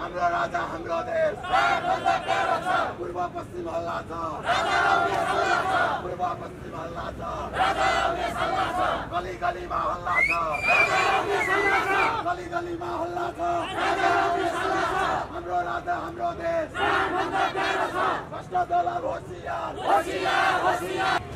हाम्रो राजा हाम्रो देश पूर्व पश्चिम हल्ला छ पूर्व पश्चिम हल्ला छ गली गलीमा हल्ला छ गली गलीमा हल्ला छ हाम्रो राजा हाम्रो देश भ्रष्ट दलाल होशियार होशियार होशियार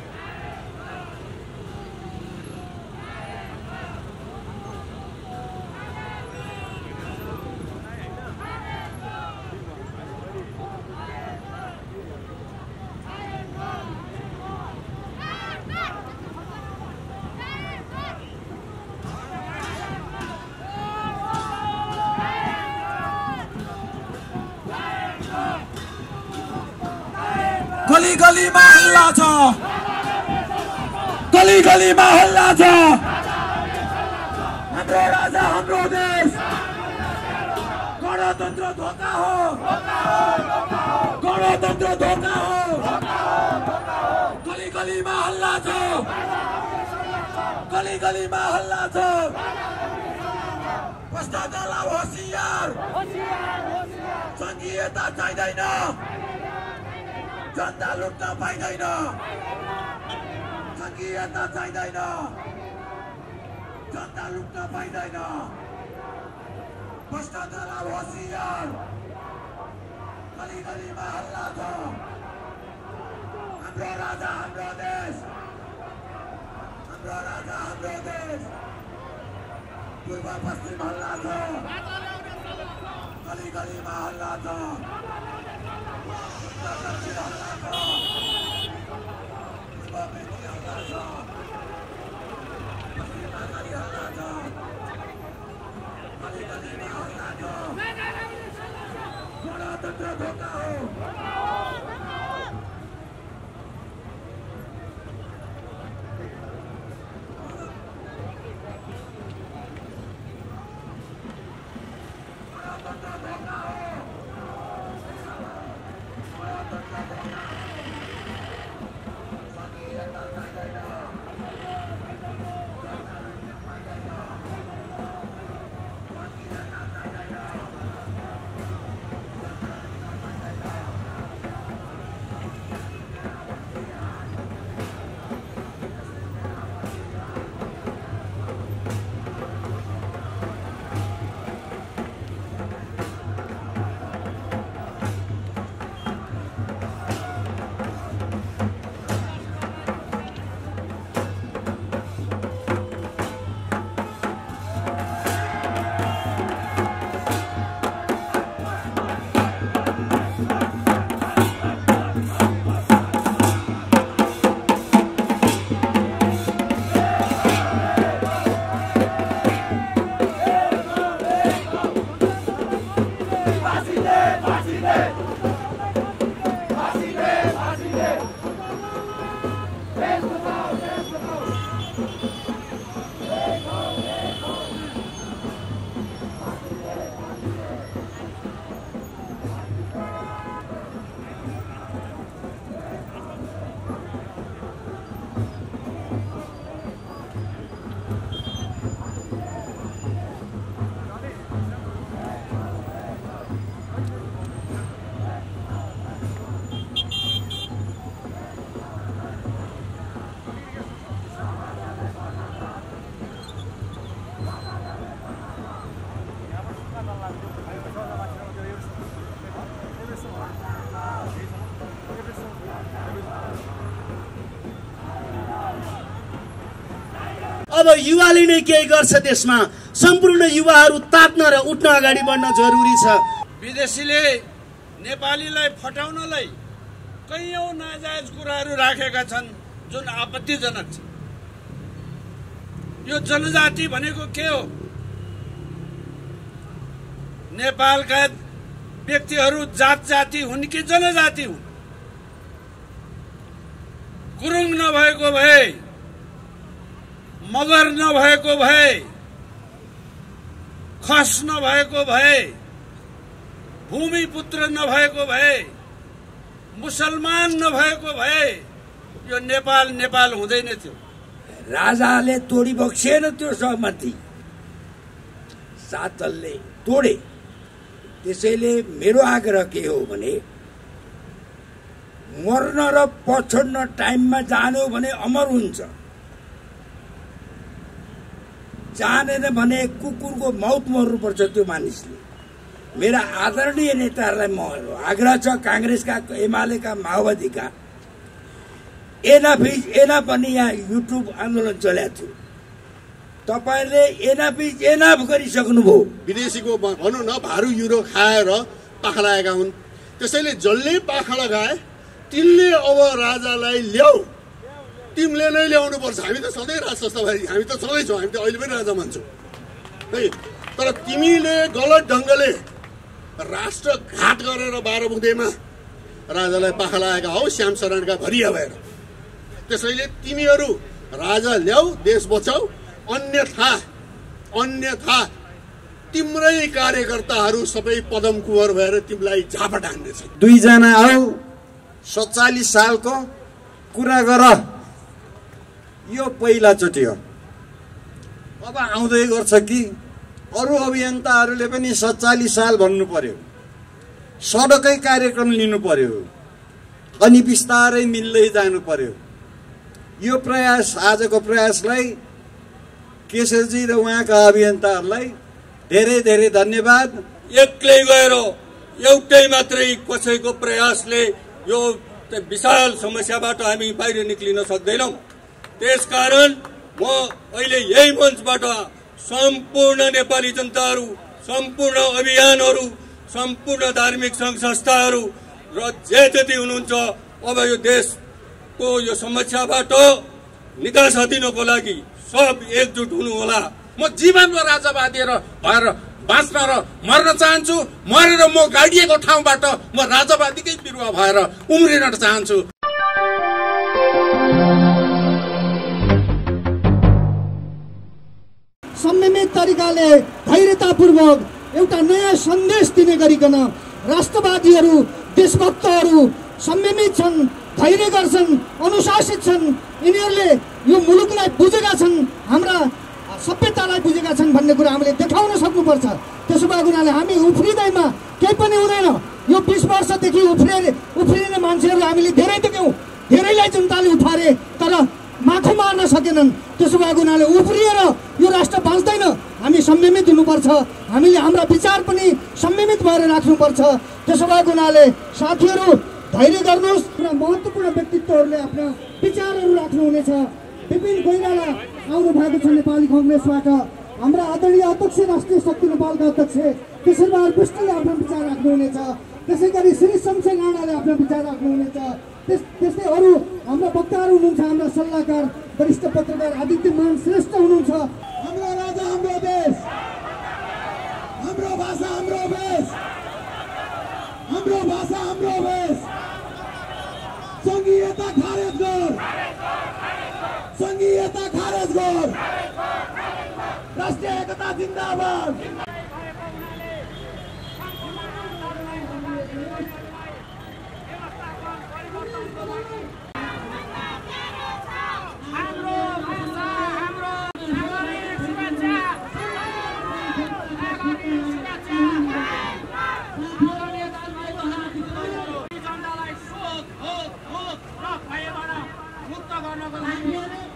गली गलीमा हल्ला छ गली गलीमा हल्ला छ हाम्रो राजा हाम्रो देश गणतन्त्र धोका हो गणतन्त्र धोका हो गली गलीमा हल्ला छ गली गलीमा हल्ला छ भ्रष्ट दलाल होशियार संघीयता चाहिँदैन जनता लुट्न पाइँदैन संघीयता चाहिँदैन जनता लुट्न पाइँदैन भ्रष्ट दलाल होशियार गली गलीमा हल्ला छ हाम्रो राजा हाम्रो देश हाम्रो राजा हाम्रो देश पूर्व पश्चिम हल्ला छ गली गलीमा हल्ला छ गणतन्त्र धोका हो अब युवाले नै केही गर्छ देशमा सम्पूर्ण युवाहरू तात्न र उठ्न अगाडि बढ्न जरुरी छ। विदेशीले नेपालीलाई फटाउनलाई कैयौं नाजायज कुराहरू राखेका छन् जुन आपत्तिजनक छ। यो जनजाति भनेको के हो? नेपालका व्यक्तिहरू जात जाति हुन् कि जनजाति हुन्? गुरुङ नभएको भए, मगर नभएको भए, खस नभएको भए, भूमिपुत्र नभएको भए, मुसलमान नभएको भए यो नेपाल नेपाल हुँदैन थियो। राजाले तोडी बक्सेन त्यो सहमति, सातलले तोडे। त्यसैले मेरो आग्रह के हो भने मर्न र पछोड्न टाइममा जानु भने अमर हुन्छ, जानेन भने कुकुरको मौत मर्नुपर्छ त्यो मानिसले। मेरा आदरणीय नेताहरूलाई म आग्रह छ, कांग्रेसका, एमालेका, माओवादीका, एनएफ पनि यहाँ युट्युब आन्दोलन चलेको थियो, तपाईहरुले एनएफ गरिसक्नुभयो। विदेशीको भनौँ न भारू युरो खाएर पाखा लागेका हुन्, त्यसैले जसले पाखा लगाए तिनले अब राजालाई ल्याऊ, तिमीले नै ल्याउनु पर्छ। हामी त सधैँ राज संस्थावादी, हामी त सधैँ छौँ, हामी त अहिले पनि राजा मान्छौँ है। तर तिमीले गलत ढङ्गले राष्ट्रघात गरेर 12 बुँदेमा राजालाई पाखा लागेका हौ, श्याम शरणका भरिया भएर। त्यसैले तिमीहरू राजा ल्याऊ, देश बचाऊ, अन्यथा तिम्रै कार्यकर्ताहरू सबै पदम कुँवर भएर तिमीलाई झापट हान्नेछ। 2 जना आऊ 47 सालको कुरा गर, यो पहिलाचोटि हो। अब आउँदै गर्छ कि अरू अभियन्ताहरूले पनि 47 साल भन्नु पर्यो, सडकै कार्यक्रम लिनु पर्यो, अनि बिस्तारै मिल्दै जानु पर्यो। यो प्रयास, आजको प्रयासलाई केशरजी र उहाँका अभियन्ताहरूलाई धेरै धेरै धन्यवाद। एक्लै गएर एउटै मात्रै कसैको प्रयासले यो विशाल समस्याबाट हामी बाहिर निक्लिन सक्दैनौँ। त्यसकारण म अहिले यही मञ्चबाट सम्पूर्ण नेपाली जनताहरू, सम्पूर्ण अभियानहरू, सम्पूर्ण धार्मिक सङ्घ संस्थाहरू र जे जति हुनुहुन्छ, अब यो देशको यो समस्याबाट निकास दिनको लागि सब एकजुट हुनु होला। म जीवनमा राजावादी भएर बाँच्न र मर्न चाहन्छु, मरेर म गाडिएको ठाउँबाट म राजावादीकै बिरुवा भएर उम्रिन चाहन्छु। संयमित तरिकाले धैर्यतापूर्वक एउटा नयाँ सन्देश दिने गरिकन राष्ट्रवादीहरू, देशभक्तहरू संयमित छन्, धैर्य गर्छन्, अनुशासित छन्, यिनीहरूले यो मुलुकलाई बुझेका छन्, हाम्रा सभ्यतालाई बुझेका छन् भन्ने कुरा हामीले देखाउन सक्नुपर्छ। त्यसो भएको हुनाले हामी उफ्रिँदैमा केही पनि हुँदैन। यो 20 वर्षदेखि उफ्रिने मान्छेहरू हामीले धेरै देख्यौँ, धेरैलाई जनताले उठारे तर माथि मार्न सकेनन्। त्यसो भएको हुनाले उफ्रिएर यो राष्ट्र बाँच्दैन। हामी संयमित हुनुपर्छ, हामीले हाम्रा विचार पनि संयमित भएर राख्नुपर्छ। त्यसो भएको हुनाले साथीहरू धैर्य गर्नुहोस्। महत्त्वपूर्ण व्यक्तित्वहरूले आफ्ना विचारहरू राख्नुहुनेछ। विपिन कोइराला आउनु भएको छ नेपाली कङ्ग्रेसबाट, हाम्रा आदरणीय अध्यक्ष, राष्ट्रिय शक्ति नेपालका अध्यक्ष केशरबहादुर विष्टले आफ्नो विचार राख्नुहुनेछ। त्यसै गरी श्री शमशेर राणाले आफ्नो विचार राख्नुहुनेछ। त्यस्तै अरू हाम्रा वक्ताहरू हुनुहुन्छ, हाम्रा सल्लाहकार वरिष्ठ पत्रकार आदित्य मान श्रेष्ठ हुनुहुन्छ। हाम्रो राजा हाम्रो देश, हाम्रो भाषा हाम्रो भेष, हाम्रो भाषा हाम्रो भेष। संघीयता खारेज गर, संघीयता खारेज गर, राष्ट्रिय एकता जिन्दाबाद।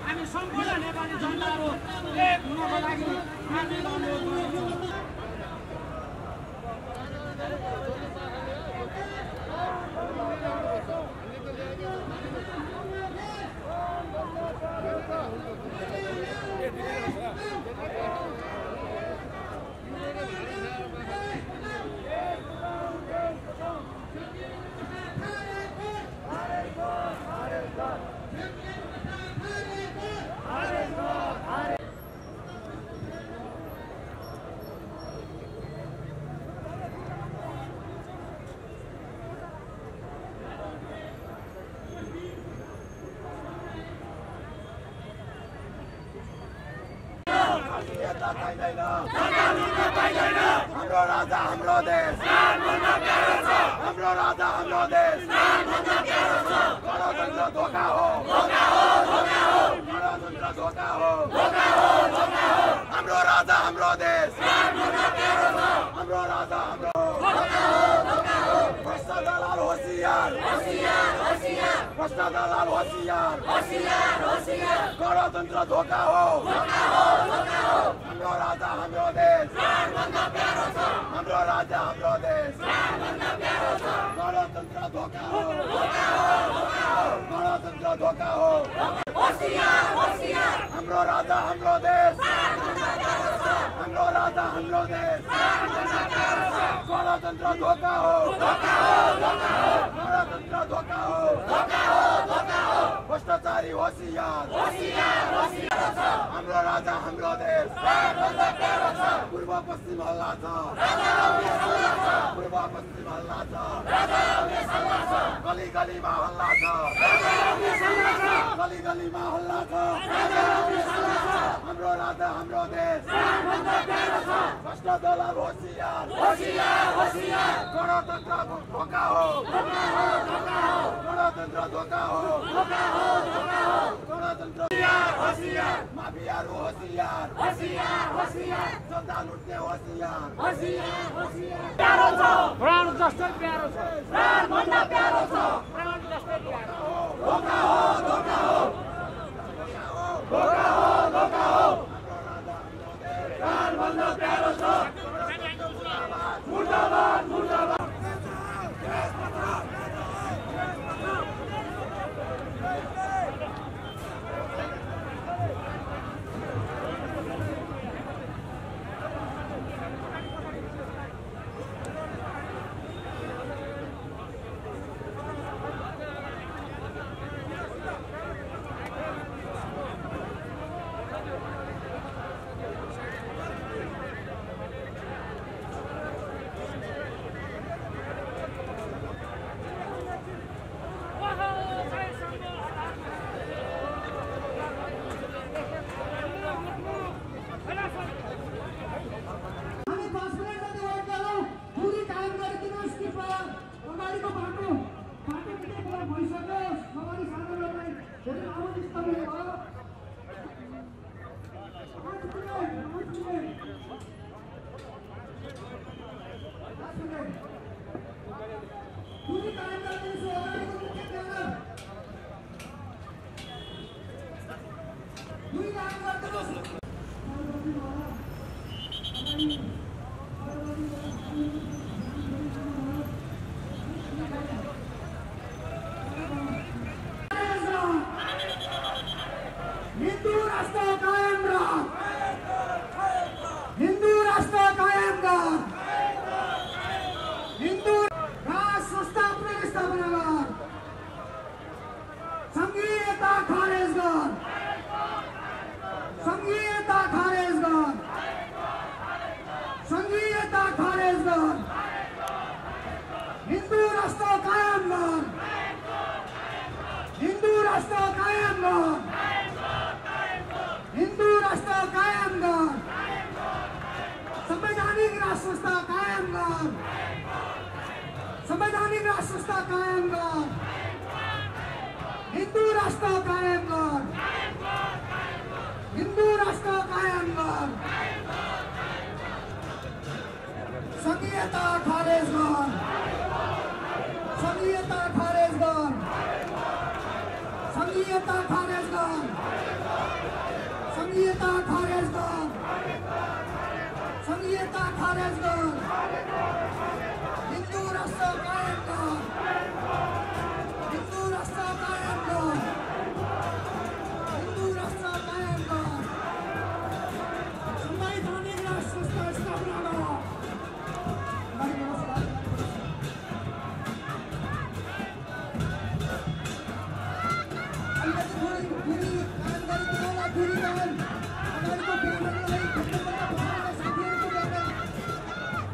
हामी सम्पूर्ण नेपाली जनताहरू एक हुनको लागि हामी हाम्रो राजा हाम्रो देश, हाम्रो राजा हाम्रो देश। गणतन्त्र धोका हो, गणतन्त्र धोका हो। हाम्रो राजा हाम्रो देश, हाम्रो राजा हाम्रो भ्रष्ट दलाल होशियार गणतन्त्र धोका हो हाम्रो राजा हाम्रो देश हाम्रो राजा हाम्रो देश गणतन्त्र धोका हो गणतन्त्र धोका हो हाम्रो राजा हाम्रो देश हाम्रो राजा हाम्रो देश गणतन्त्र धोका हो गणतन्त्र धोका हो भ्रष्टाचारी होशियार हाम्रो राजा हाम्रो देश पूर्व पश्चिम हल्ला छ पूर्व पश्चिम हल्ला छ गली गलीमा हल्ला छ गली गलीमा हल्ला छ हाम्रो राजा हाम्रो देश भ्रष्ट दलाल होशियार गणतन्त्र धोका हो गणतन्त्र धोका हो गणतन्त्र माफियाहरू होशियार जनता लुट्ने होशियार प्यारो छ प्राण जस्तो प्यारो छ प्राण भन्दा प्यारो छ प्राण जस्तो प्यारो धोका हो धोका हो धोका हो धोका हो प्राण भन्दा प्यारो छ मुर्दाबाद मुर्दाबाद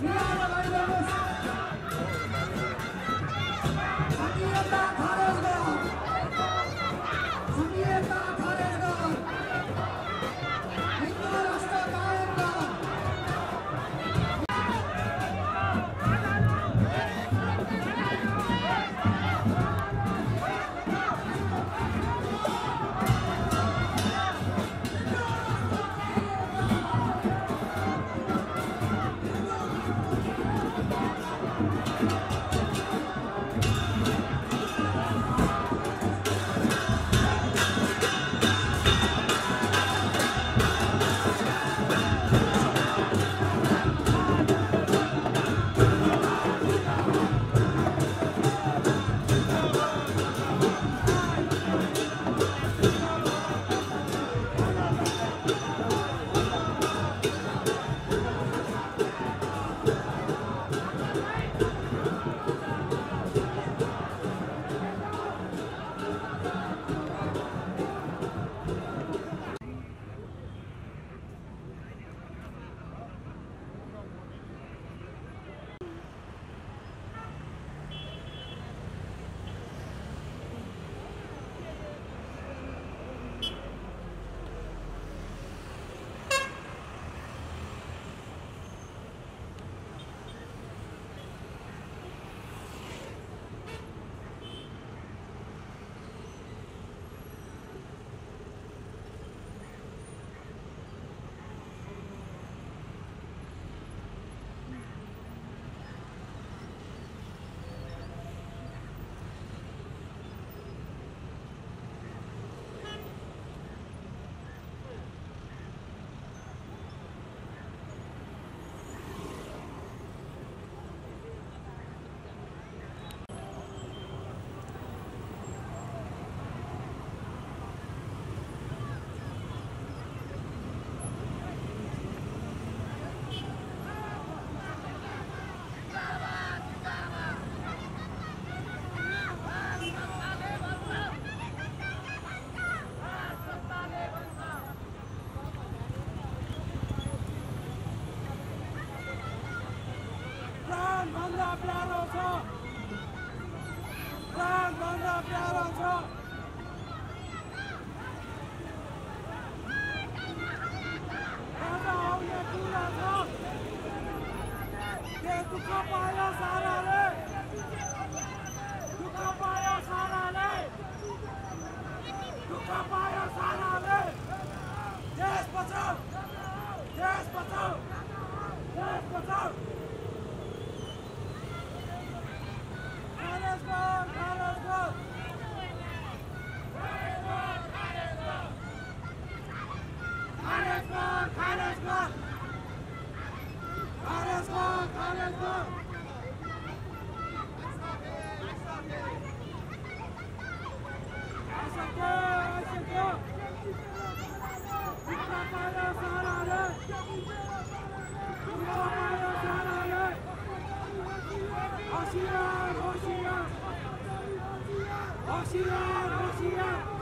Yeah. प्यारो छ प्राणभन्दा प्यारो छ राजा आउने कुरा छ के दुःख पायो साराले दुःख पायो साराले दुःख पायो साराले देश बचाऊ देश बचाऊ देश बचाऊ खारेज कर खारेज कर खारेज कर खारेज कर खारेज कर खारेज कर होशियार होशियार होशियार होशियार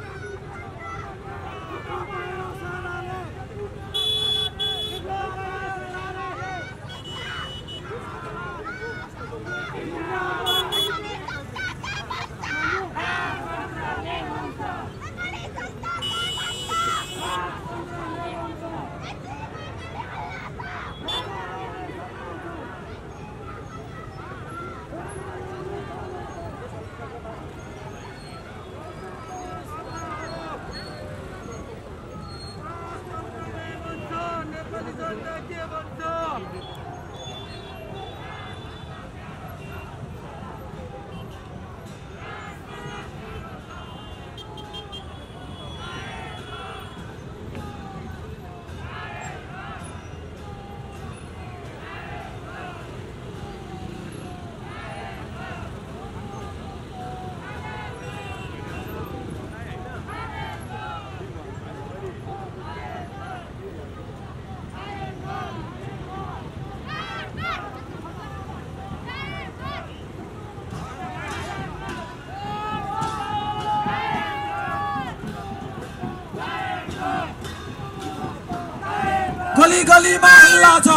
गली गलीमा हल्ला छ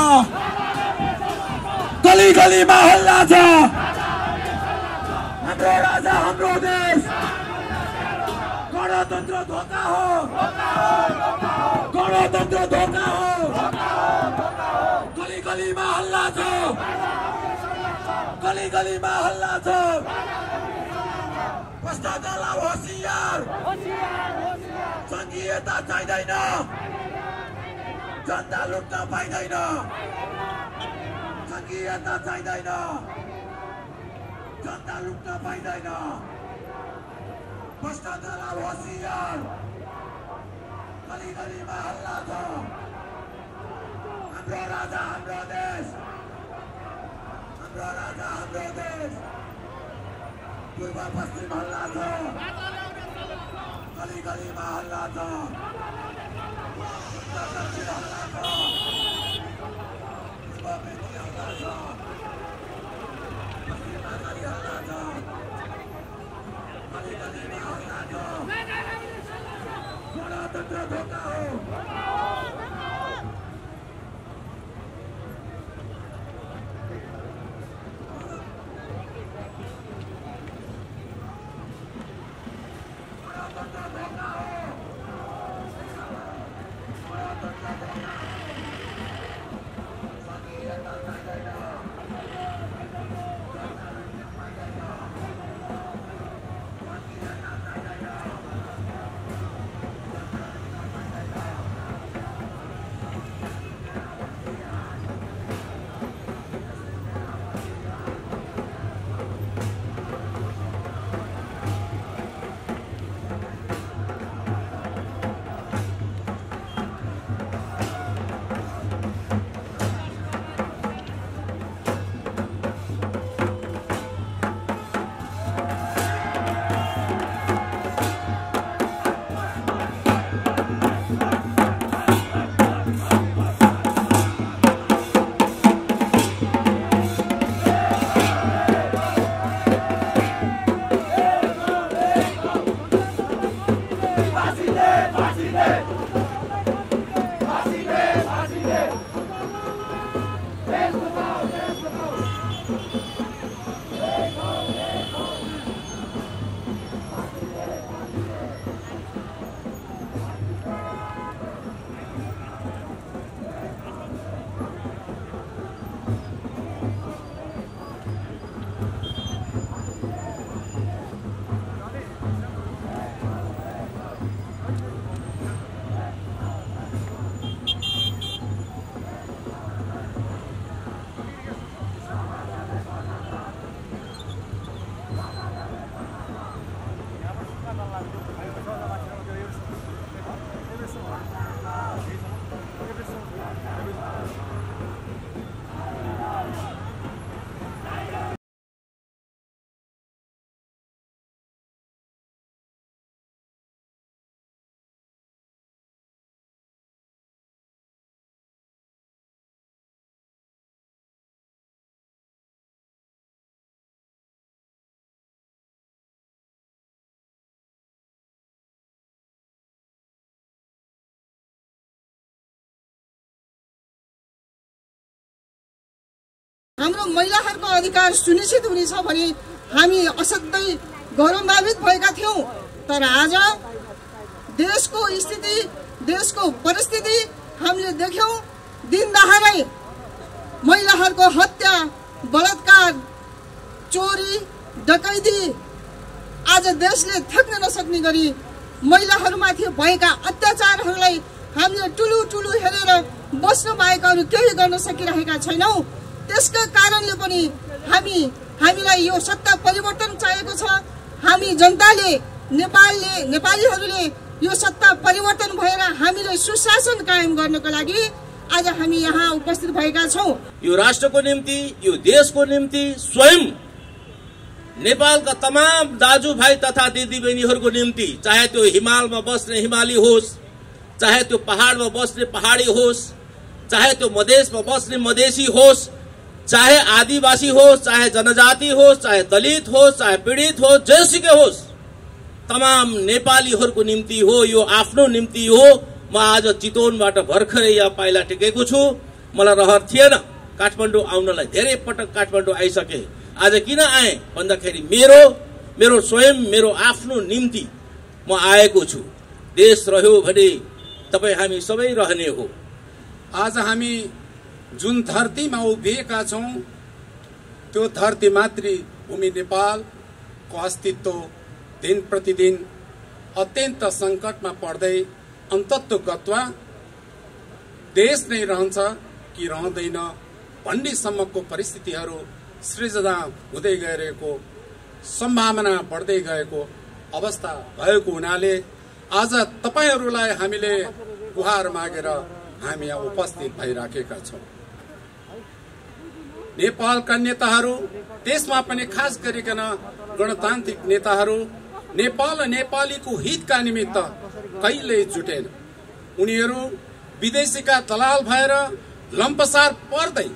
गली गलीमा हल्ला छ हाम्रो राजा हाम्रो देश गणतन्त्र धोका हो गणतन्त्र धोका हो गली गलीमा हल्ला छ गली गलीमा हल्ला छ भ्रष्टाचारलाई होशियार संघीयता चाहिँदैन जनता लुट्न पाइँदैन संघीयता चाहिँदैन जनता लुट्न पाइँदैन भ्रष्टाचारलाई होशियार गली गलीमा हल्ला छ हाम्रो राजा हाम्रो देश हाम्रो राजा हाम्रो देश पूर्व पश्चिम हल्ला छ गली गलीमा हल्ला छ दक्षिण हल्ला छ पूर्व मेची हल्ला छ पश्चिममा गली हल्ला छ गली गलीमा हल्ला छ गणतन्त्र धोका हो हाम्रो महिलाहरूको अधिकार सुनिश्चित हुनेछ भने हामी असाध्यै गौरवान्वित भएका थियौँ। तर आज देशको स्थिति, देशको परिस्थिति हामीले देख्यौँ। दिनदहाडै महिलाहरूको हत्या, बलात्कार, चोरी, डकैती, आज देशले थ्याक्न नसक्ने गरी महिलाहरूमाथि भएका अत्याचारहरूलाई हामीले ठुलो हेरेर बस्न बाहेक अरू केही गर्न सकिरहेका छैनौँ। त्यसका कारणले पनि हामीलाई यो सत्ता परिवर्तन चाहिएको छ। हामी जनताले, नेपालीहरूले यो सत्ता परिवर्तन भएर हामीले सुशासन कायम गर्नको लागि आज हामी यहाँ उपस्थित भएका छौँ। यो राष्ट्रको निम्ति, यो देशको निम्ति स्वयं नेपालका तमाम दाजुभाइ तथा दिदीबहिनीहरूको निम्ति, चाहे त्यो हिमालमा बस्ने हिमाली होस्, चाहे त्यो पहाडमा बस्ने पहाडी होस्, चाहे त्यो मधेसमा बस्ने मधेसी होस्, चाहे आदिवासी होस्, चाहे जनजाति होस्, चाहे दलित होस्, चाहे पीडित होस्, जेसुकै होस्, तमाम नेपालीहरूको निम्ति हो, यो आफ्नो निम्ति हो। म आज चितवनबाट भर्खरै यहाँ पाइला टेकेको छु। मलाई रहर थिएन काठमाडौँ आउनलाई, धेरै पटक काठमाडौँ आइसके। आज किन आए भन्दाखेरि मेरो स्वयं मेरो आफ्नो निम्ति म आएको छु। देश रह्यो भने तपाईँ हामी सबै रहने हो। आज हामी जुन धरतीमा उभिएका छौँ त्यो धरती मातृभूमि नेपालको अस्तित्व दिन प्रतिदिन अत्यन्त सङ्कटमा पर्दै अन्तत्वगत्वा देश नै रहन्छ कि रहँदैन भन्नेसम्मको परिस्थितिहरू सृजना हुँदै गएको, सम्भावना बढ्दै गएको अवस्था भएको हुनाले आज तपाईहरूलाई हामीले गुहार मागेर हामी यहाँ उपस्थित भइराखेका छौँ। नेपालका नेताहरू, त्यसमा पनि खास गरिकन गणतान्त्रिक नेताहरू नेपाल र नेपालीको हितका निमित्त कहिल्यै जुटेन। उनीहरू विदेशीका दलाल भएर लम्पसार पर्दै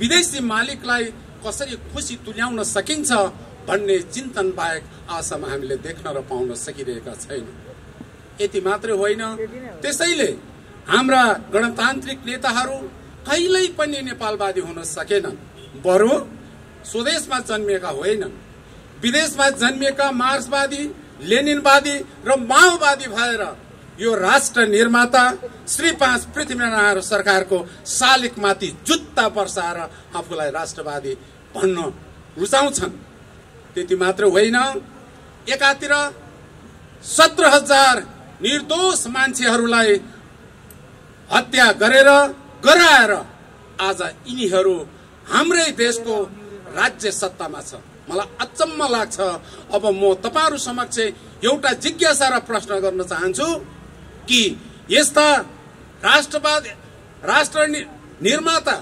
विदेशी मालिकलाई कसरी खुसी तुल्याउन सकिन्छ भन्ने चिन्तन बाहेक आजसम्म हामीले देख्न र पाउन सकिरहेका छैनौँ। यति मात्रै होइन, त्यसैले हाम्रा गणतान्त्रिक नेताहरू कहिल्यै पनि नेपालवादी हुन सकेनन्। बरु स्वदेशमा जन्मिएका होइनन्, विदेशमा जन्मिएका मार्क्सवादी, लेनिनवादी र माओवादी भएर यो राष्ट्र निर्माता श्री 5 पृथ्वीनारायण सरकारको शालिगमाथि जुत्ता बर्साएर आफूलाई राष्ट्रवादी भन्न रुचाउँछन्। त्यति मात्र होइन, एकातिर 17,000 निर्दोष मान्छेहरूलाई हत्या गराएर आज यिनीहरू हाम्रै देशको राज्य सत्तामा छ। मलाई अचम्म लाग्छ। अब म तपाईहरु समक्ष एउटा जिज्ञासा र प्रश्न गर्न चाहन्छु कि यस्ता राष्ट्र निर्माता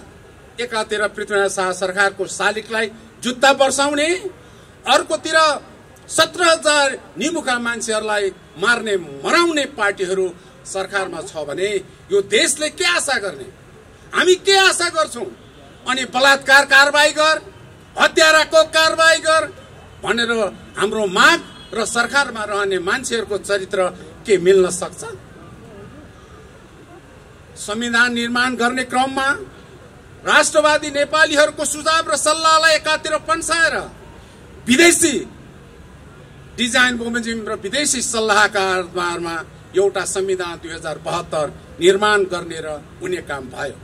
एकातिर पृथ्वीनारायण शाह सरकारको शालिगलाई जुत्ता बर्साउने, अर्कोतिर 17,000 निमुखा मान्छेहरूलाई मार्ने मराउने पार्टीहरू सरकारमा छ भने यो देशले के आशा गर्ने? हामी के आशा गर्छौं? अनि बलात्कार कारबाही गर, हत्याराको कारबाही गर भनेर हाम्रो माग र सरकारमा रहने मान्छेहरूको चरित्र के मिल्न सक्छ? संविधान निर्माण गर्ने क्रममा राष्ट्रवादी नेपालीहरूको सुझाव र सल्लाहलाई एकातिर पन्साएर विदेशी डिजाइन बमोजिम र विदेशी सल्लाहकारमा एउटा संविधान 2072 निर्माण गर्ने र हुने काम भयो।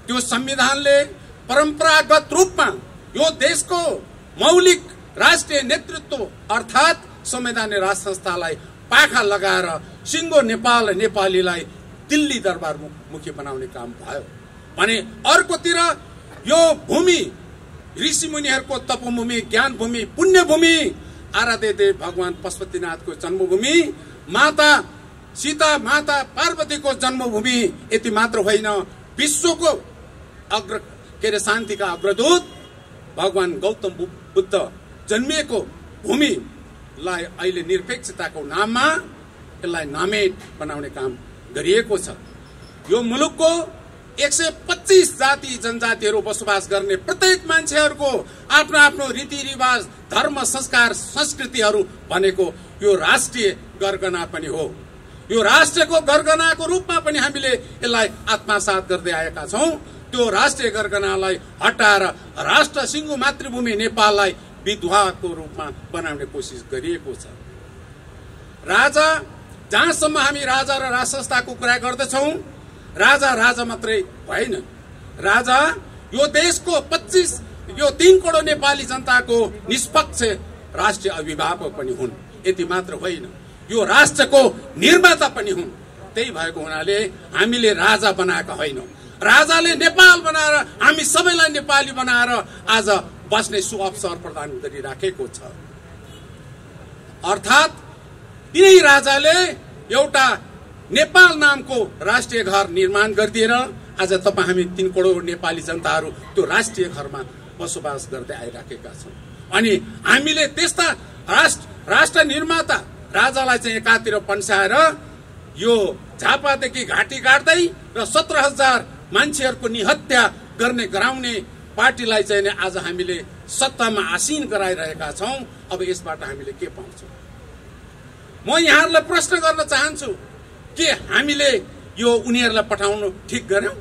त्यो संविधानले परम्परागत रूपमा यो देशको मौलिक राष्ट्रिय नेतृत्व अर्थात संवैधानिक राज संस्थालाई पाखा लगाएर सिङ्गो नेपाल नेपालीलाई दिल्ली दरबार मुखी बनाउने काम भयो भने अर्कोतिर यो भूमि ऋषिमुनिहरूको तपोभूमि, ज्ञान भूमि, पुण्य भूमि, आराध्य देव भगवान पशुपतिनाथको जन्मभूमि, माता सीता माता पार्वतीको जन्मभूमि, यति मात्र होइन विश्वको शान्तिका अग्रदूत भगवान गौतम बुद्ध जन्मिएको भूमिलाई अहिले निरपेक्षताको नाममा यसलाई नामेट बनाउने काम गरिएको छ। यो मुलुकको 125 जाति जनजातिहरू बसोबास गर्ने प्रत्येक मान्छेहरूको आफ्नो आफ्नो रीतिरिवाज, धर्म, संस्कार, संस्कृतिहरू भनेको यो राष्ट्रिय गरगना पनि हो। यो राष्ट्रको गरगनाको रूपमा पनि हामीले यसलाई आत्मसात गर्दै आएका छौं। त्यो राष्ट्रिय गरगहनालाई हटाएर राष्ट्र सिङ्गो मातृभूमि नेपाललाई विधवाको रूपमा बनाउने कोसिस गरिएको छ। राजा, जहाँसम्म हामी राजा र राजसंस्थाको कुरा गर्दछौँ, राजा मात्रै भएन। राजा यो देशको 3 करोड नेपाली जनताको निष्पक्ष राष्ट्रिय अभिभावक पनि हुन्। यति मात्र होइन, यो राष्ट्रको निर्माता पनि हुन्। त्यही भएको हुनाले हामीले राजा बनाएका होइनौँ, राजाले नेपाल बनाएर हामी सबैलाई नेपाली बनाएर आज बस्ने सुअवसर प्रदान गरिराखेको छ। अर्थात् तिनै राजाले एउटा नेपाल नामको राष्ट्रिय घर निर्माण गरिदिएर आज तपाईँ हामी 3 करोड नेपाली जनताहरू त्यो राष्ट्रिय घरमा बसोबास गर्दै आइराखेका छौँ। अनि हामीले त्यस्ता राष्ट्र निर्माता राजालाई चाहिँ एकातिर पन्साएर यो झापादेखि घाँटी काट्दै र 17,000 मान्छेहरूको निहत्या गराउने पार्टीलाई चाहिँ आज हामीले सत्तामा आसीन गराइरहेका छौँ। अब यसबाट हामीले के पाउँछौँ? म यहाँहरूलाई प्रश्न गर्न चाहन्छु के हामीले यो उनीहरूलाई पठाउनु ठिक गर्यौं?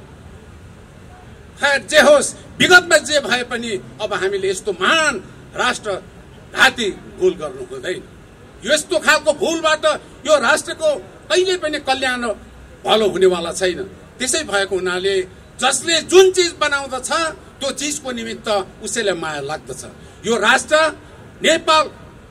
खैर जे होस्, विगतमा जे भए पनि अब हामीले यस्तो महान राष्ट्र घाती भूल गर्नु हुँदैन। यस्तो खालको भूलबाट यो राष्ट्रको कहिले पनि कल्याण भलो हुनेवाला छैन। त्यसै भएको हुनाले जसले जुन चिज बनाउँदछ त्यो चिजको निमित्त उसैलाई माया लाग्दछ। यो राष्ट्र नेपाल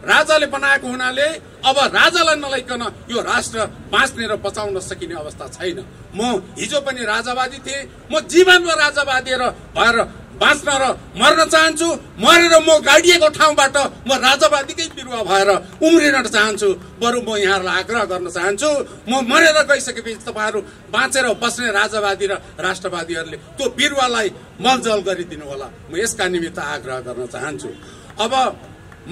राजाले बनाएको हुनाले अब राजालाई नलाइकन यो राष्ट्र बाँच्ने र बचाउन सकिने अवस्था छैन। म हिजो पनि राजावादी थिएँ, म जीवनमा राजावादी भएर बाँच्न र मर्न चाहन्छु। मरेर म गाडिएको ठाउँबाट म राजावादीकै बिरुवा भएर उम्रिन चाहन्छु। बरु म यहाँहरूलाई आग्रह गर्न चाहन्छु, म मरेर गइसकेपछि तपाईँहरू बाँचेर बस्ने राजावादी र राष्ट्रवादीहरूले त्यो बिरुवालाई मलजल गरिदिनु होला। म यसका निमित्त आग्रह गर्न चाहन्छु। अब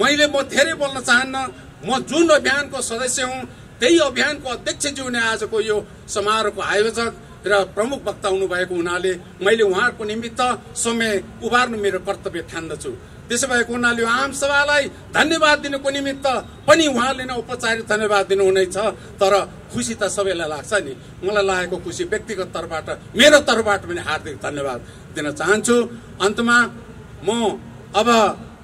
म धेरै बोल्न चाहन्न। म जुन अभियानको सदस्य हुँ त्यही अभियानको अध्यक्षज्यू नै आजको यो समारोहको आयोजक र प्रमुख वक्ता हुनुभएको हुनाले मैले उहाँहरूको निमित्त समय उभार्नु मेरो कर्तव्य ठान्दछु। त्यसो भएको हुनाले आम सभालाई धन्यवाद दिनुको निमित्त पनि उहाँले नै औपचारिक धन्यवाद दिनुहुनेछ। तर खुसी त सबैलाई लाग्छ नि। मलाई लागेको खुसी व्यक्तिगत तर्फबाट मेरो तर्फबाट पनि हार्दिक धन्यवाद दिन चाहन्छु। अन्तमा म अब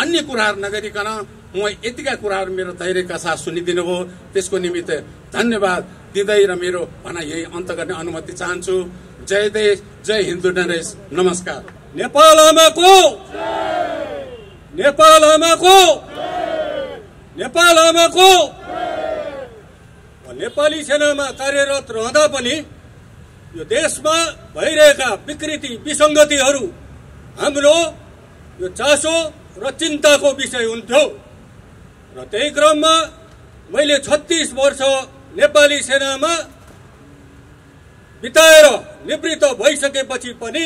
अन्य कुराहरू नगरिकन म यतिका कुराहरू मेरो धैर्यका साथ सुनिदिनु भयो, त्यसको निमित्त धन्यवाद दिँदै र मेरो भनाइ यही अन्त गर्ने अनुमति चाहन्छु। जय देश, जय हिन्दू नरेश, नमस्कार। नेपाल आमाको, नेपाल आमाको, नेपाल आमाको। नेपाली सेनामा कार्यरत रहँदा पनि यो देशमा भइरहेका विकृति विसङ्गतिहरू हाम्रो यो चासो र चिन्ताको विषय हुन्थ्यो। र त्यही क्रममा मैले 36 वर्ष नेपाली सेनामा बिताएर निवृत्त भइसकेपछि पनि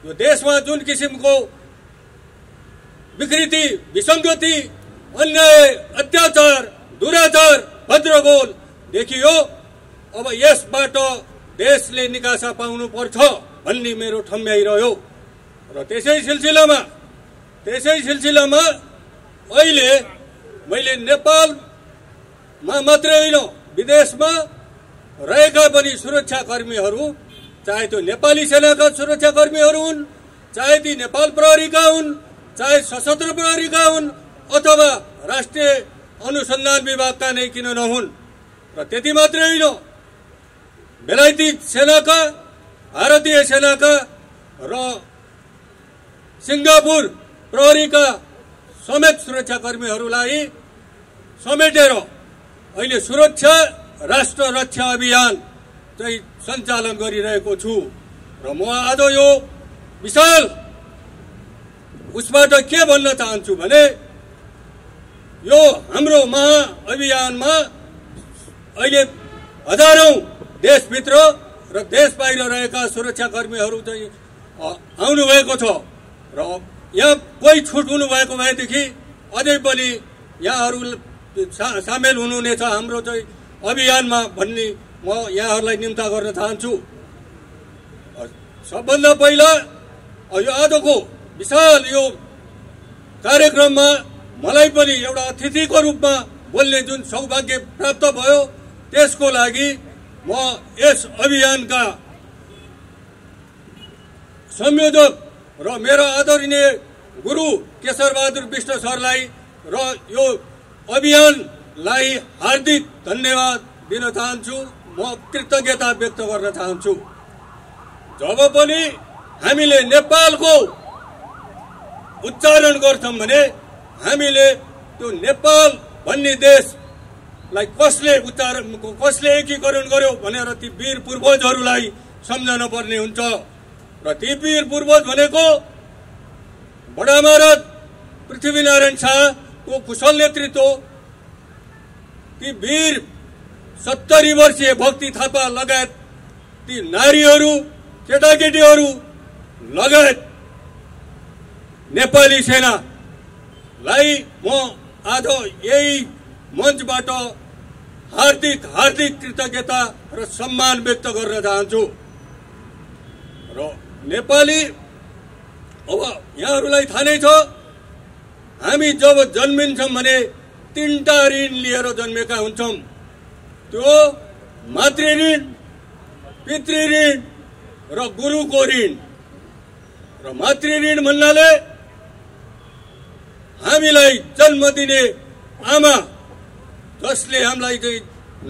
यो देशमा जुन किसिमको विकृति विसङ्गति, अन्याय, अत्याचार, दुराचार, भद्रगोल देखियो, अब यसबाट देशले निकासा पाउनु पर्छ भन्ने मेरो ठम्ब्याइरह्यो। र त्यसै सिलसिलामा अहिले मैले नेपालमा मात्रै होइन विदेशमा रहेका पनि सुरक्षाकर्मीहरू, चाहे त्यो नेपाली सेनाका सुरक्षाकर्मीहरू हुन्, चाहे ती नेपाल प्रहरीका हुन्, चाहे सशस्त्र प्रहरीका हुन्, अथवा राष्ट्रिय अनुसन्धान विभागका नै किन नहुन्। र त्यति मात्रै होइन, बेलायती सेनाका, भारतीय सेनाका र सिङ्गापुर प्रहरीका समेत सुरक्षाकर्मीहरूलाई समेटेर अहिले सुरक्षा राष्ट्र रक्षा अभियान चाहिँ सञ्चालन गरिरहेको छु। र म आज यो विशाल उसबाट के भन्न चाहन्छु भने यो हाम्रो महाअभियानमा अहिले हजारौं देशभित्र र देश बाहिर रहेका सुरक्षाकर्मीहरू चाहिँ आउनुभएको छ। र यहाँ कोही छुट हुनुभएको भएदेखि अझै पनि यहाँहरू सामेल हुनुहुनेछ हाम्रो चाहिँ अभियानमा भन्ने म यहाँहरूलाई निम्ता गर्न चाहन्छु। सबभन्दा पहिला यो आजको विशाल यो कार्यक्रममा मलाई पनि एउटा अतिथिको रूपमा बोल्ने जुन सौभाग्य प्राप्त भयो, त्यसको लागि म यस अभियानका संयोजक र मेरो आदरणीय गुरु केशरबहादुर विष्ट सरलाई र यो अभियानलाई हार्दिक धन्यवाद दिन चाहन्छु। म कृतज्ञता व्यक्त गर्न चाहन्छु। जब पनि हामीले नेपालको उच्चारण गर्छौं भने हामीले त्यो नेपाल भन्ने देशलाई कसले एकीकरण गर्यो भनेर ती वीर पूर्वजहरूलाई सम्झन पर्ने हुन्छ। र ती वीर पूर्वज भनेको बडा महाराज पृथ्वीनारायण शाहको कुशल नेतृत्व, ती वीर 70 वर्षीय भक्ति थापा लगायत ती नारीहरू, केटाकेटीहरू लगायत नेपाली सेनालाई म आज यही मञ्चबाट हार्दिक कृतज्ञता र सम्मान व्यक्त गर्न चाहन्छु। र नेपाली अब यहाँहरूलाई थाहा नै छ, हामी जब जन्मिन्छौँ भने 3टा ऋण लिएर जन्मेका हुन्छौँ। त्यो मातृ ऋण, पितृ ऋण र गुरुको ऋण। र मातृ ऋण भन्नाले हामीलाई जन्म दिने आमा, जसले हामीलाई चाहिँ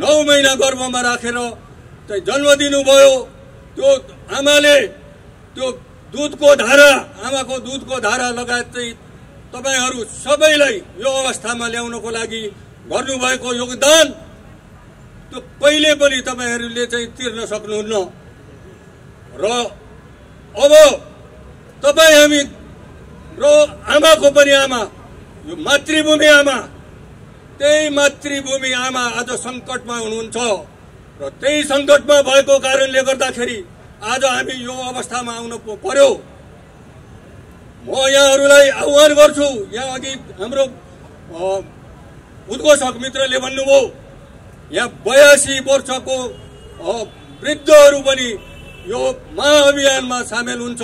9 महिना गर्भमा राखेर चाहिँ जन्म दिनुभयो, त्यो आमाले त्यो आमाको दुधको धारा लगायत चाहिँ तपाईहरू सबैलाई यो अवस्थामा ल्याउनको लागि गर्नुभएको योगदान त्यो कहिले पनि तपाईहरूले चाहिँ तिर्न सक्नुहुन्न। र अब हामी र आमाको पनि आमा, यो मातृभूमि आमा, त्यही मातृभूमि आमा आज सङ्कटमा हुनुहुन्छ। र त्यही सङ्कटमा भएको कारणले गर्दाखेरि आज हामी यो अवस्थामा आउन पर्यो। म यहाँहरूलाई आह्वान गर्छु, यहाँ अघि हाम्रो उद्घोषक मित्रले भन्नुभयो यहाँ 82 वर्षको वृद्धहरू पनि यो महाअभियानमा सामेल हुनुहुन्छ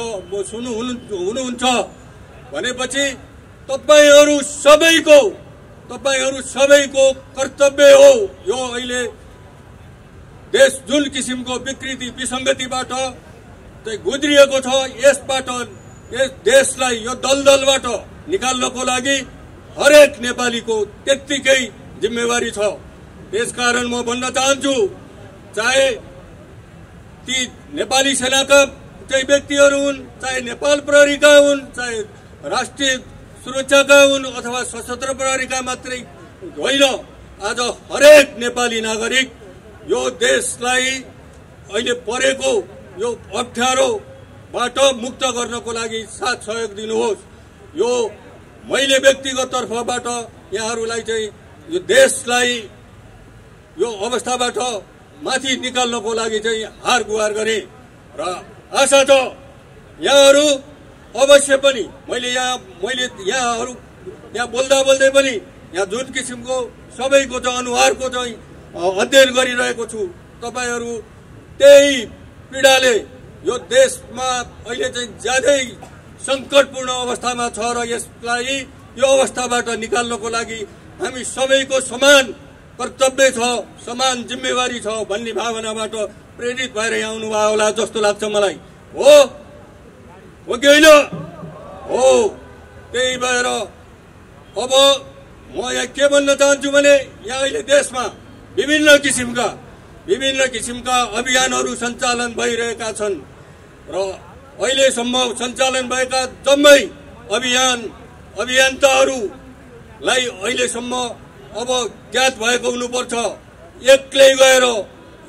भनेपछि तपाईहरू सबैको कर्तव्य हो। यो अहिले देश जुन किसिमको विकृति विसङ्गतिबाट गुज्रिएको छ, यसबाट यस देशलाई यो दलदलबाट निकाल्नको लागि हरेक नेपालीको त्यत्तिकै जिम्मेवारी छ। त्यसकारण म भन्न चाहन्छु, चाहे ती नेपाली सेनाका चाहिँ व्यक्तिहरू हुन्, चाहे नेपाल प्रहरीका हुन्, चाहे राष्ट्रिय सुरक्षाका हुन् अथवा सशस्त्र प्रहरीका मात्रै होइन, आज हरेक नेपाली नागरिक यो देशलाई अहिले परेको यो अप्ठ्यारोबाट मुक्त गर्नको लागि साथ सहयोग दिनुहोस्। यो मैले व्यक्तिगत तर्फबाट यहाँहरूलाई चाहिँ यो देशलाई यो अवस्थाबाट माथि निकाल्नको लागि चाहिँ हार गुहार गरे र आशा छ यहाँहरू अवश्य पनि मैले यहाँ बोल्दै पनि यहाँ जुन किसिमको सबैको चाहिँ अनुहारको चाहिँ अध्ययन गरिरहेको छु, तपाईहरू त्यही पीडाले यो देशमा अहिले चाहिँ ज्यादै सङ्कटपूर्ण अवस्थामा छ र यसलाई यो अवस्थाबाट निकाल्नको लागि हामी सबैको समान कर्तव्य छ, समान जिम्मेवारी छ भन्ने भावनाबाट प्रेरित भएर यहाँ आउनुभयो होला जस्तो लाग्छ मलाई। हो कि होइन? हो। त्यही भएर अब म यहाँ के भन्न चाहन्छु भने यहाँ अहिले देशमा विभिन्न किसिमका अभियानहरू सञ्चालन भइरहेका छन् र अहिलेसम्म सञ्चालन भएका जम्मै अभियन्ताहरूलाई अहिलेसम्म अब ज्ञात भएको हुनुपर्छ। एक्लै गएर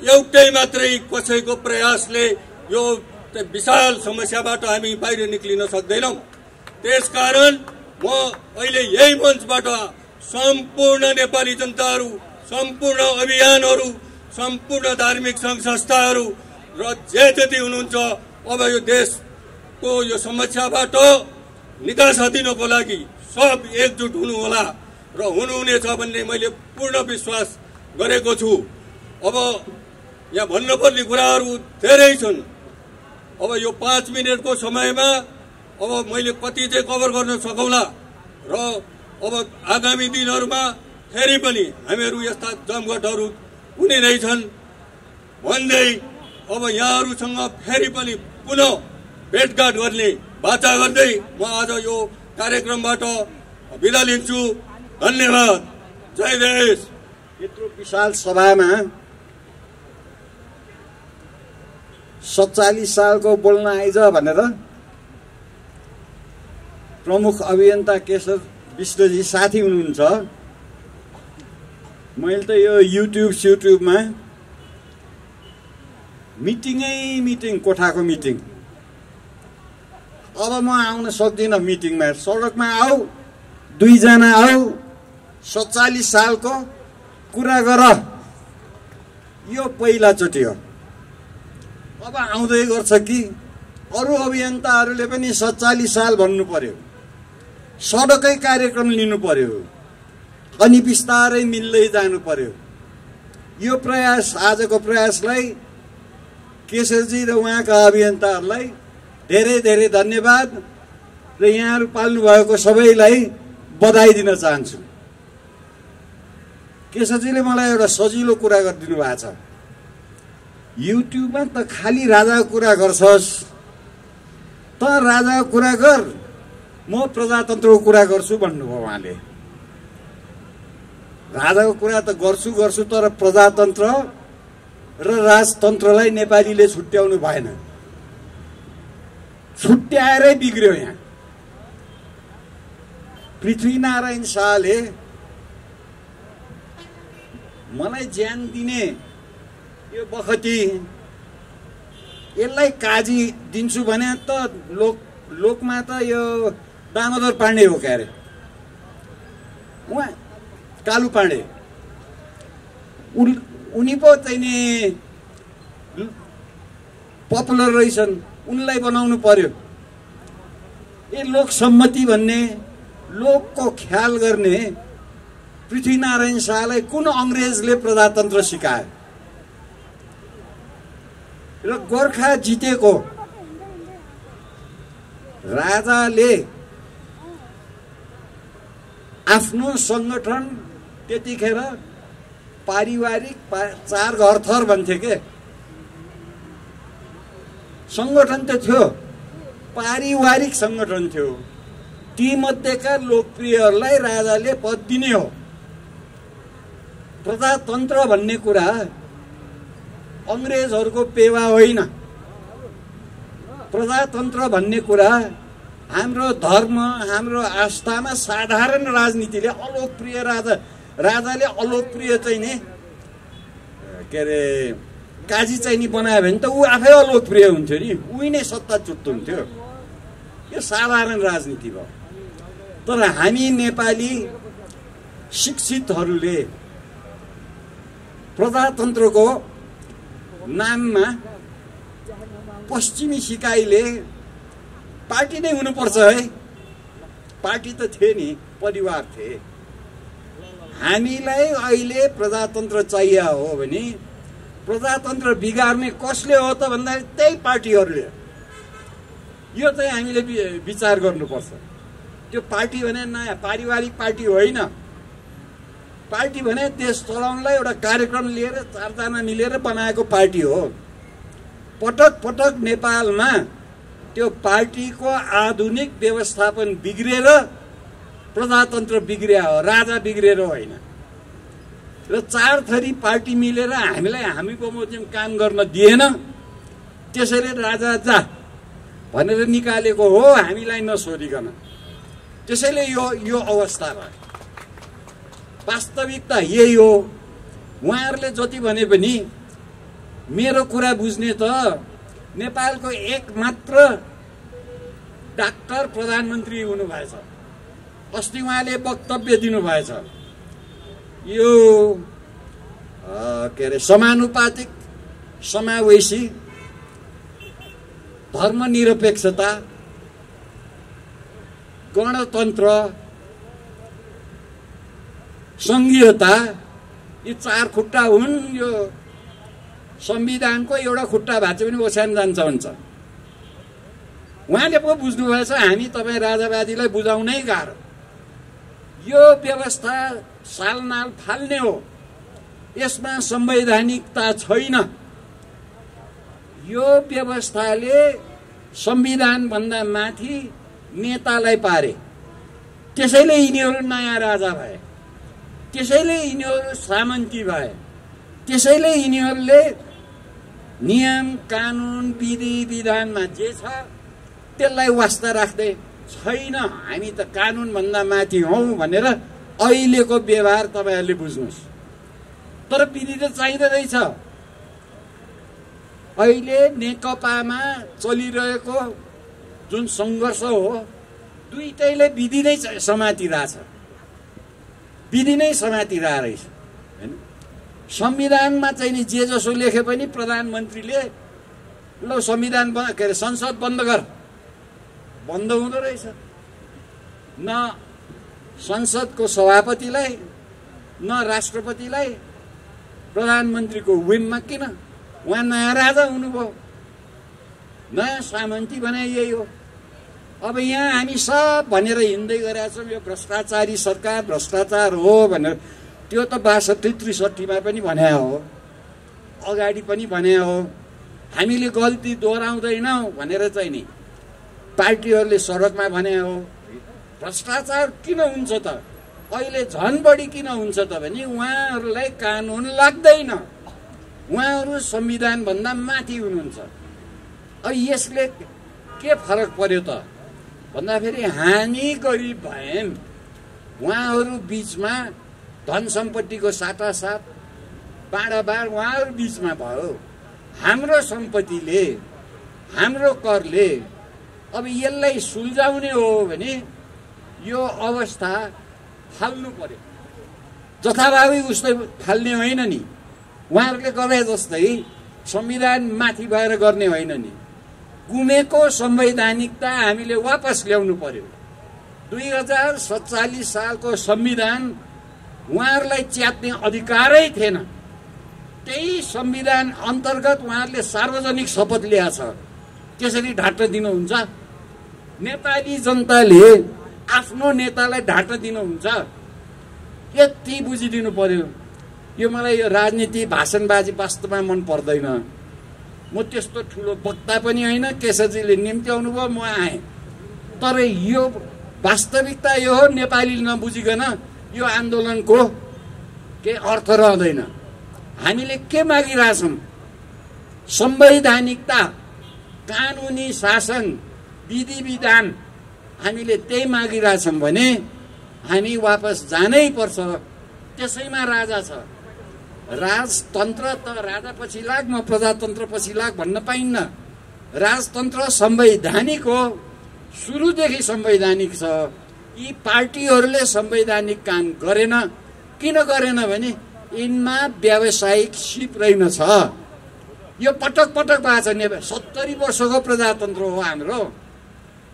एउटै मात्रै कसैको प्रयासले यो विशाल समस्याबाट हामी बाहिर निक्लिन सक्दैनौँ। त्यसकारण म अहिले यही मञ्चबाट सम्पूर्ण नेपाली जनताहरू, सम्पूर्ण अभियानहरू, सम्पूर्ण धार्मिक सङ्घ संस्थाहरू र जति हुनुहुन्छ अब यो देशको यो समस्याबाट निकासा दिनको लागि सब एकजुट हुनुहोला र हुनुहुनेछ भन्ने मैले पूर्ण विश्वास गरेको छु। अब यहाँ भन्नुपर्ने कुराहरू धेरै छन्। अब यो 5 मिनटको समयमा अब मैले कति चाहिँ कभर गर्न सकौँला र अब आगामी दिनहरूमा फेरि पनि हामीहरू यस्ता जमघटहरू हुने नै छन् भन्दै अब यहाँहरूसँग फेरि पनि पुनः भेटघाट गर्ने वाचा गर्दै म आज यो कार्यक्रमबाट बिदा लिन्छु। धन्यवाद। जय देश। यत्रो विशाल सभामा 47 सालको बोल्न आइज भनेर प्रमुख अभियन्ता केशर विष्टजी साथी हुनुहुन्छ। मैले त यो युट्युबमा मिटिङ कोठाको मिटिङ, अब म आउन सक्दिनँ मिटिङमा। सडकमा आऊ, 2 जना आऊ, 47 सालको कुरा गर, यो पहिलाचोटि हो। अब आउँदै गर्छ कि अरू अभियन्ताहरूले पनि 47 साल भन्नु पर्यो, सडकै कार्यक्रम लिनु पर्यो, अनि बिस्तारै मिल्दै जानु पर्यो। यो प्रयास, आजको प्रयासलाई केशरजी र उहाँका अभियन्ताहरूलाई धेरै धेरै धन्यवाद र यहाँहरू पाल्नु भएको सबैलाई बधाई दिन चाहन्छु। केशरजीले मलाई एउटा सजिलो कुरा गरिदिनु भएको छ। युट्युबमा त खालि राजाको कुरा गर्छस्, त राजाको कुरा गर, म प्रजातन्त्रको कुरा गर्छु भन्नुभयो उहाँले। राजाको कुरा त गर्छु तर प्रजातन्त्र र राजतन्त्रलाई नेपालीले छुट्याउनु भएन। छुट्याएरै बिग्रियो। यहाँ पृथ्वीनारायण शाहले मलाई ज्यान दिने यो बखती यसलाई काजी दिन्छु भने त लोकमा त यो दामोदर पाण्डे हो क्यारे, उहाँ कालु पाण्डे, उनी पो चाहिँ नि पपुलर रहेछन्, उनलाई बनाउनु पर्यो। ए लोकसम्मति भन्ने, लोकको ख्याल गर्ने पृथ्वीनारायण शाहलाई कुन अङ्ग्रेजले प्रजातन्त्र सिकायो? र गोर्खा जितेको राजाले आफ्नो संगठन त्यतिखेर पारिवारिक 4 घर थर भन्थे के, संगठन त थियो, पारिवारिक संगठन थियो। ती मध्येका लोकप्रियहरूलाई राजाले पद दिने हो। प्रजातन्त्र भन्ने कुरा अङ्ग्रेजहरूको पेवा होइन। प्रजातन्त्र भन्ने कुरा हाम्रो धर्म, हाम्रो आस्थामा साधारण राजनीतिले अलोकप्रिय राजाले अलोकप्रिय चाहिँ नि के अरे काजी चाहिँ नि बनायो भने त ऊ आफै अलोकप्रिय हुन्थ्यो नि, उही नै सत्ताच्युत हुन्थ्यो। यो साधारण राजनीति भयो। तर हामी नेपाली शिक्षितहरूले प्रजातन्त्रको नाममा पश्चिमी सिकाइले पार्टी नै हुनुपर्छ है, पार्टी त थिए नि, परिवार थिए। हामीलाई अहिले प्रजातन्त्र चाहिए हो भने प्रजातन्त्र बिगार्ने कसले हो त भन्दा त्यही पार्टीहरूले। यो चाहिँ हामीले विचार गर्नुपर्छ। त्यो पार्टी भने नयाँ पारिवारिक पार्टी होइन। पार्टी भने देश चलाउनलाई एउटा कार्यक्रम लिएर 4 जना मिलेर बनाएको पार्टी हो। पटक पटक नेपालमा त्यो पार्टीको आधुनिक व्यवस्थापन बिग्रेर प्रजातन्त्र बिग्रिया हो, राजा बिग्रेर होइन। र 4 थरी पार्टी मिलेर हामीलाई हामी बमोजिम काम गर्न दिएन, त्यसैले राजा जा भनेर निकालेको हो, हामीलाई नसोधिकन। त्यसैले यो अवस्था भयो। वास्तविकता यही हो। उहाँहरूले जति भने पनि मेरो कुरा बुझ्ने त नेपालको एकमात्र डाक्टर प्रधानमन्त्री हुनुभएछ। अस्ति उहाँले वक्तव्य दिनुभएछ, यो के अरे समानुपातिक, समावेशी, धर्मनिरपेक्षता, गणतन्त्र, संघीयता, यी 4 खुट्टा हुन्। यो संविधानको एउटा खुट्टा भए पनि ओछ्यान जान्छ भन्छ। उहाँले पो बुझ्नुभएछ, हामी तपाईँ राजावादीलाई बुझाउनै गाह्रो। यो व्यवस्था सालनाल फाल्ने हो, यसमा संवैधानिकता छैन। यो व्यवस्थाले संविधानभन्दा माथि नेतालाई पारे, त्यसैले यिनीहरू नयाँ राजा भए, त्यसैले यिनीहरू सामन्ती भए, त्यसैले यिनीहरूले नियम कानुन विधि विधानमा जे छ त्यसलाई वास्ता राख्दै छैन। हामी त कानुनभन्दा माथि हौँ भनेर अहिलेको व्यवहार तपाईँहरूले बुझ्नुहोस्। तर विधि त चाहिँदो रहेछ। अहिले नेकपामा चलिरहेको जुन सङ्घर्ष हो दुईटैले विधि नै समातिरहेछ, विधि नै समातिरहेको रहेछ होइन। संविधानमा चाहिँ नि जे जसो लेखे पनि प्रधानमन्त्रीले ल संविधान के अरे संसद बन्द गर, बन्द हुँदो रहेछ। न संसदको सभापतिलाई न राष्ट्रपतिलाई प्रधानमन्त्रीको विममा किन, उहाँ नयाँ राजा हुनुभयो, नयाँ सामन्ती भने यही हो। अब यहाँ हामी सब भनेर हिँड्दै गरेका छौँ यो भ्रष्टाचारी सरकार भ्रष्टाचार हो भनेर। त्यो त 62-63 पनि भने हो, अगाडि पनि भने हो। हामीले गल्ती दोहोऱ्याउँदैनौँ भनेर चाहिँ नि पार्टीहरूले सडकमा भने हो। भ्रष्टाचार किन हुन्छ त, अहिले झन् बढी किन हुन्छ त भने उहाँहरूलाई कानुन लाग्दैन, उहाँहरू संविधानभन्दा माथि हुनुहुन्छ। अब यसले के फरक पर्यो त भन्दाखेरि हामी गरिब भयौँ, उहाँहरू बिचमा धन सम्पत्तिको साटासाट बाँडाबाँड उहाँहरू बिचमा भयो। हाम्रो सम्पत्तिले हाम्रो करले अब यसलाई सुल्झाउने हो भने यो अवस्था फाल्नु पर्यो, जथाभावी उस्तै फाल्ने होइन नि। उहाँहरूले गरे जस्तै संविधान माथि भएर गर्ने होइन नि। गुमेको संवैधानिकता हामीले वापस ल्याउनु पर्यो। 2047 सालको संविधान उहाँहरूलाई च्यात्ने अधिकारै थिएन। त्यही संविधान अन्तर्गत उहाँहरूले सार्वजनिक शपथ लिएको छ, त्यसरी ढाँट्न दिनुहुन्छ? नेपाली जनताले आफ्नो नेतालाई ढाँट्न दिनुहुन्छ? यति बुझिदिनु पर्यो। यो मलाई यो राजनीति भाषणबाजी वास्तवमा मन पर्दैन। म त्यस्तो ठुलो वक्ता पनि होइन, केशरजीले निम्त्याउनु भयो म आएँ। तर यो वास्तविकता यो हो, नेपाली नबुझिकन यो आन्दोलनको केही अर्थ रहँदैन। हामीले के मागिरहेछौँ? संवैधानिकता, कानुनी शासन, विधि विधान हामीले त्यही मागिरहेछौँ भने हामी वापस जानै पर्छ। त्यसैमा राजा छ। राजतन्त्र त राजा पछि लाग म प्रजातन्त्र पछि लाग भन्न पाइन्न। राजतन्त्र संवैधानिक हो, सुरुदेखि संवैधानिक छ। यी पार्टीहरूले संवैधानिक काम गरेन। किन गरेन भने यिनमा व्यावसायिक सिप रहेनछ। यो पटक पटक भएको छ। 70 वर्षको प्रजातन्त्र हो हाम्रो।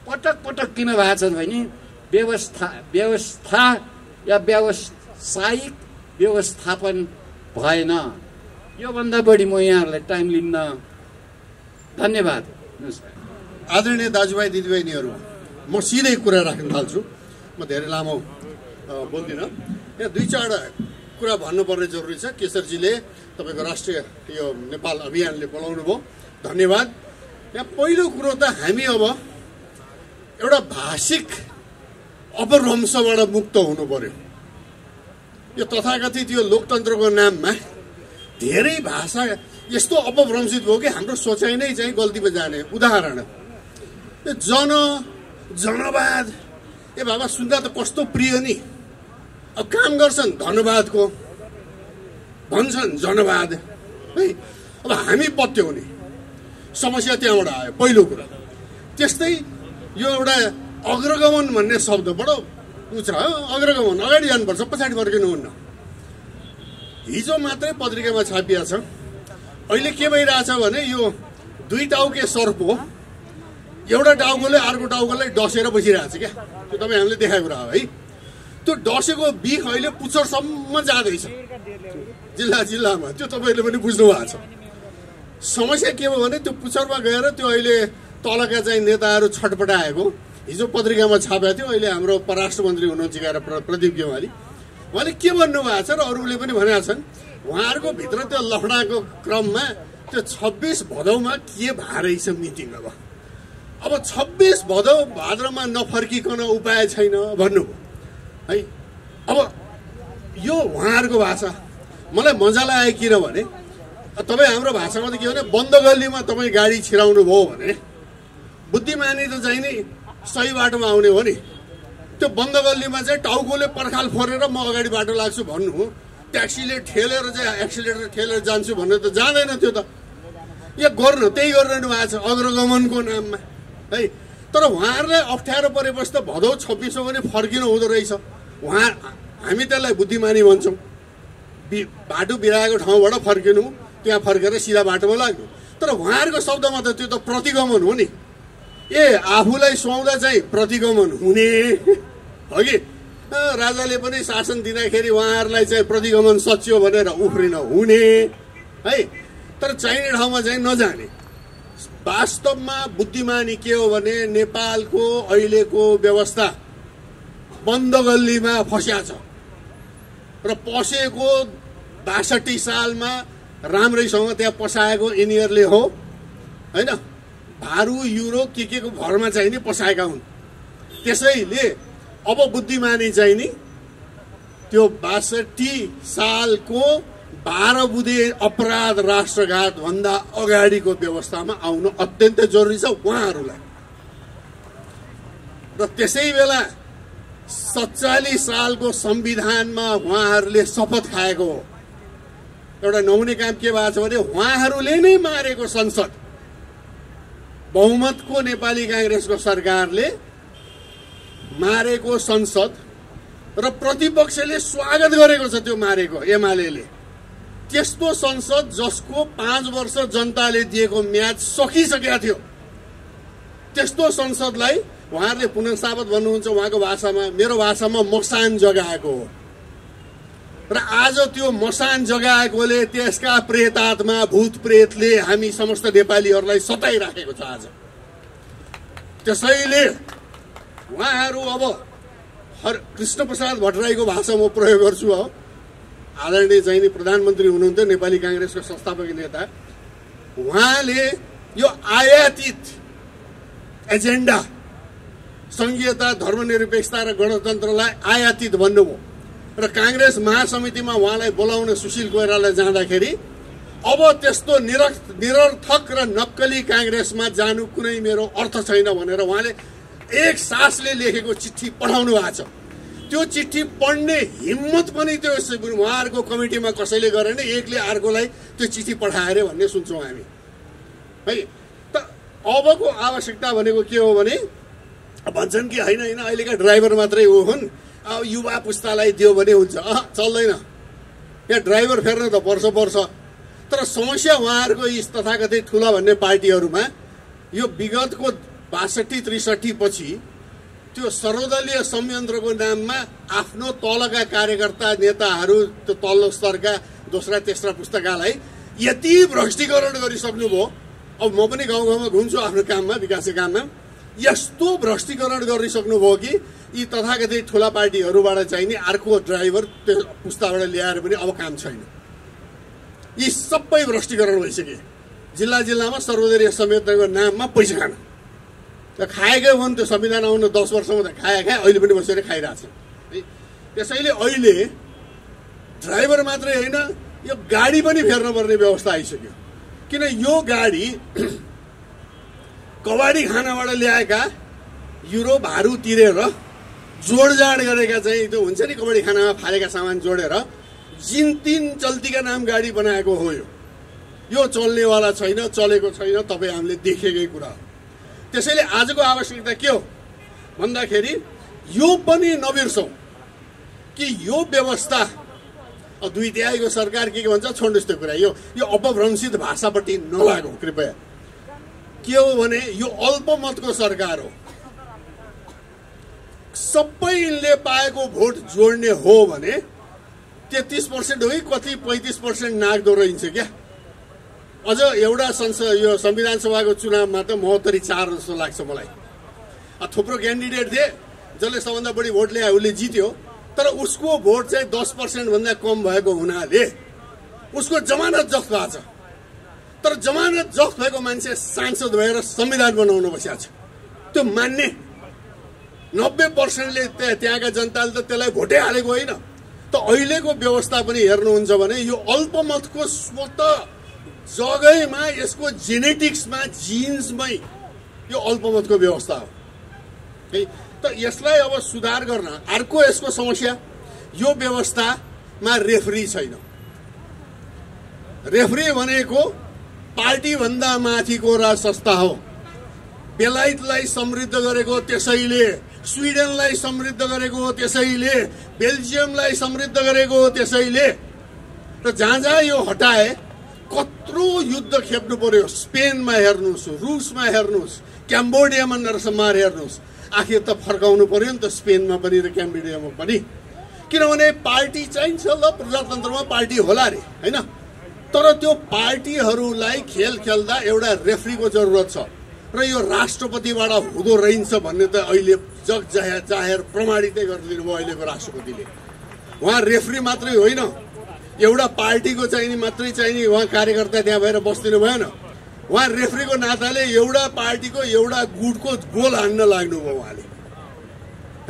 पटक पटक किन भएको छ भने व्यवस्था या व्यावसायिक व्यवस्थापन भएन। योभन्दा बढी म यहाँहरूलाई टाइम लिन्न। धन्यवाद। आदरणीय दाजुभाइ दिदीबहिनीहरू, म सिधै कुरा राख्न थाल्छु। म धेरै लामो बोल्दिनँ। यहाँ 2-4 कुरा भन्नुपर्ने जरुरी छ। केशरजीले तपाईँको राष्ट्रिय यो नेपाल अभियानले बोलाउनु भयो, धन्यवाद। यहाँ पहिलो कुरो त हामी अब एउटा भाषिक अपभ्रंशबाट मुक्त हुनु पर्यो। यो तथाकथित यो लोकतन्त्रको नाममा धेरै भाषा यस्तो अपभ्रंशित भयो कि हाम्रो सोचाइ नै चाहिँ गल्तीमा जाने। उदाहरण यो जनवाद, ए बाबा सुन्दा त कस्तो प्रिय नि। अब काम गर्छन् धन्यवादको, भन्छन् जनवाद है। अब हामी पत्याउने समस्या त्यहाँबाट आयो पहिलो कुरा। त्यस्तै यो एउटा अग्रगमन भन्ने शब्द बडो छ। अग्रगमन अगाडि जानुपर्छ, पछाडि फर्किनुहुन्न। हिजो मात्रै पत्रिकामा छापिएको छ। अहिले के भइरहेछ भने यो 2 टाउके सर्प हो। एउटा टाउकोले अर्को टाउकोलाई डसेर बसिरहेछ क्या। त्यो तपाईँ हामीले देखाएको कुरा हो है। त्यो डसेको बिख अहिले पुच्छरसम्म जाँदैछ जिल्ला जिल्लामा। त्यो तपाईँहरूले पनि बुझ्नु भएको छ। समस्या के भयो भने त्यो पुच्छरमा गएर त्यो अहिले तलका चाहिँ नेताहरू छटपटाएको हिजो पत्रिकामा छापेको थियो। अहिले हाम्रो परराष्ट्र मन्त्री हुनुहुन्छ प्रदीप गेवाली, उहाँले के भन्नुभएको छ र अरूले पनि भनेका छन्। उहाँहरूको भित्र त्यो लफडाको क्रममा त्यो 26 भदौमा के भएर रहेछ मिटिङ। अब अब 26 भदौ भाद्रमा नफर्किकन उपाय छैन भन्नुभयो है। अब यो उहाँहरूको भाषा मलाई मजा लाग्यो, किनभने तपाईँ हाम्रो भाषामा त के भने बन्द गल्लीमा तपाईँ गाडी छिराउनु भयो भने बुद्धिमानी त चाहिँ नि सही बाटोमा आउने हो नि। त्यो बन्द गल्लीमा चाहिँ टाउकोले पर्खाल फोरेर म अगाडि बाटो लाग्छु भन्नु, ट्याक्सीले ठेलेर चाहिँ एक्सिलेटर ठेलेर जान्छु भन्ने त जाँदैन। त्यो त यहाँ गर्नु त्यही गरिरहनु भएको छ अग्रगमनको नाममा है। तर उहाँहरूलाई अप्ठ्यारो परेपछि त भदौ 26 पनि फर्किनु हुँदो रहेछ। हामी त्यसलाई बुद्धिमानी भन्छौँ। बाटो बिराएको ठाउँबाट फर्किनु, त्यहाँ फर्केर सिधा बाटोमा लाग्नु। तर उहाँहरूको शब्दमा त त्यो त प्रतिगमन हो नि। आफूलाई सुहाउँदा चाहिँ प्रतिगमन हुने हो कि राजाले पनि शासन दिँदाखेरि उहाँहरूलाई चाहिँ प्रतिगमन सच्यो भनेर उफ्रिन हुने है। तर चाहिने ठाउँमा चाहिँ नजाने। वास्तवमा बुद्धिमानी के हो भने नेपालको अहिलेको व्यवस्था बन्द गल्लीमा फस्या छ र पसेको 62 सालमा राम्रैसँग त्यहाँ पसाएको यिनीहरूले हो हैन। भारू युरो के को भरमा चाहिँ नि पसाएका हुन्। त्यसैले अब बुद्धिमानी चाहिँ नि त्यो 62 सालको 12 बुँदे अपराध राष्ट्रघात भन्दा अगाडिको व्यवस्थामा आउनु अत्यन्तै जरुरी छ उहाँहरूलाई। र त्यसै बेला 47 सालको संविधानमा उहाँहरूले शपथ खाएको हो। एउटा नहुने काम के भएको छ भने उहाँहरूले नै मारेको संसद, बहुमतको नेपाली कांग्रेसको सरकारले मारेको संसद र प्रतिपक्षले स्वागत गरेको छ त्यो मारेको एमालेले। त्यस्तो संसद जसको 5 वर्ष जनताले दिएको म्याद सकिसकेको थियो, त्यस्तो संसदलाई उहाँहरूले पुनर्स्थापित भन्नुहुन्छ उहाँको भाषामा, मेरो भाषामा मसान जगाएको हो। र आज त्यो मसान जगाएकोले त्यसका प्रेतात्मा भूत प्रेतले हामी समस्त नेपालीहरूलाई सताइराखेको छ आज। त्यसैले उहाँहरू अब कृष्ण प्रसाद भट्टराईको भाषा म प्रयोग गर्छु। हो आदरणीय चाहिँ नि प्रधानमन्त्री हुनुहुन्थ्यो, नेपाली कांग्रेसको संस्थापक नेता। उहाँले यो आयातित एजेन्डा संघीयता, धर्मनिरपेक्षता र गणतन्त्रलाई आयातित भन्नुभयो। र कांग्रेस महासमितिमा उहाँलाई बोलाउन सुशील कोइराला जाँदाखेरि अब त्यस्तो निरर्थक र नक्कली कांग्रेसमा जानु कुनै मेरो अर्थ छैन भनेर उहाँले एक सासले लेखेको चिठी पठाउनु भएको छ। त्यो चिठी पढ्ने हिम्मत पनि त्यो उहाँहरूको कमिटीमा कसैले गरेन, एकले अर्कोलाई त्यो चिठी पठाए भन्ने सुन्छौँ हामी है। त अबको आवश्यकता भनेको के हो भने भन्छन् कि होइन अहिलेका ड्राइभर मात्रै हो हुन्, अब युवा पुस्तालाई दियो भने हुन्छ। चल्दैन, यहाँ ड्राइभर फेर्न त वर्ष। तर समस्या उहाँहरूको यी तथाकथित ठुला भन्ने पार्टीहरूमा यो विगतको 62-63 पछि त्यो सर्वदलीय संयन्त्रको नाममा आफ्नो तलका कार्यकर्ता नेताहरू, त्यो तल्लो स्तरका दोस्रा तेस्रा पुस्ताकालाई यति भ्रष्टीकरण गरिसक्नुभयो। अब म पनि गाउँ गाउँमा घुम्छु आफ्नो काममा, विकासको काममा। यस्तो भ्रष्टीकरण गरिसक्नुभयो कि यी तथाकथित ठुला पार्टीहरूबाट चाहिँ नि अर्को ड्राइभर त्यो पुस्ताबाट ल्याएर पनि अब काम छैन। यी सबै भ्रष्टीकरण भइसके। जिल्ला जिल्लामा सर्वदलीय संयन्त्रको नाममा पैसा खान खाएकै हो नि। त्यो संविधान आउन 10 वर्षमा त खाए अहिले पनि बसेर खाइरहेछ। त्यसैले अहिले ड्राइभर मात्रै होइन, यो गाडी पनि फेर्न पर्ने व्यवस्था आइसक्यो। किन यो गाडी कबाडी खानाबाट ल्याएका युरो भारू तिरेर जोडजाड गरेका चाहिँ त्यो हुन्छ नि कबाडी खानामा फालेका सामान जोडेर जिन्तिन चल्तीका नाम गाडी बनाएको हो। यो चल्नेवाला छैन, चलेको छैन, तपाईँ हामीले देखेकै कुरा हो। त्यसैले आजको आवश्यकता के हो भन्दाखेरि यो पनि नबिर्सौँ कि यो व्यवस्था 2/3 सरकार के भन्छ छोड्नुहोस् त्यो कुरा। यो अपभ्रंशित भाषापट्टि नलागौँ कृपया। के हो भने यो अल्पमतको सरकार हो। सबैले पाएको भोट जोड्ने हो भने 33% हो कि कति 35% नाग्दो रहन्छ क्या। अझ एउटा यो संविधान सभाको चुनावमा त 74 जस्तो लाग्छ मलाई। थुप्रो क्यान्डिडेट थिए, जसले सबभन्दा बढी भोट ल्याए उसले जित्यो। तर उसको भोट चाहिँ 10% भन्दा कम भएको हुनाले उसको जमानत जफ्त भएको छ। तर जमानत जफ्त भएको मान्छे सांसद भएर संविधान बनाउन बसेको छ। त्यो मान्ने 90%ले त्यहाँका जनताले त त्यसलाई भोटै हालेको होइन। त अहिलेको व्यवस्था पनि हेर्नुहुन्छ भने यो अल्पमतको स्वतः जगैमा यसको जेनेटिक्समा जिन्समै यो अल्पमतको व्यवस्था हो है। त यसलाई अब सुधार गर्न अर्को यसको समस्या यो व्यवस्थामा रेफरी छैन। रेफरी भनेको पार्टी भन्दा माथिको राज संस्था हो। बेलायतलाई समृद्ध गरेको त्यसैले, स्विडेनलाई समृद्ध गरेको त्यसैले, बेल्जियमलाई समृद्ध गरेको त्यसैले। र जहाँ जहाँ यो हटाए कत्रो युद्ध खेप्नु पर्यो। स्पेनमा हेर्नुहोस्, रुसमा हेर्नुहोस्, क्याम्बोडियामा नरसंहार हेर्नुहोस्। आखिर त फर्काउनु पर्यो नि त स्पेनमा पनि र क्याम्बोडियामा पनि। किनभने पार्टी चाहिन्छ, ल प्रजातन्त्रमा पार्टी होला रे होइन। तर त्यो पार्टीहरूलाई खेल खेल्दा एउटा रेफ्रीको जरुरत छ र यो राष्ट्रपतिबाट हुँदो रहन्छ भन्ने त अहिले जग जाहेर प्रमाणितै गरिदिनु भयो अहिलेको राष्ट्रपतिले। उहाँ रेफ्री मात्रै होइन, एउटा पार्टीको चाहिने मात्रै चाहिने उहाँ कार्यकर्ता त्यहाँ भएर बस्दिनु भएन। उहाँ रेफ्रीको नाताले एउटा पार्टीको एउटा गुटको गोल हान्न लाग्नुभयो उहाँले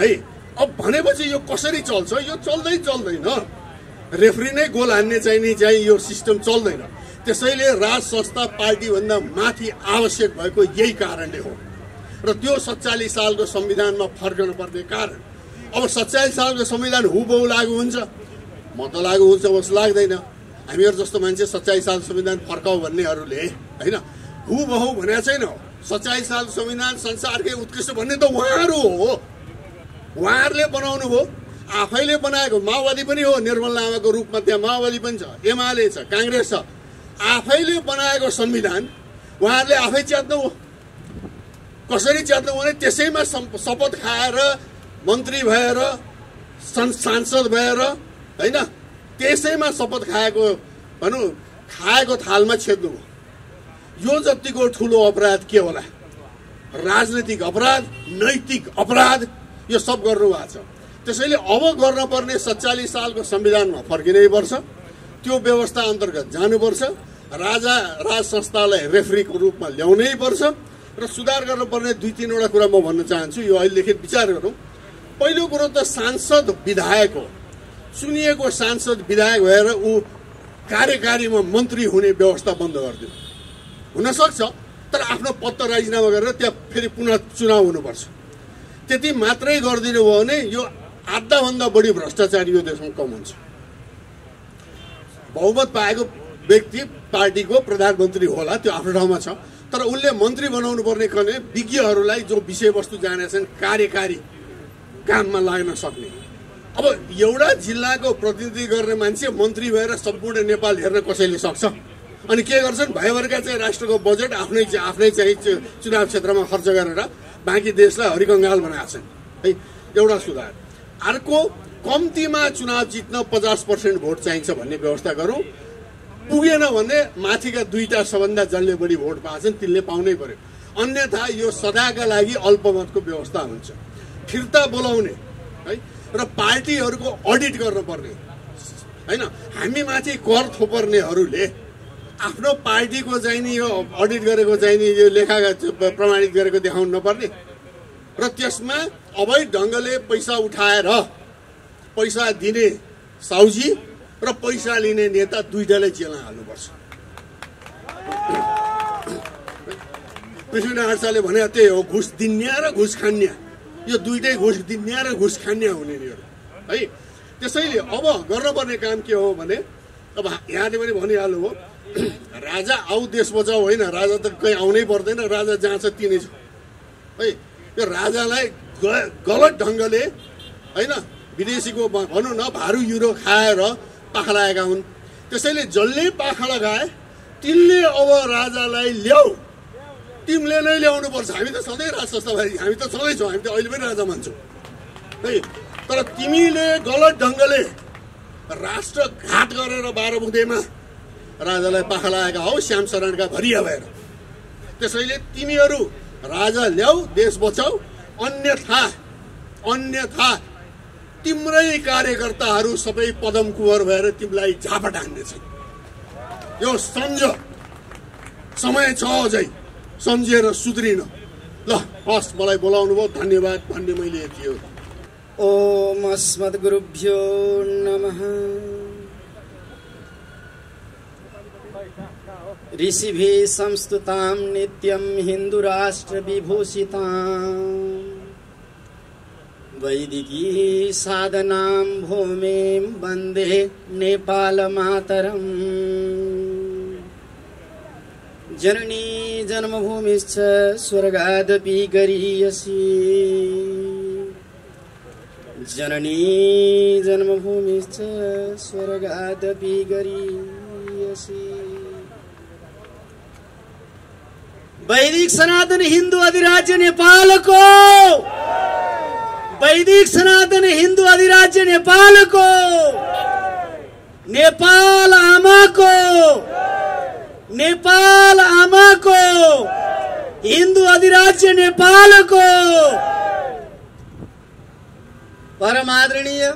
है। अब भनेपछि यो कसरी चल्छ? यो चल्दैन। रेफ्री नै गोल हान्ने चाहिँ यो सिस्टम चल्दैन। त्यसैले राज संस्था पार्टीभन्दा माथि आवश्यक भएको यही कारणले हो र त्यो 47 सालको संविधानमा फर्कन पर्ने कारण। अब 47 सालको संविधान हुबहु लागू हुन्छ? म त लागू हुन्छ जस्तो लाग्दैन। हामीहरू जस्तो मान्छे 47 साल संविधान फर्काउ भन्नेहरूले होइन, हुबहु भनेको छैन। 47 साल संविधान संसारकै उत्कृष्ट भन्ने त उहाँहरू हो। उहाँहरूले बनाउनु भयो, आफैले बनाएको। माओवादी पनि हो, निर्मल लामाको रूपमा त्यहाँ माओवादी पनि छ, एमाले छ, काङ्ग्रेस छ। आफैले बनाएको संविधान उहाँहरूले आफै च्यात्नु हो। कसरी च्यात्नु भने त्यसैमा शपथ खाएर मन्त्री भएर सांसद भएर होइन, त्यसैमा शपथ खाएको भनौँ, खाएको थालमा छेड्नु हो। यो जतिको ठुलो अपराध के होला? राजनीतिक अपराध, नैतिक अपराध, यो सब गर्नुभएको छ। त्यसैले अब गर्न पर्ने 47 सालको संविधानमा फर्किनै पर्छ। त्यो व्यवस्था अन्तर्गत जानुपर्छ। राज संस्थालाई रेफ्रीको रूपमा ल्याउनै पर्छ र सुधार गर्नुपर्ने 2-3 कुरा म भन्न चाहन्छु। यो अहिलेदेखि विचार गरौँ। पहिलो कुरो त सांसद विधायक हो। चुनिएको सांसद विधायक भएर ऊ कार्यकारीमा मन्त्री हुने व्यवस्था बन्द गरिदिनु। हुनसक्छ, तर आफ्नो पद त राजीनामा गरेर त्यहाँ फेरि पुनः चुनाव हुनुपर्छ। त्यति मात्रै गरिदिनु भयो भने यो आधाभन्दा बढी भ्रष्टाचारी यो देशमा कम हुन्छ। बहुमत पाएको व्यक्ति पार्टीको प्रधानमन्त्री होला, त्यो आफ्नो ठाउँमा छ। तर उसले मन्त्री बनाउनु पर्ने कने विज्ञहरूलाई जो विषयवस्तु जानेछन्, कार्यकारी काममा लाग्न सक्ने। अब एउटा जिल्लाको प्रतिनिधि गर्ने मान्छे मन्त्री भएर सम्पूर्ण नेपाल हेर्न कसैले सक्छ? अनि के गर्छन्? भयभरका चाहिँ राष्ट्रको बजेट आफ्नै चाहिँ चुनाव क्षेत्रमा खर्च गरेर बाँकी देशलाई हरिकङ्गाल बनाएको छन् है। एउटा सुधार। अर्को, कम्तीमा चुनाव जित्न 50% भोट चाहिन्छ भन्ने व्यवस्था गरौँ। पुगेन भने माथिका 2टा सबभन्दा जसले बढी भोट पाएछन् तिनले पाउनै पर्यो। अन्यथा यो सदाका लागि अल्पमतको व्यवस्था हुन्छ। फिर्ता बोलाउने है र पार्टीहरूको अडिट गर्नुपर्ने होइन। हामी माथि कर थोपर्नेहरूले आफ्नो पार्टीको चाहिँ नि यो अडिट गरेको चाहिँ नि यो लेखा प्रमाणित गरेको देखाउनु नपर्ने र त्यसमा अवैध ढङ्गले पैसा उठाएर पैसा दिने साउजी र पैसा लिने नेता दुईटालाई जेलमा हाल्नुपर्छ। पृथ्वीनारायण शाहले भने त्यही हो, घुस दिन्या र घुस खान्या। यो दुईटै घुस दिन्या र घुस खान्या हुने है। त्यसैले अब गर्नुपर्ने काम के हो भने, अब यहाँले पनि भनिहाल्नु हो, राजा आऊ देश बचाऊ होइन। राजा त कहीँ आउनै पर्दैन, राजा जहाँ छ तिनै छ है। यो राजालाई गलत ढङ्गले होइन, विदेशीको भनौँ न भारू युरो खाएर पाखा लागेका हुन्। त्यसैले जसले पाखा लगाए तिनले अब राजालाई ल्याऊ, तिमीले नै ल्याउनु पर्छ। हामी त सधैँ राज संस्था भाइ, हामी त सधैँ छौँ, हामी त अहिले पनि राजा मान्छौँ है। तर तिमीले गलत ढङ्गले राष्ट्रघात गरेर 12 बुँदेमा राजालाई पाखा लागेका हौ, श्याम शरणका भरिया भएर। त्यसैले तिमीहरू राजा ल्याऊ, देश बचाऊ। अन्यथा तिम्रै कार्यकर्ताहरू सबै पदम कुवर भएर तिमीलाई झापट हान्नेछन्। यो सम्झ, समय छ अझै सम्झेर सुध्रिन ल हस्, मलाई बोलाउनु भयो, धन्यवाद भन्ने मैले यति हो। ओम अस्मद्गुरुभ्यो नमः। ऋषिभिः संस्तुतां नित्यं हिन्दुराष्ट्र विभूषितां वैदिकी साधनां भूमिं वन्दे नेपालमातरम्। जननी जन्मभूमिश्च स्वर्गादपि गरीयसी। जननी जन्मभूमिश्च स्वर्गादपि गरीयसी। वैदिक सनातन हिन्दू अधिराज्य नेपालको, वैदिक सनातन हिन्दू अधिराज्य नेपालको, नेपाल आमाको, नेपाल आमाको, हिन्दू अधिराज्य नेपालको। परमादरणीय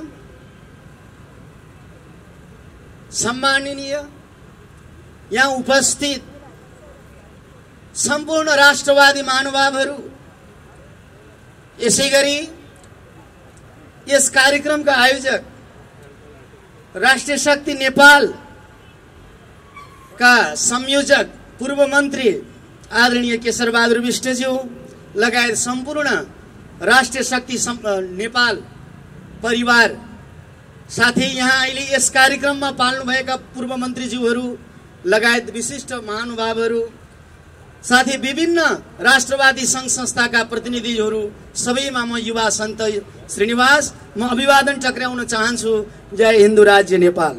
सम्माननीय यहाँ उपस्थित सम्पूर्ण राष्ट्रवादी महानुभावहरू, यसैगरी यस कार्यक्रमका आयोजक राष्ट्रिय शक्ति नेपाल का संयोजक पूर्व मन्त्री आदरणीय केशरबहादुर विष्टज्यू लगायत सम्पूर्ण राष्ट्रिय शक्ति नेपाल परिवार, साथै यहाँ अहिले यस कार्यक्रममा पाल्नुभएका पूर्व मन्त्रीज्यूहरू लगायत विशिष्ट महानुभावहरू, साथै विभिन्न राष्ट्रवादी सङ्घ संस्थाका प्रतिनिधिहरू, सबैमा म युवा सन्त श्रीनिवास म अभिवादन टक्राउन चाहन्छु। जय हिन्दू राज्य नेपाल।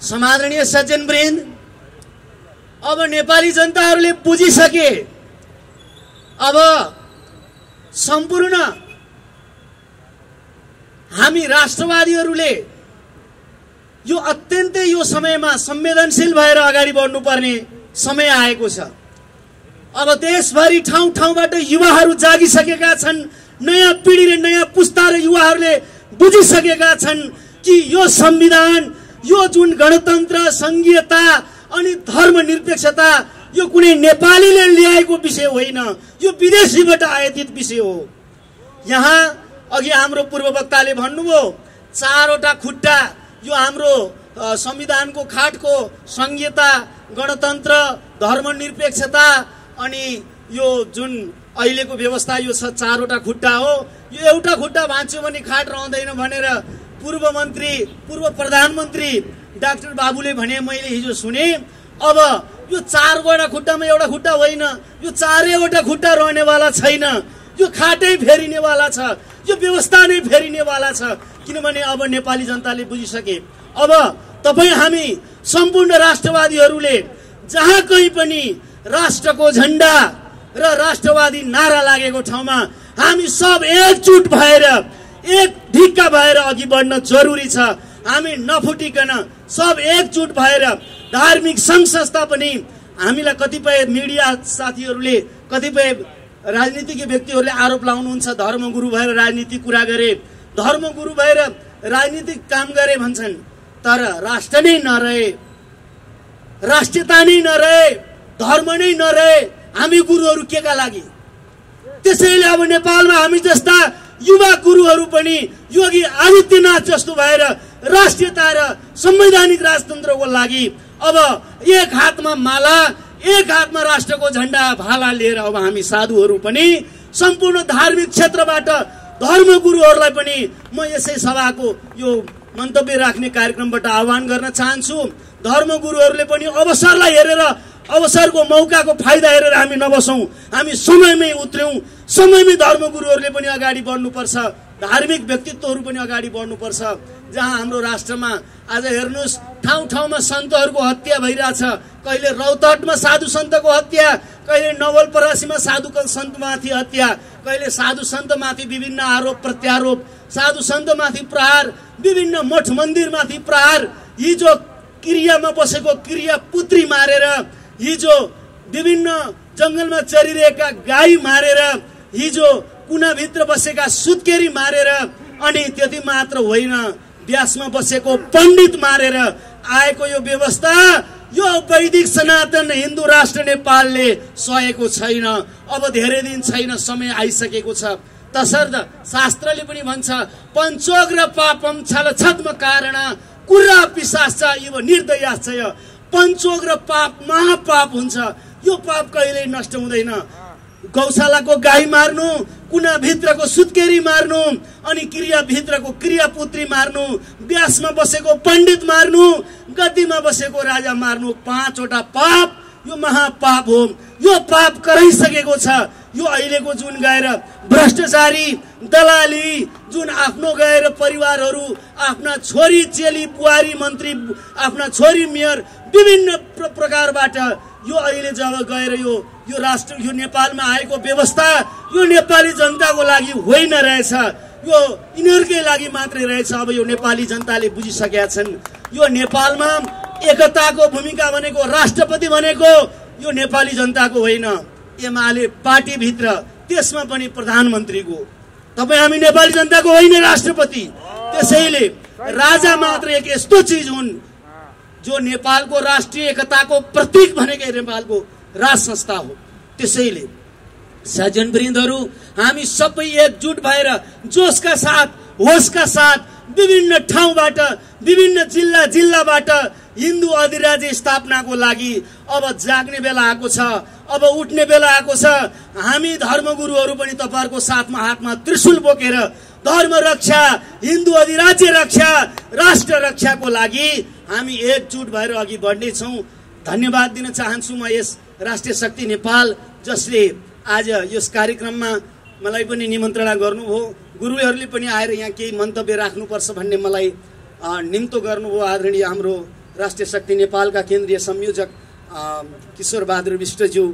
समादरणीय सज्जनवृन्द, अब नेपाली जनताहरूले बुझिसके, अब सम्पूर्ण हामी राष्ट्रवादीहरूले यो अत्यन्तै यो समयमा संवेदनशील भएर अगाडि बढ्नुपर्ने समय आएको छ। अब देशभरि ठाउँ ठाउँबाट युवाहरू जागिसकेका छन्। नयाँ पिढीले, नयाँ पुस्ता र युवाहरूले बुझिसकेका छन् कि यो संविधान, यो जुन गणतन्त्र, संघीयता अनि धर्मनिरपेक्षता यो कुनै नेपालीले ल्याएको विषय होइन, यो विदेशीबाट आयातित विषय हो। यहाँ अघि हाम्रो पूर्व वक्ताले भन्नुभयो, चारवटा खुट्टा यो हाम्रो संविधानको खाटको संघीयता, गणतन्त्र, धर्मनिरपेक्षता अनि यो जुन अहिलेको व्यवस्था, यो चारवटा खुट्टा हो। यो एउटा खुट्टा भाँच्यो भने खाट रहँदैन भनेर पूर्व मन्त्री, पूर्व प्रधानमन्त्री डाक्टर बाबुले भने मैले हिजो सुने। अब यो चारवटा खुट्टामा एउटा खुट्टा होइन, यो चारैवटा खुट्टा रहनेवाला छैन। यो खाटै फेरिनेवाला छ, यो व्यवस्था नै फेरिनेवाला छ। किनभने अब नेपाली जनताले बुझिसके। अब तपाईँ हामी सम्पूर्ण राष्ट्रवादीहरूले जहाँ कहीँ पनि राष्ट्रको झण्डा र राष्ट्रवादी नारा लागेको ठाउँमा हामी सब एकजुट भएर, एक ढिक्का भएर अघि बढ्न जरुरी छ। हामी नफुटिकन सब एकजुट भएर, धार्मिक सङ्घ संस्था पनि हामीलाई कतिपय मिडिया साथीहरूले, कतिपय राजनीतिक व्यक्तिहरूले आरोप लाउनुहुन्छ धर्मगुरु भएर राजनीतिक कुरा गरे, धर्मगुरु भएर राजनीतिक काम गरे भन्छन्। तर राष्ट्र नै नरहे, राष्ट्रियता नै नरहे, धर्म नै नरहे, हामी गुरुहरू के का लागि? त्यसैले अब नेपालमा हामी जस्ता युवा गुरुहरू पनि योगी आदित्यनाथ जस्तो भएर राष्ट्रियता र संवैधानिक राजतन्त्रको लागि अब एक हातमा माला, एक हातमा राष्ट्रको झण्डा भाला लिएर अब हामी साधुहरू पनि सम्पूर्ण धार्मिक क्षेत्रबाट धर्मगुरुहरूलाई पनि म यसै सभाको यो मन्तव्य राख्ने कार्यक्रमबाट आह्वान गर्न चाहन्छु। धर्मगुरुहरूले पनि अवसरलाई हेरेर, अवसरको मौकाको फाइदा हेरेर हामी नबसौँ, हामी समयमै उत्रौँ। समयमै धर्मगुरुहरूले पनि अगाडि बढ्नुपर्छ, धार्मिक व्यक्तित्वहरू पनि अगाडि बढ्नुपर्छ। जहाँ हाम्रो राष्ट्रमा आज हेर्नुहोस्, ठाउँ ठाउँमा सन्तहरूको हत्या भइरहेछ। कहिले रौतहटमा साधु सन्तको हत्या, कहिले नवलपरासीमा साधु सन्तमाथि हत्या, कहिले साधु सन्तमाथि विभिन्न आरोप प्रत्यारोप, साधु सन्तमाथि प्रहार, विभिन्न मठ मन्दिरमाथि प्रहार। हिजो क्रियामा बसेको क्रिया पुत्री मारेर, हिजो विभिन्न जङ्गलमा चरिरहेका गाई मारेर, हिजो कुनाभित्र बसेका सुत्केरी मारेर, अनि त्यति मात्र होइन, व्यासमा बसेको पण्डित मारेर आएको यो व्यवस्था, यो वैदिक सनातन हिन्दू राष्ट्र नेपालले सहेको छैन। अब धेरै दिन छैन, समय आइसकेको छ। तसर्थ शास्त्रले पनि भन्छ पञ्चोग्र पापम छलछद्म कारण कुरा पिशाच इव निर्दयाश्चय। पञ्चोग्र पाप महापाप हुन्छ। यो पाप कहिल्यै नष्ट हुँदैन। गौशालाको गाई मार्नु, कुना भित्रको सुत्केरी मार्नु, अनि क्रिया भित्रको क्रियापुत्री मार्नु, व्यासमा बसेको पण्डित मार्नु, गद्दीमा बसेको राजा मार्नु, 5 वटा पाप यो महापाप हो। यो पाप कराइसकेको छ। यो अहिलेको जुन गएर भ्रष्टाचारी दलाली जुन आफ्नो गएर परिवारहरू, आफ्ना छोरी चेली बुहारी मन्त्री, आफ्ना छोरी मेयर विभिन्न प्रकारबाट यो अहिले जब गएर यो राष्ट्र यो नेपालमा आएको व्यवस्था यो नेपाली जनताको लागि होइन रहेछ, यो यिनीहरूकै लागि मात्रै रहेछ। अब यो नेपाली जनताले बुझिसकेका छन्। यो नेपालमा एकताको भूमिका भनेको, राष्ट्रपति भनेको यो नेपाली जनताको होइन, एमाले पार्टीभित्र, त्यसमा पनि प्रधानमन्त्रीको। तपाईँ हामी नेपाली जनताको होइन राष्ट्रपति। त्यसैले राजा मात्र एक यस्तो चिज हुन् जो नेपालको राष्ट्रिय एकताको प्रतीक भनेकै नेपालको राज संस्था हो। त्यसैले सज्जनवृन्दहरू, हामी सबै एकजुट भएर जोसका साथ, होसका साथ विभिन्न ठाउँबाट, विभिन्न जिल्लाबाट हिन्दू अधिराज्य स्थापनाको लागि अब जाग्ने बेला आएको छ, अब उठ्ने बेला आएको छ। हामी धर्मगुरुहरू पनि तपाईँहरूको साथमा हातमा त्रिशूल बोकेर धर्म रक्षा, हिन्दू अधिराज्य रक्षा, राष्ट्र रक्षाको लागि हामी एकजुट भएर अघि बढ्नेछौँ। धन्यवाद दिन चाहन्छु म यस राष्ट्रिय शक्ति नेपाल, जसले आज यस कार्यक्रममा मलाई पनि निमन्त्रणा गर्नुभयो। गुरुहरूले पनि आएर यहाँ केही मन्तव्य राख्नुपर्छ भन्ने मलाई निम्तो गर्नुभयो। आदरणीय हाम्रो राष्ट्रिय शक्ति नेपालका केन्द्रीय संयोजक किशोर बहादुर विष्टज्यू,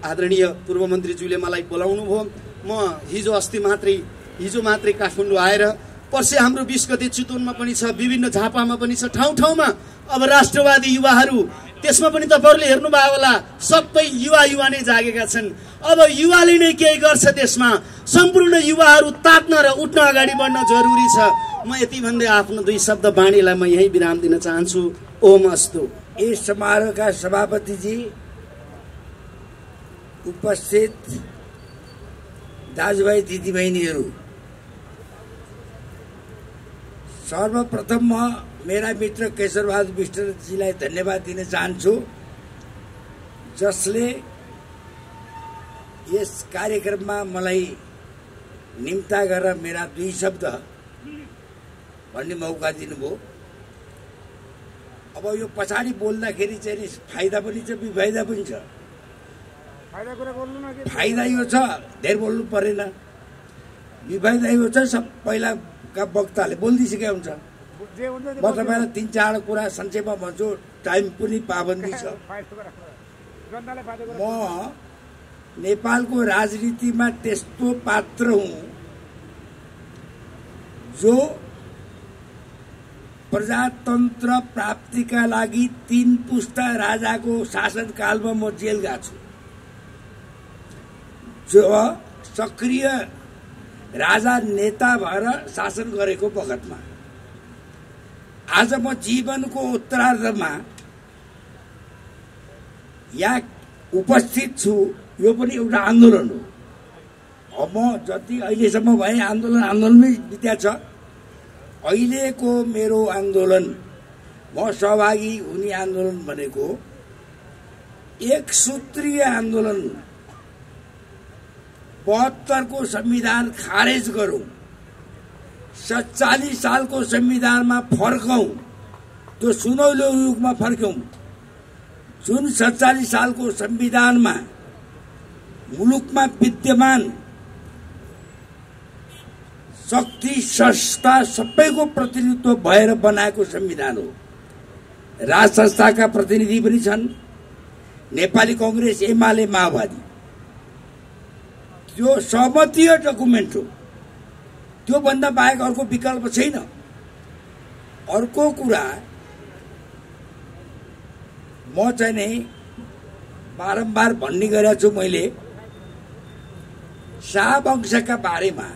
आदरणीय पूर्व मन्त्रीज्यूले मलाई बोलाउनु भयो। म हिजो मात्रै काठमाडौँ आएर, पर्सि हाम्रो 20 गते चितवनमा पनि छ, विभिन्न झापामा पनि छ, ठाउँ ठाउँमा अब राष्ट्रवादी युवाहरू, त्यसमा पनि तपाईँहरूले हेर्नुभयो होला, सबै युवा नै जागेका छन्। अब युवाले नै केही गर्छ देशमा, सम्पूर्ण युवाहरू तात्न र उठ्न अगाडि बढ्न जरुरी छ। म यति भन्दै आफ्नो 2 शब्द बाणीलाई म यही विराम दिन चाहन्छु। ओम अस्तु। यस समारोहका सभापतिजी, उपस्थित दाजुभाइ दिदीबहिनीहरू, सर्वप्रथम म मेरा मित्र केशर बहादुर विष्टजीलाई धन्यवाद दिन चाहन्छु, जसले यस कार्यक्रममा मलाई निम्ता गरेर मेरा 2 शब्द भन्ने मौका दिनुभयो। अब यो पछाडि बोल्दाखेरि चाहिँ फाइदा पनि छ, बेफाइदा पनि छ। फाइदा यो छ, धेर बोल्नु परेन। बेफाइदा यो छ, सब पहिलाका वक्ताले बोलिदिइसकेका हुन्छ। म तपाईँलाई 3-4 कुरा संक्षेपमा भन्छु, टाइम पनि पाबन्दी छ। म नेपालको राजनीतिमा त्यस्तो पात्र हुँ जो प्रजातन्त्र प्राप्तिका लागि 3 पुस्ता राजाको शासनकालमा म जेल गएको छु, जो सक्रिय राजा नेता भएर शासन गरेको बखतमा। आज म जीवनको उत्तरार्धमा यहाँ उपस्थित छु, यो पनि एउटा आन्दोलन हो। अब म जति अहिलेसम्म भए आन्दोलनमै बित्या छ। अहिलेको मेरो आन्दोलन, म सहभागी हुने आन्दोलन भनेको एक सूत्रीय आन्दोलन। 72 को संविधान खारेज गरौं, 47 सालको संविधानमा फर्कौं, त्यो सुनौलो युगमा फर्क्यौं। जुन 47 सालको संविधानमा मुलुकमा विद्यमान शक्ति संस्था सबैको प्रतिनिधित्व भएर बनाएको संविधान हो। राज संस्थाका प्रतिनिधि पनि छन्, नेपाली कांग्रेस, एमाले, माओवादी। त्यो सहमतीय डकुमेन्ट हो, त्यो भन्दा बाहेक अर्को विकल्प छैन। अर्को कुरा, म चाहिँ नै बारम्बार भन्ने गरेको छु मैले, शाहवंशका बारेमा,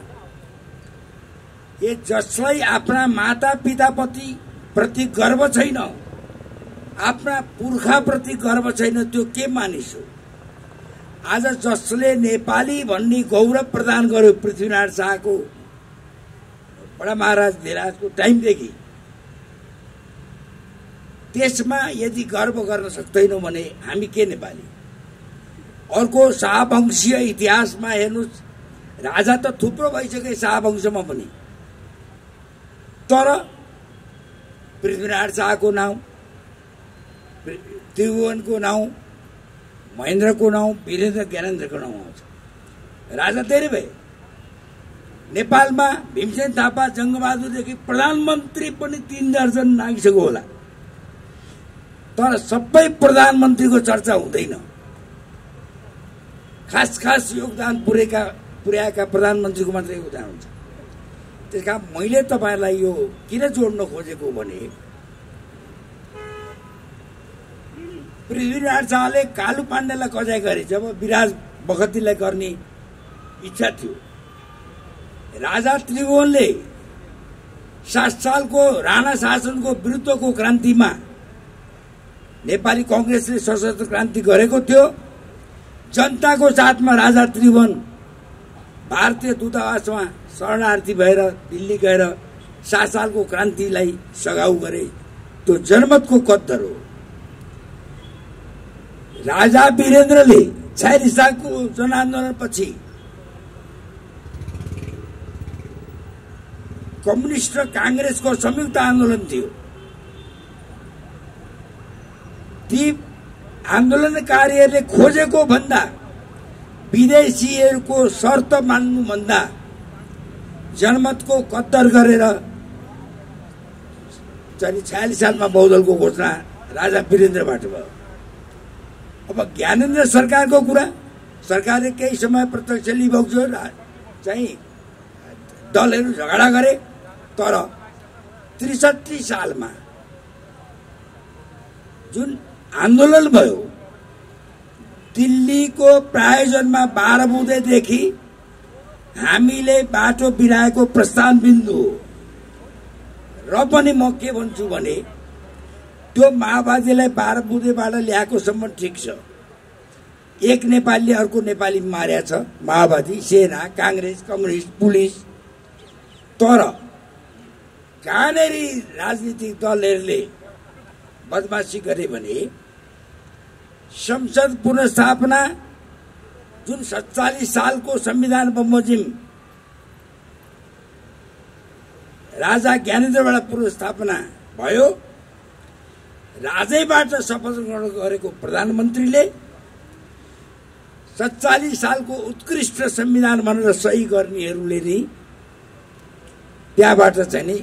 ये जसलाई आफ्ना माता पिता प्रति गर्व छैन, आफ्ना पुर्खाप्रति गर्व छैन त्यो के मानिस हो? आज जसले नेपाली भन्ने गौरव प्रदान गर्यो पृथ्वीनारायण शाहको बडा महाराज धिराजको टाइमदेखि, त्यसमा यदि गर्व गर्न सक्दैनौँ भने हामी के नेपाली? अर्को शाहवंशीय इतिहासमा हेर्नुहोस्, राजा त थुप्रो भइसके शाहवंशमा पनि, तर पृथ्वीनारायण शाहको नाउँ, त्रिभुवनको नाउँ, महेन्द्रको नाउँ, वीरेन्द्र ज्ञानेन्द्रको नाउँ आउँछ। राजा धेरै भए। नेपालमा भीमसेन थापा, जङ्गबहादुरदेखि प्रधानमन्त्री पनि 3 दर्जन नागिसक्यो होला, तर सबै प्रधानमन्त्रीको चर्चा हुँदैन। खास योगदान पुर्याएका प्रधानमन्त्रीको मात्रै योगदान हुन्छ। त्यसकारण मैले तपाईँहरूलाई यो किन जोड्न खोजेको भने, पृथ्वीनारायण शाहले कालु पाण्डेलाई कजाइ गरे जब विराज बखतीलाई गर्ने इच्छा थियो। राजा त्रिभुवनले 7 सालको राणा शासनको विरुद्धको क्रान्तिमा नेपाली कांग्रेसले सशस्त्र क्रान्ति गरेको थियो। जनताको साथमा राजा त्रिभुवन भारतीय दूतावासमा शरणार्थी भएर दिल्ली गएर 7 सालको क्रान्तिलाई सघाउ गरे। त्यो जनमतको कद्दर हो। राजा वीरेन्द्रले 46 सालको जनआन्दोलनपछि कम्युनिस्ट र कांग्रेसको संयुक्त आन्दोलन थियो। ती आन्दोलनकारीहरूले खोजेको भन्दा विदेशीहरूको शर्त मान्नु भन्दा जनमतको कद्दर गरेर 46 सालमा बहुदलको घोषणा राजा वीरेन्द्रबाट भयो। अब ज्ञानेन्द्र सरकारको कुरा, सरकारले केही समय प्रत्यक्ष लिबोक्यो चाहिँ दलहरू झगडा गरे, तर 63 सालमा जुन आन्दोलन भयो, दिल्लीको प्रायोजनमा 12 बुँदेदेखि हामीले बाटो बिराएको प्रस्थान बिन्दु हो। र पनि म के भन्छु भने, त्यो माओवादीलाई 12 बुँदेबाट ल्याएको सम्म ठिक छ। एक नेपालीले अर्को नेपाली मार्या छ, माओवादी, सेना, कांग्रेस, कम्युनिस्ट, पुलिस। तर कहाँनेरि राजनीतिक दलहरूले बदमासी गरे भने संसद पुनर्स्थापना जुन 47 सालको संविधान बमोजिम राजा ज्ञानेन्द्रबाट पुनर्स्थापना भयो, राजैबाट शपथ ग्रहण गरेको प्रधानमन्त्रीले 47 सालको उत्कृष्ट संविधान भनेर सही गर्नेहरूले नि त्यहाँबाट चाहिँ नि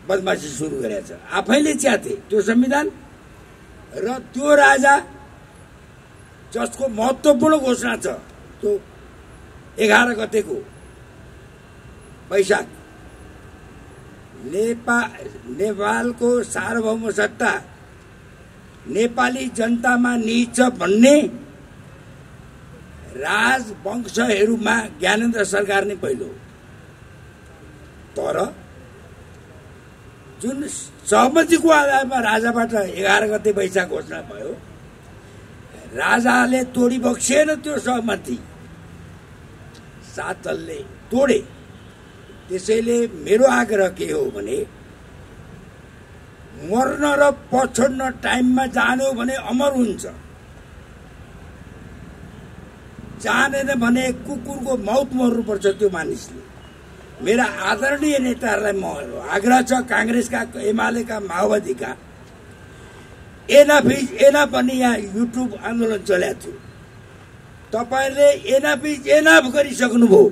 बदमासी सुरु गरेछ। आफैले च्याते त्यो संविधान। र त्यो राजा जसको महत्त्वपूर्ण घोषणा छ त्यो 11 गतेको वैशाख, नेपालको सार्वभौम सत्ता नेपाली जनतामा निहित छ भन्ने राजवंशहरूमा ज्ञानेन्द्र सरकार नै पहिलो। तर जुन सहमतिको आधारमा राजाबाट 11 गते वैशाख घोषणा भयो, राजाले तोडी बक्सेन त्यो सहमति, 7 दलले तोडे। त्यसैले मेरो आग्रह के हो भने, मर्न र पछोड्न टाइममा जानु भने अमर हुन्छ, जानेन भने कुकुरको मौत मर्नुपर्छ त्यो मानिसले। मेरा आदरणीय नेताहरूलाई म आग्रह छ, कांग्रेसका, एमालेका, माओवादीका, एनएफ पनि यहाँ युट्युब आन्दोलन चलेको थियो। तपाईहरूले एनएफ गरिसक्नुभयो।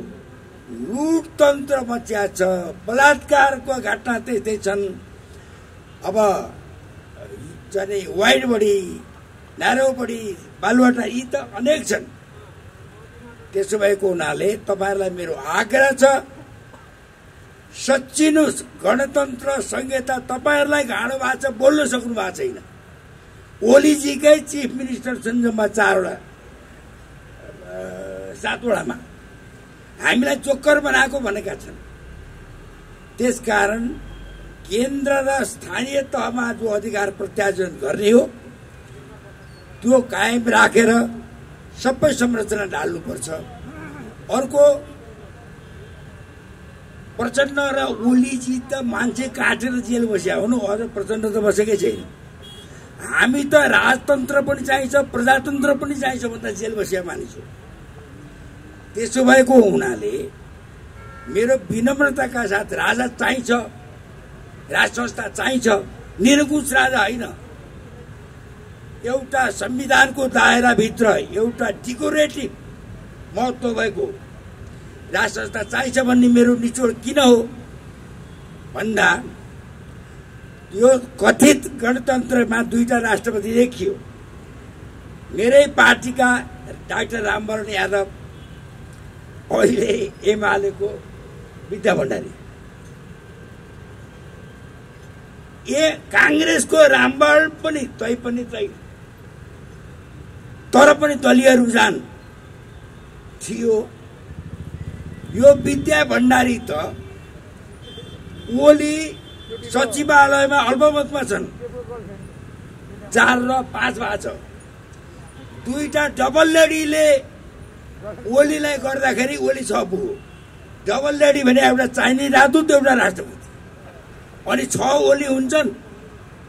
लुटतन्त्र मच्या छ, बलात्कारको घटना त्यस्तै छन्। अब चाहिँ वाइड बडी, न्यारो बडी, बालुवाटा यी त अनेक छन्। त्यसो भएको हुनाले तपाईहरूलाई मेरो आग्रह छ, सच्चिनुस्। गणतन्त्र संहिता तपाईहरूलाई गाह्रो भएको छ, बोल्न सक्नु भएको छैन। ओलीजीकै चिफ मिनिस्टर छन् जम्मा 7वटामा, हामीलाई चोक्कर बनाएको भनेका छन्। त्यसकारण केन्द्र र स्थानीय तहमा जो अधिकार प्रत्यार्जन गर्ने हो त्यो कायम राखेर सबै संरचना ढाल्नुपर्छ। अर्को प्रचण्ड र ओलीजी त मान्छे काटेर जेल बस्या हुनु, अझ प्रचण्ड त बसेकै छैन। हामी त राजतन्त्र पनि चाहिन्छ, प्रजातन्त्र पनि चाहिन्छ भन्दा जेल बस्या मानिस हो। त्यसो भएको हुनाले मेरो विनम्रताका साथ राजा चाहिन्छ, राज संस्था चाहिन्छ, निरङ्कुश राजा होइन। एउटा संविधानको दायराभित्र एउटा डेकोरेटिभ महत्त्व भएको राज संस्था चाहिन्छ भन्ने मेरो निचोड किन हो भन्दा यो कथित गणतन्त्रमा दुईटा राष्ट्रपति देखियो। मेरै पार्टीका डाक्टर रामवरण यादव, अहिले एमालेको विद्या भण्डारी, कांग्रेसको रामवरण पनि तै तर पनि दलीय रुझान थियो। यो विद्या भण्डारी त ओली सचिवालयमा अल्पमतमा छन्, 4 र 5 भएको छ। दुईटा डबल लेडीले ओलीलाई गर्दाखेरि ओली 6 पुग्यो। डबल लेडी भने एउटा चाहिने राजदूत, एउटा राष्ट्रपति, अनि 6 ओली हुन्छन्,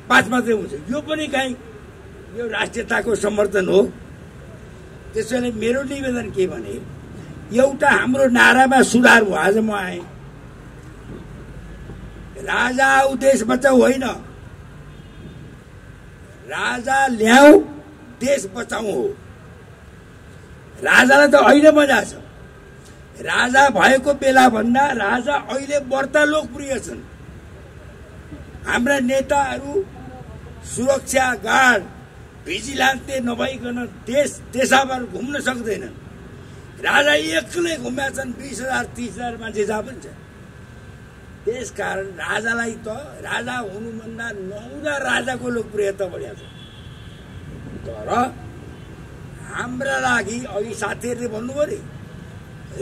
5 मात्रै हुन्छ। यो पनि कहीँ यो राष्ट्रियताको समर्थन हो। त्यसैले मेरो निवेदन के भने, एउटा हाम्रो नारामा सुधार हो। आज म आएँ, राजा आऊ देश बचाऊ होइन, राजा ल्याऊ देश बचाऊ हो। राजालाई त अहिले मजा छ, राजा भएको बेला भन्दा राजा अहिले बढ्ता लोकप्रिय छन्। हाम्रा नेताहरू सुरक्षा गार्ड भिजिलान्ते नभइकन देशभर घुम्न सक्दैनन्। राजा एक्लै घुमेका छन्, 20,000 30,000 मान्छे जहाँ पनि छ। त्यसकारण राजालाई त राजा हुनुभन्दा नहुँदा राजाको लोकप्रियता बढ्या छ। तर हाम्रा लागि अघि साथीहरूले भन्नुभयो नि,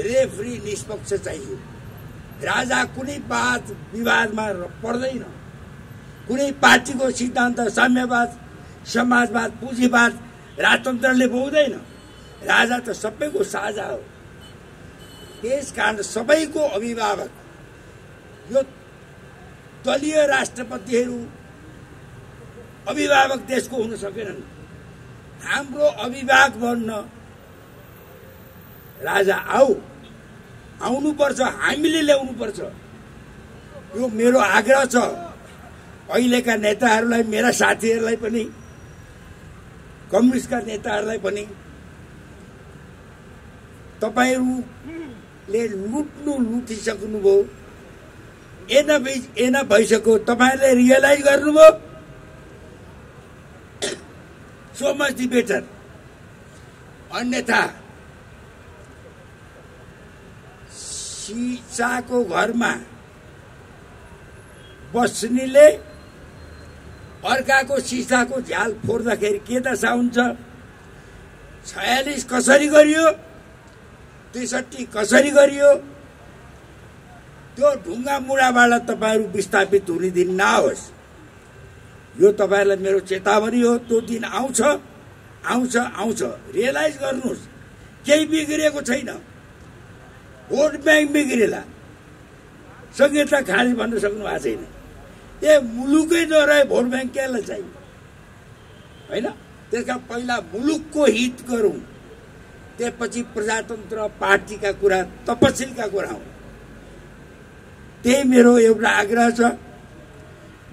रेफ्री निष्पक्ष चाहियो। राजा कुनै वाद विवादमा पर्दैन। कुनै पार्टीको सिद्धान्त साम्यवाद, समाजवाद, पुँजीवाद राजतन्त्रले बोक्दैन। राजा त सबैको साझा हो। त्यसकारण सबैको अभिभावक यो दलीय राष्ट्रपतिहरू अभिभावक देशको हुन सकेनन्। हाम्रो अभिभावक बन्न राजा आउनुपर्छ, हामीले ल्याउनुपर्छ। यो मेरो आग्रह छ अहिलेका नेताहरूलाई, मेरा साथीहरूलाई पनि, कम्युनिस्टका नेताहरूलाई पनि। तपाईहरूले लुटिसक्नुभयो, एन भइसक्यो। तपाईहरूले रियलाइज गर्नुभयो, सो मच दी बेटर। अन्यथा सिसाको घरमा बस्नेले अर्काको सिसाको झ्याल फोड्दाखेरि के दशा हुन्छ? 46 कसरी गरियो, 63 कसरी गरियो, त्यो ढुङ्गा मुढाबाट तपाईँहरू विस्थापित हुने दिन नआओस्। यो तपाईँहरूलाई मेरो चेतावनी हो। त्यो दिन आउँछ। रियलाइज गर्नुहोस्, केही बिग्रिएको छैन। भोट ब्याङ्क बिग्रेला, संहिता खारिज भन्न सक्नु भएको छैन। मुलुकै नरहे भोट ब्याङ्क केलाई चाहियो होइन? त्यसका पहिला मुलुकको हित गरौँ, त्यसपछि प्रजातन्त्र पार्टीका कुरा, तपसिलका कुरा हो। त्यही मेरो एउटा आग्रह छ।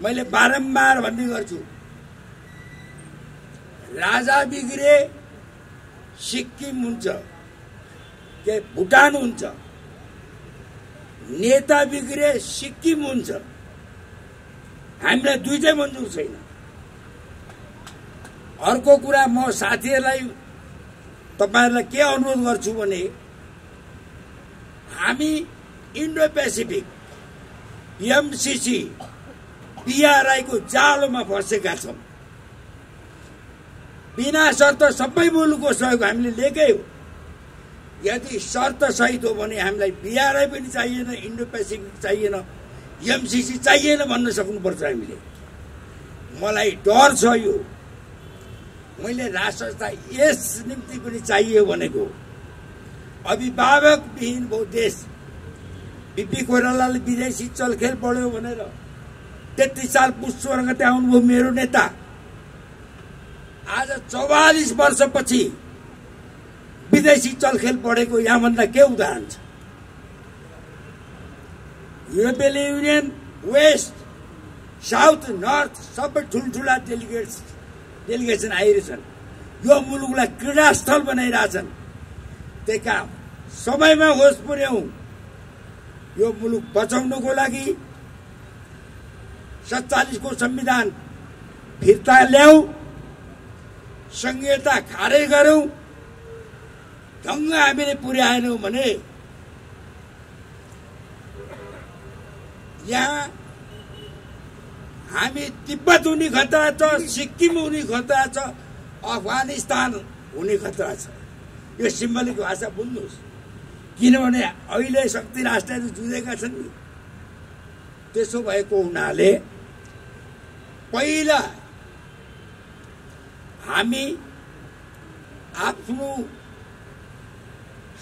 मैले बारम्बार भन्ने गर्छु, राजा बिग्रे सिक्किम हुन्छ, के भुटान हुन्छ, नेता बिग्रे सिक्किम हुन्छ। हामीलाई दुईटै मन्जुर छैन। अर्को कुरा, म साथीहरूलाई, तपाईहरूलाई के अनुरोध गर्छु भने, हामी इन्डो पेसिफिक, एमसीसी, PRI को जालोमा फँसेका छौँ। बिना शर्त सबै मुलुकको सहयोग हामीले लिएकै हो। यदि शर्त सहित हो भने हामीलाई PRI पनि चाहिएन, इन्डो पेसिफिक चाहिएन, एमसीसी चाहिएन भन्न सक्नुपर्छ हामीले। मलाई डर छ यो मैले राष्ट्र संस्था यस निम्ति पनि चाहियो भनेको अभिभावकविहीन भयो देश। बिपी कोइरालाले विदेशी चलखेल बढ्यो भनेर 33 साल पुष 16 गते आउनुभयो मेरो नेता। आज 44 वर्षपछि विदेशी चलखेल बढेको यहाँभन्दा के उदाहरण छ? European union west south north सबै ठुल्ठुला डेलिगेसन आइरहेछन्। यो मुलुकलाई क्रीडास्थल बनाइरहेछन्। त्यही काम समयमा होस पुर्याउँ। यो मुलुक बचाउनको लागि 47 को संविधान फिर्ता ल्याऊ, संहिता खारेज गरौँ। ढङ्ग हामीले पुर्याएनौँ भने यहाँ हामी तिब्बत हुने खतरा छ, सिक्किम हुने खतरा छ, अफगानिस्तान हुने खतरा छ। यो सिम्बलिक भाषा बुझ्नुहोस्, किनभने अहिले शक्ति राष्ट्रहरू जुझेका छन् नि। त्यसो भएको हुनाले पहिला हामी आफ्नो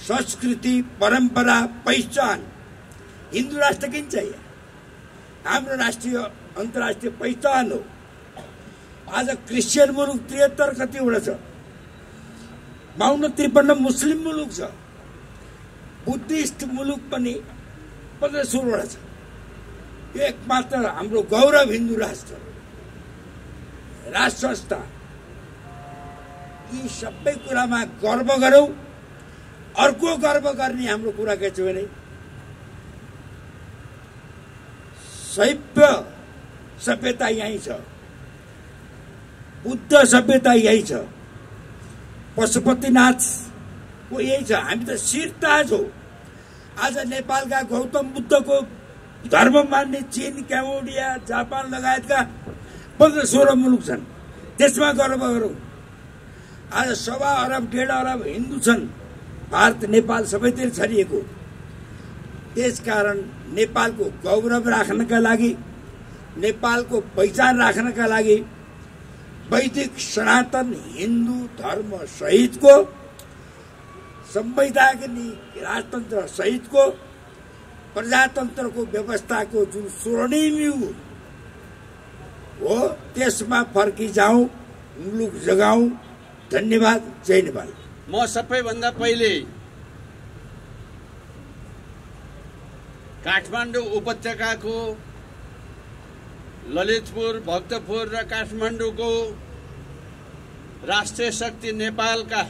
संस्कृति परम्परा पहिचान हिन्दू राष्ट्र किन चाहिए? हाम्रो राष्ट्रिय अन्तर्राष्ट्रिय पहिचान हो। आज क्रिस्चियन मुलुक 73 कतिवटा छ, 52-53 मुस्लिम मुलुक छ, बुद्धिस्ट मुलुक पनि 15-16 छ। यो एकमात्र हाम्रो गौरव हिन्दू राष्ट्र संस्था। यी सबै कुरामा गर्व गरौँ। अर्को गर्व गर्ने हाम्रो कुरा के छ भने शैव सभ्यता यही छ, बुद्ध सभ्यता यही छ, पशुपतिनाथको यही छ। हामी त शिरताज हो। आज नेपालका गौतम बुद्धको धर्म मान्ने चीन, क्याम्बोडिया, जापान लगायतका 15-16 मुलुक छन्। त्यसमा गर्व गरौँ। आज 1.25 अरब 1.5 अरब हिन्दू छन्। भारत नेपाल सबैतिर छरिएको। त्यसकारण नेपालको गौरव राख्नका लागि, नेपालको पहिचान राख्नका लागि वैदिक सनातन हिन्दू धर्म सहितको संवैधानिक राजतन्त्र सहितको प्रजातन्त्रको व्यवस्थाको जुन स्वर्णिम युग हो त्यसमा फर्किजाउँ, मुलुक जगाउँ। धन्यवाद। जय नेपाल। म सबैभन्दा पहिले काठमाडौँ उपत्यकाको ललितपुर, भक्तपुर र काठमाडौँको राष्ट्रिय शक्ति नेपालका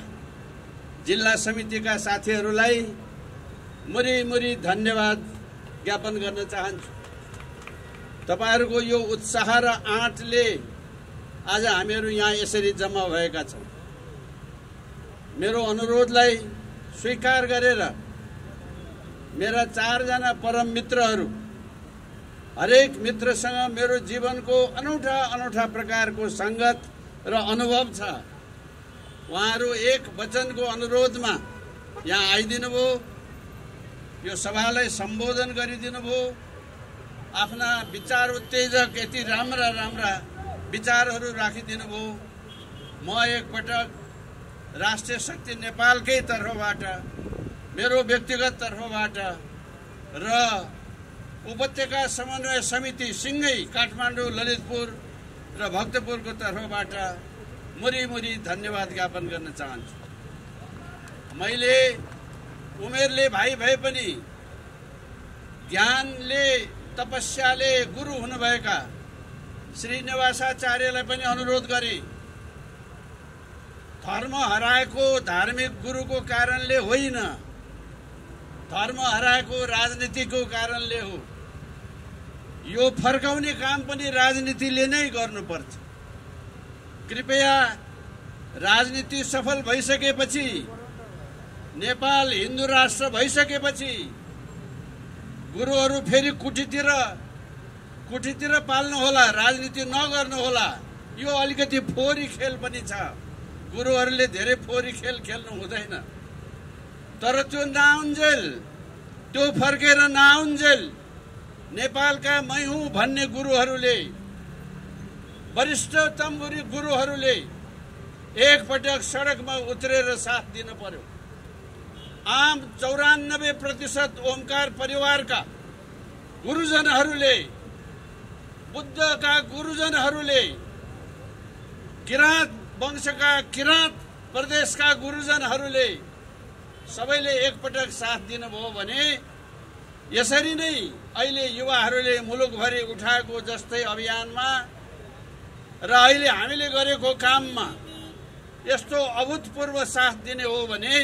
जिल्ला समितिका साथीहरूलाई मुरी धन्यवाद ज्ञापन गर्न चाहन्छु। तपाईहरूको यो उत्साह र आँटले आज हामीहरू यहाँ यसरी जम्मा भएका छौँ। मेरो अनुरोधलाई स्वीकार गरेर मेरा 4 जना परम मित्रहरू, हरेक मित्रसँग मेरो जीवनको अनौठा प्रकारको संगत र अनुभव छ। उहाँहरू एक वचनको अनुरोधमा यहाँ आइदिनु भयो, यो सभालाई सम्बोधन गरिदिनु भयो। आफ्ना विचार उत्तेजक यति राम्रा विचारहरू राखिदिनु भयो। म एकपटक राष्ट्रिय शक्ति नेपालकै तर्फबाट, मेरो व्यक्तिगत तर्फबाट र उपत्यका समन्वय समिति सिंगै काठमाडौँ, ललितपुर र भक्तपुरको तर्फबाट मुरी धन्यवाद ज्ञापन गर्न चाहन्छु। मैले उमेरले भाइ भए पनि ज्ञानले तपस्याले गुरु हुनुभएका श्रीनिवासाचार्यलाई पनि अनुरोध गरे, धर्म हराएको धार्मिक गुरुको कारणले होइन, धर्म हराएको राजनीतिको कारणले हो। यो फर्काउने काम पनि राजनीतिले नै गर्नुपर्छ। कृपया राजनीति सफल भइसकेपछि, नेपाल हिन्दू राष्ट्र भइसकेपछि गुरुहरू फेरि कुठीतिर पाल्नु होला, राजनीति नगर्नु होला। यो अलिकति फोहोरी खेल पनि छ। गुरुहरूले धेरै फोहोरी खेल खेल्नु हुँदैन। तर त्यो नआउन्जेल, त्यो फर्केर नआउन्जेल नेपालका मै हुँ भन्ने गुरुहरूले, वरिष्ठतम गुरुहरूले एकपटक सडकमा उत्रेर साथ दिन पर्यो। आम 94% ओमकार परिवारका गुरुजनहरूले, बुद्धका गुरुजनहरूले, किराँत वंशका किराँत प्रदेशका गुरुजनहरूले सबैले एकपटक साथ दिनुभयो भने यसरी नै अहिले युवाहरूले मुलुकभरि उठाएको जस्तै अभियानमा र अहिले हामीले गरेको काममा यस्तो अभूतपूर्व साथ दिने हो भने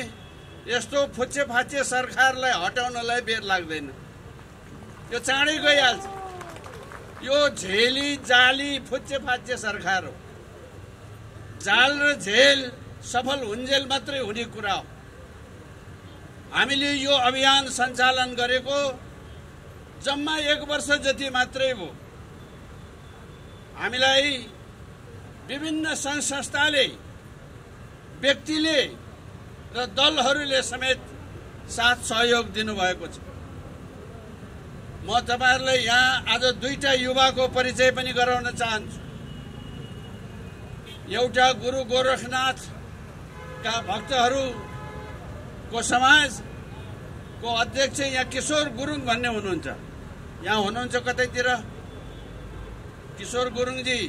यस्तो फुच्चे सरकारलाई हटाउनलाई बेर लाग्दैन। यो चाँडै गइहाल्छ। यो झेली जाली फुच्चे सरकार हो। जाल र झेल सफल हुन्जेल मात्रै हुने कुरा हो। हामीले यो अभियान सञ्चालन गरेको जम्मा 1 वर्ष जति मात्रै हो। हामीलाई विभिन्न सङ्घ संस्थाले, व्यक्तिले र दलहरूले समेत साथ सहयोग दिनुभएको छ। म तपाईहरुलाई यहाँ आज 2टा युवाको परिचय पनि गराउन चाहन्छु। एउटा गुरु गोरखनाथका भक्तहरूको समाजको अध्यक्ष यहाँ किशोर गुरुङ भन्ने हुनुहुन्छ। यहाँ हुनुहुन्छ कतैतिर किशोर गुरुङजी,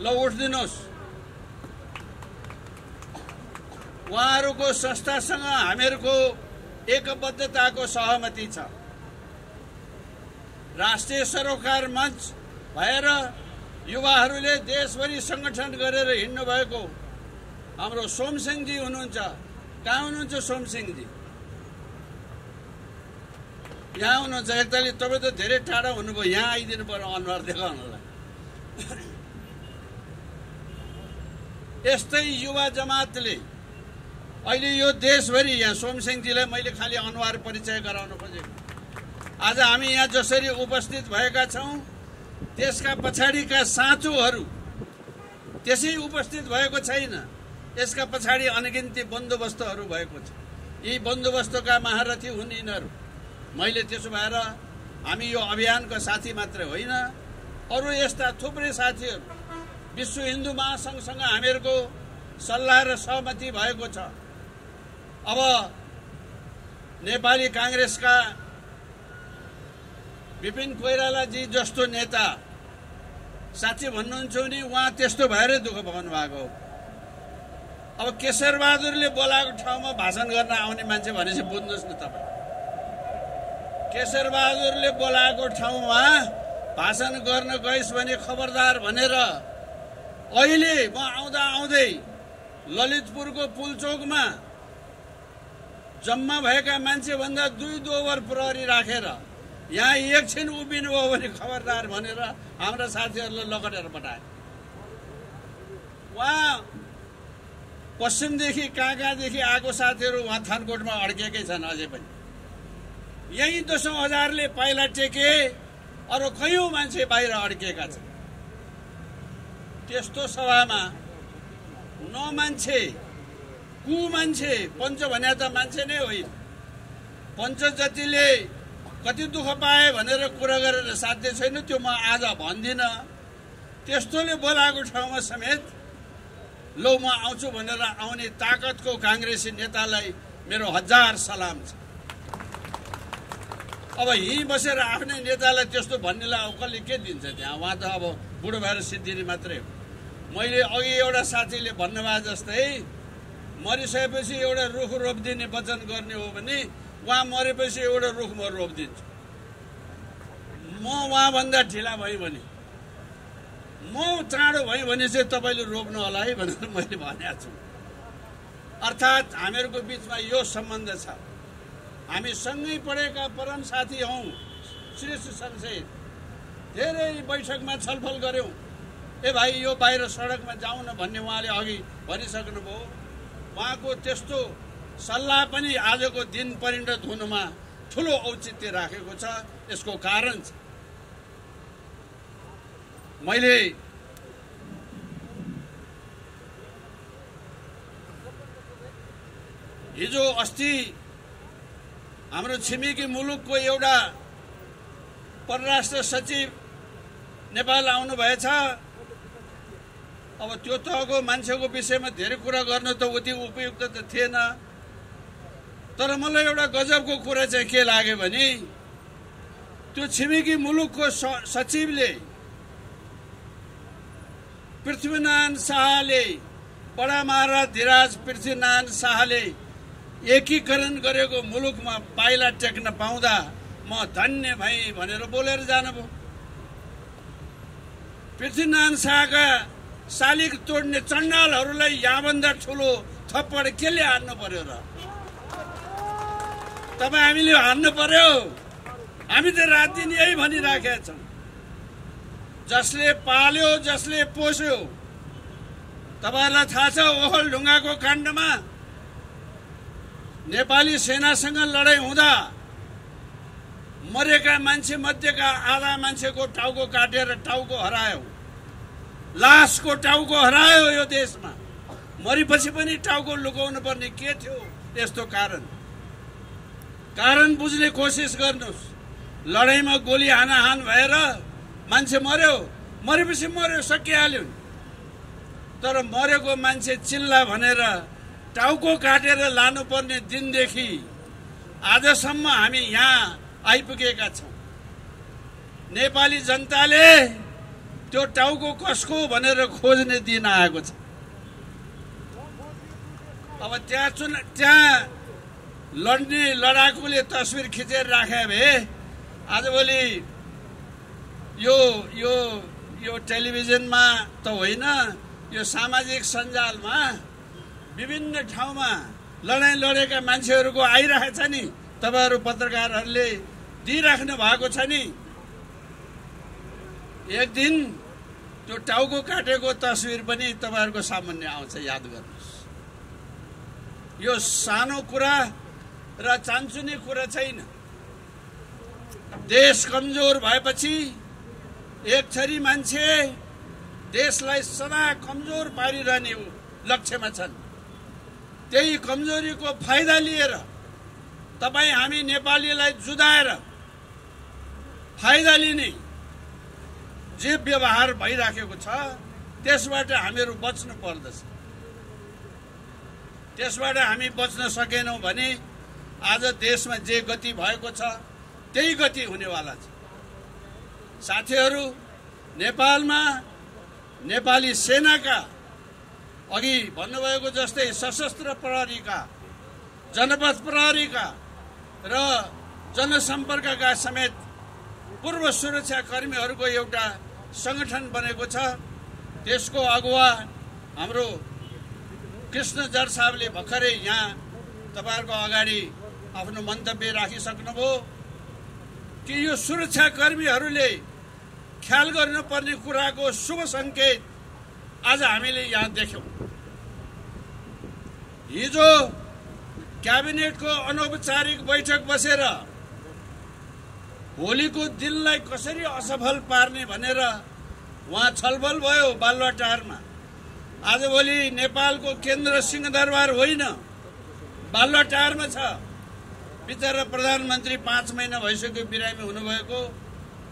ल उठ्दिनुहोस्। उहाँहरूको संस्थासँग हामीहरूको एकबद्धताको सहमति छ। राष्ट्रिय सरोकार मञ्च भएर युवाहरूले देशभरि संगठन गरेर हिँड्नु भएको हाम्रो सोमसिंहजी हुनुहुन्छ। कहाँ हुनुहुन्छ सोमसिंहजी? यहाँ हुनुहुन्छ। एकताली तपाईँ त धेरै टाढा हुनुभयो, यहाँ आइदिनु पर्यो अनुहार देखाउनलाई। यस्तै युवा जमातले अहिले यो देशभरि, यहाँ सोमसिंहजीलाई मैले खालि अनुहार परिचय गराउन खोजेको। आज हामी यहाँ जसरी उपस्थित भएका छौँ त्यसका पछाडिका साँचोहरू त्यसै उपस्थित भएको छैन। यसका पछाडि अनगिन्ती बन्दोबस्तहरू भएको छ। यी बन्दोबस्तका महारथी हुन् यिनीहरू। मैले त्यसो भएर हामी यो अभियानका साथी मात्रै होइन, अरू यस्ता थुप्रै साथीहरू, विश्व हिन्दू महासङ्घसँग हामीहरूको सल्लाह र सहमति भएको छ। अब नेपाली कांग्रेसका विपिन कोइरालाजी जस्तो नेता साँच्चै भन्नुहुन्छ भने उहाँ त्यस्तो भएरै दुःख पाउनु भएको हो। अब केशरबहादुरले बोलाएको ठाउँमा भाषण गर्न आउने मान्छे भनेपछि बुझ्नुहोस् न तपाईँ। केशरबहादुरले बोलाएको ठाउँमा भाषण गर्न गइस् भने खबरदार भनेर अहिले म आउँदै ललितपुरको पुलचोकमा जम्मा भएका मान्छे भन्दा 2 ओभर प्रहरी राखेर यहाँ एकछिन उभिनु भयो भने खबरदार भनेर हाम्रा साथीहरूलाई लकटेर पठाए। उहाँ पश्चिमदेखि कहाँदेखि आएको साथीहरू उहाँ थानकोटमा अड्केकै छन् अझै पनि। यही 10,000ले पाइला टेके, अरू कयौं मान्छे बाहिर अड्केका छन्। त्यस्तो सभामा न मान्छे कु मान्छे, पञ्च भने त मान्छे नै होइन, पञ्च जतिले कति दुःख पाए भनेर कुरा गरेर साध्य छैन। त्यो म आज भन्दिनँ। त्यस्तोले बोलाएको ठाउँमा समेत लो म आउँछु भनेर आउने ताकतको कांग्रेसी नेतालाई मेरो 1000 सलाम छ। अब यहीँ बसेर आफ्नै नेतालाई त्यस्तो भन्नेलाई अब कसले के दिन्छ त्यहाँ? उहाँ त अब बुढो भएर सिद्धिने मात्रै हो। मैले अघि एउटा साथीले भन्नुभयो जस्तै मरिसकेपछि एउटा रुख रोपिदिने वचन गर्ने हो भने उहाँ मरेपछि एउटा रुख म रोपिदिन्छु। म उहाँभन्दा ढिला भयो भने, म चाँडो भयो भने चाहिँ तपाईँले रोप्नु होला है भनेर मैले भनेको छु। अर्थात् हामीहरूको बिचमा यो सम्बन्ध छ। हामी सँगै पढेका परम साथी हौँ। श्रेष्ठ संसद धेरै बैठकमा छलफल गर्यौं। ए भाइ यो बाहिर सडकमा जाउँ न भन्ने उहाँले अघि भनिसक्नुभयो। उहाँको त्यस्तो सल्लाह पनि आजको दिन परिणत हुनुमा ठूलो औचित्य राखेको छ। यसको कारण छ मैले हिजो अस्ति हाम्रो छिमेकी मुलुकको एउटा परराष्ट्र सचिव नेपाल आउनु भएछ। अब त्यो तहको मान्छेको विषयमा धेरै कुरा गर्न त उति उपयुक्त त थिएन। तर मलाई एउटा गजबको कुरा चाहिँ के लाग्यो भने त्यो छिमेकी मुलुकको सचिवले पृथ्वीनारायण शाहले बडा महाराज धिराज पृथ्वीनारायण शाहले एकीकरण गरेको मुलुकमा पाइला टेक्न पाउँदा म धन्य भएँ भनेर बोलेर जानुभयो। पृथ्वीनारायण शाहका शालिग तोड्ने चण्डालहरूलाई यहाँभन्दा ठुलो थप्पड केले हान्नु पर्यो र? तपाईँ हामीले हान्नु पर्यो? हामी त रात दिन यही भनिराखेका छौँ। जसले पाल्यो जसले पोस्यो, तपाईँहरूलाई थाहा छ ओखलढुङ्गाको काण्डमा नेपाली सेनासँग लडाईँ हुँदा मरेका मान्छे मध्येका आधा मान्छेको टाउको काटेर टाउको हरायो, लासको टाउको हरायो। यो देशमा मरेपछि पनि टाउको लुकाउनु पर्ने के थियो? यस्तो कारण बुझ्ने कोसिस गर्नुहोस्। लडाईँमा गोली हानाहान भएर मान्छे मर्यो, मरेपछि मर्यो, सकिहाल्यो। तर मरेको मान्छे चिल्ला भनेर टाउको काटेर लानुपर्ने दिनदेखि आजसम्म हामी यहाँ आइपुगेका छौँ। नेपाली जनताले त्यो टाउको कसको भनेर खोज्ने दिन आएको छ। अब त्यहाँ लड्ने लडाकुले तस्बिर खिचेर राखे भए आजभोलि यो टेलिभिजनमा त होइन, यो सामाजिक सञ्जालमा विभिन्न ठाउँमा लडाईँ लडेका मान्छेहरूको आइरहेछ नि, तपाईँहरू पत्रकारहरूले दिइराख्नु भएको छ नि। एक दिन त्यो टाउको काटेको तस्बिर पनि तपाईँहरूको सामान्य आउँछ, याद गर्नुहोस्। यो सानो कुरा र चान्चुने कुरा छैन। देश कमजोर भएपछि एक थरी मान्छे देशलाई सदा कमजोर पारिरहने लक्ष्यमा छन्। त्यही कमजोरीको फाइदा लिएर तपाईँ हामी नेपालीलाई जुदाएर फाइदा लिने जे व्यवहार भइराखेको छ त्यसबाट हामीहरू बच्नु पर्दछ। त्यसबाट हामी बच्न सकेनौँ भने आज देशमा जे गति भएको छ त्यही गति हुनेवाला छ। साथीहरू, नेपालमा नेपाली सेनाका अघि भन्नुभएको जस्तै सशस्त्र प्रहरीका, जनपथ प्रहरीका र जनसम्पर्कका समेत पूर्व सुरक्षा कर्मीहरूको एउटा संगठन बनेको छ। त्यसको अगुवा हाम्रो कृष्ण जर साहबले भर्खरै यहाँ तपाईँहरूको अगाडि आफ्नो मन्तव्य राखिसक्नुभयो कि यो सुरक्षा कर्मीहरूले ख्याल गर्नुपर्ने कुराको शुभ सङ्केत आज हामीले यहाँ देख्यौँ। हिजो क्याबिनेटको अनौपचारिक बैठक बसेर होलीको दिनलाई कसरी असफल पार्ने भनेर वहाँ छलफल भयो बालुवाटारमा। आजभोलि नेपालको केन्द्र सिंहदरबार होइन, बालुवाटारमा छ। बिचरा प्रधानमन्त्री 5 महिना भइसक्यो बिरामी हुनुभएको,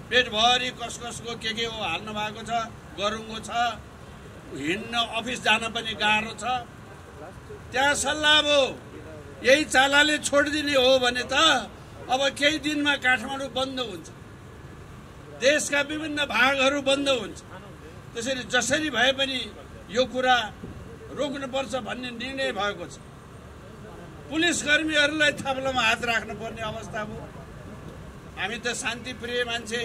पेटभरि कसको के हो हाल्नु भएको छ, गरुङ्गो छ, हिँड्न अफिस जान पनि गाह्रो छ। त्यहाँ सल्लाह भयो यही चालाले छोडिदिने हो भने त अब केही दिनमा काठमाडौँ बन्द हुन्छ, देशका विभिन्न भागहरू बन्द हुन्छ। त्यसरी जसरी भए पनि यो कुरा रोक्नुपर्छ भन्ने निर्णय भएको छ। पुलिस कर्मीहरूलाई थाप्लोमा हात राख्नुपर्ने अवस्था भयो। हामी त शान्तिप्रिय मान्छे।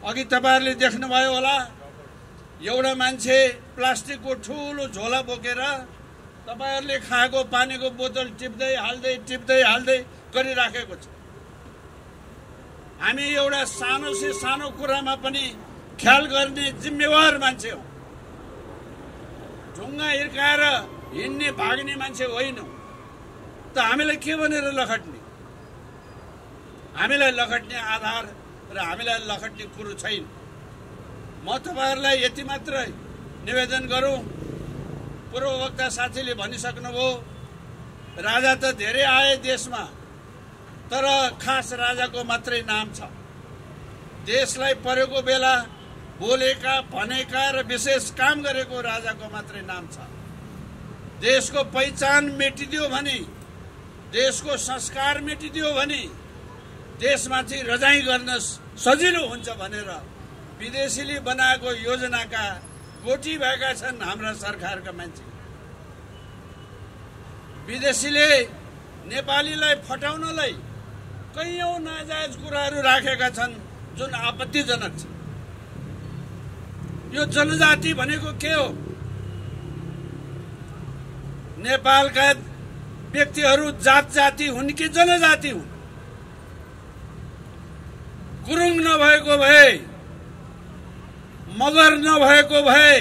अघि तपाईँहरूले देख्नुभयो होला, एउटा मान्छे प्लास्टिकको ठुलो झोला बोकेर तपाईँहरूले खाएको पानीको बोतल टिप्दै हाल्दै गरिराखेको छ। हामी एउटा सानो से सानो कुरामा पनि ख्याल गर्ने जिम्मेवार मान्छे हौ। ढुङ्गा हिर्काएर हिँड्ने भाग्ने मान्छे होइनौँ। त हामीलाई के भनेर लखट्ने? हामीलाई लखट्ने आधार र हामीलाई लखट्ने कुरो छैन। म तपाईँहरूलाई यति मात्रै निवेदन गरौँ, पूर्ववक्ता साथीले भनिसक्नुभयो, राजा त धेरै आए देशमा, तर खास राजाको मात्रै नाम छ। देशलाई परेको बेला बोलेका, भनेका र विशेष काम गरेको राजाको मात्रै नाम छ। देशको पहिचान मेटिदियो भने, देशको संस्कार मेटिदियो भने देशमाथि रजाई गर्न सजिलो हुन्छ भनेर विदेशीले बनाएको योजनाका कोटी भएका छन् हाम्रा सरकारका मान्छे। विदेशीले नेपालीलाई फटाउनलाई कैयौं नाजायज कुराहरू राखेका छन् जुन आपत्तिजनक छ। यो जनजाति भनेको के हो? नेपालका व्यक्तिहरू जात जाति हुन् कि जनजाति हुन्? गुरुङ नभएको भए, मगर नभएको भए,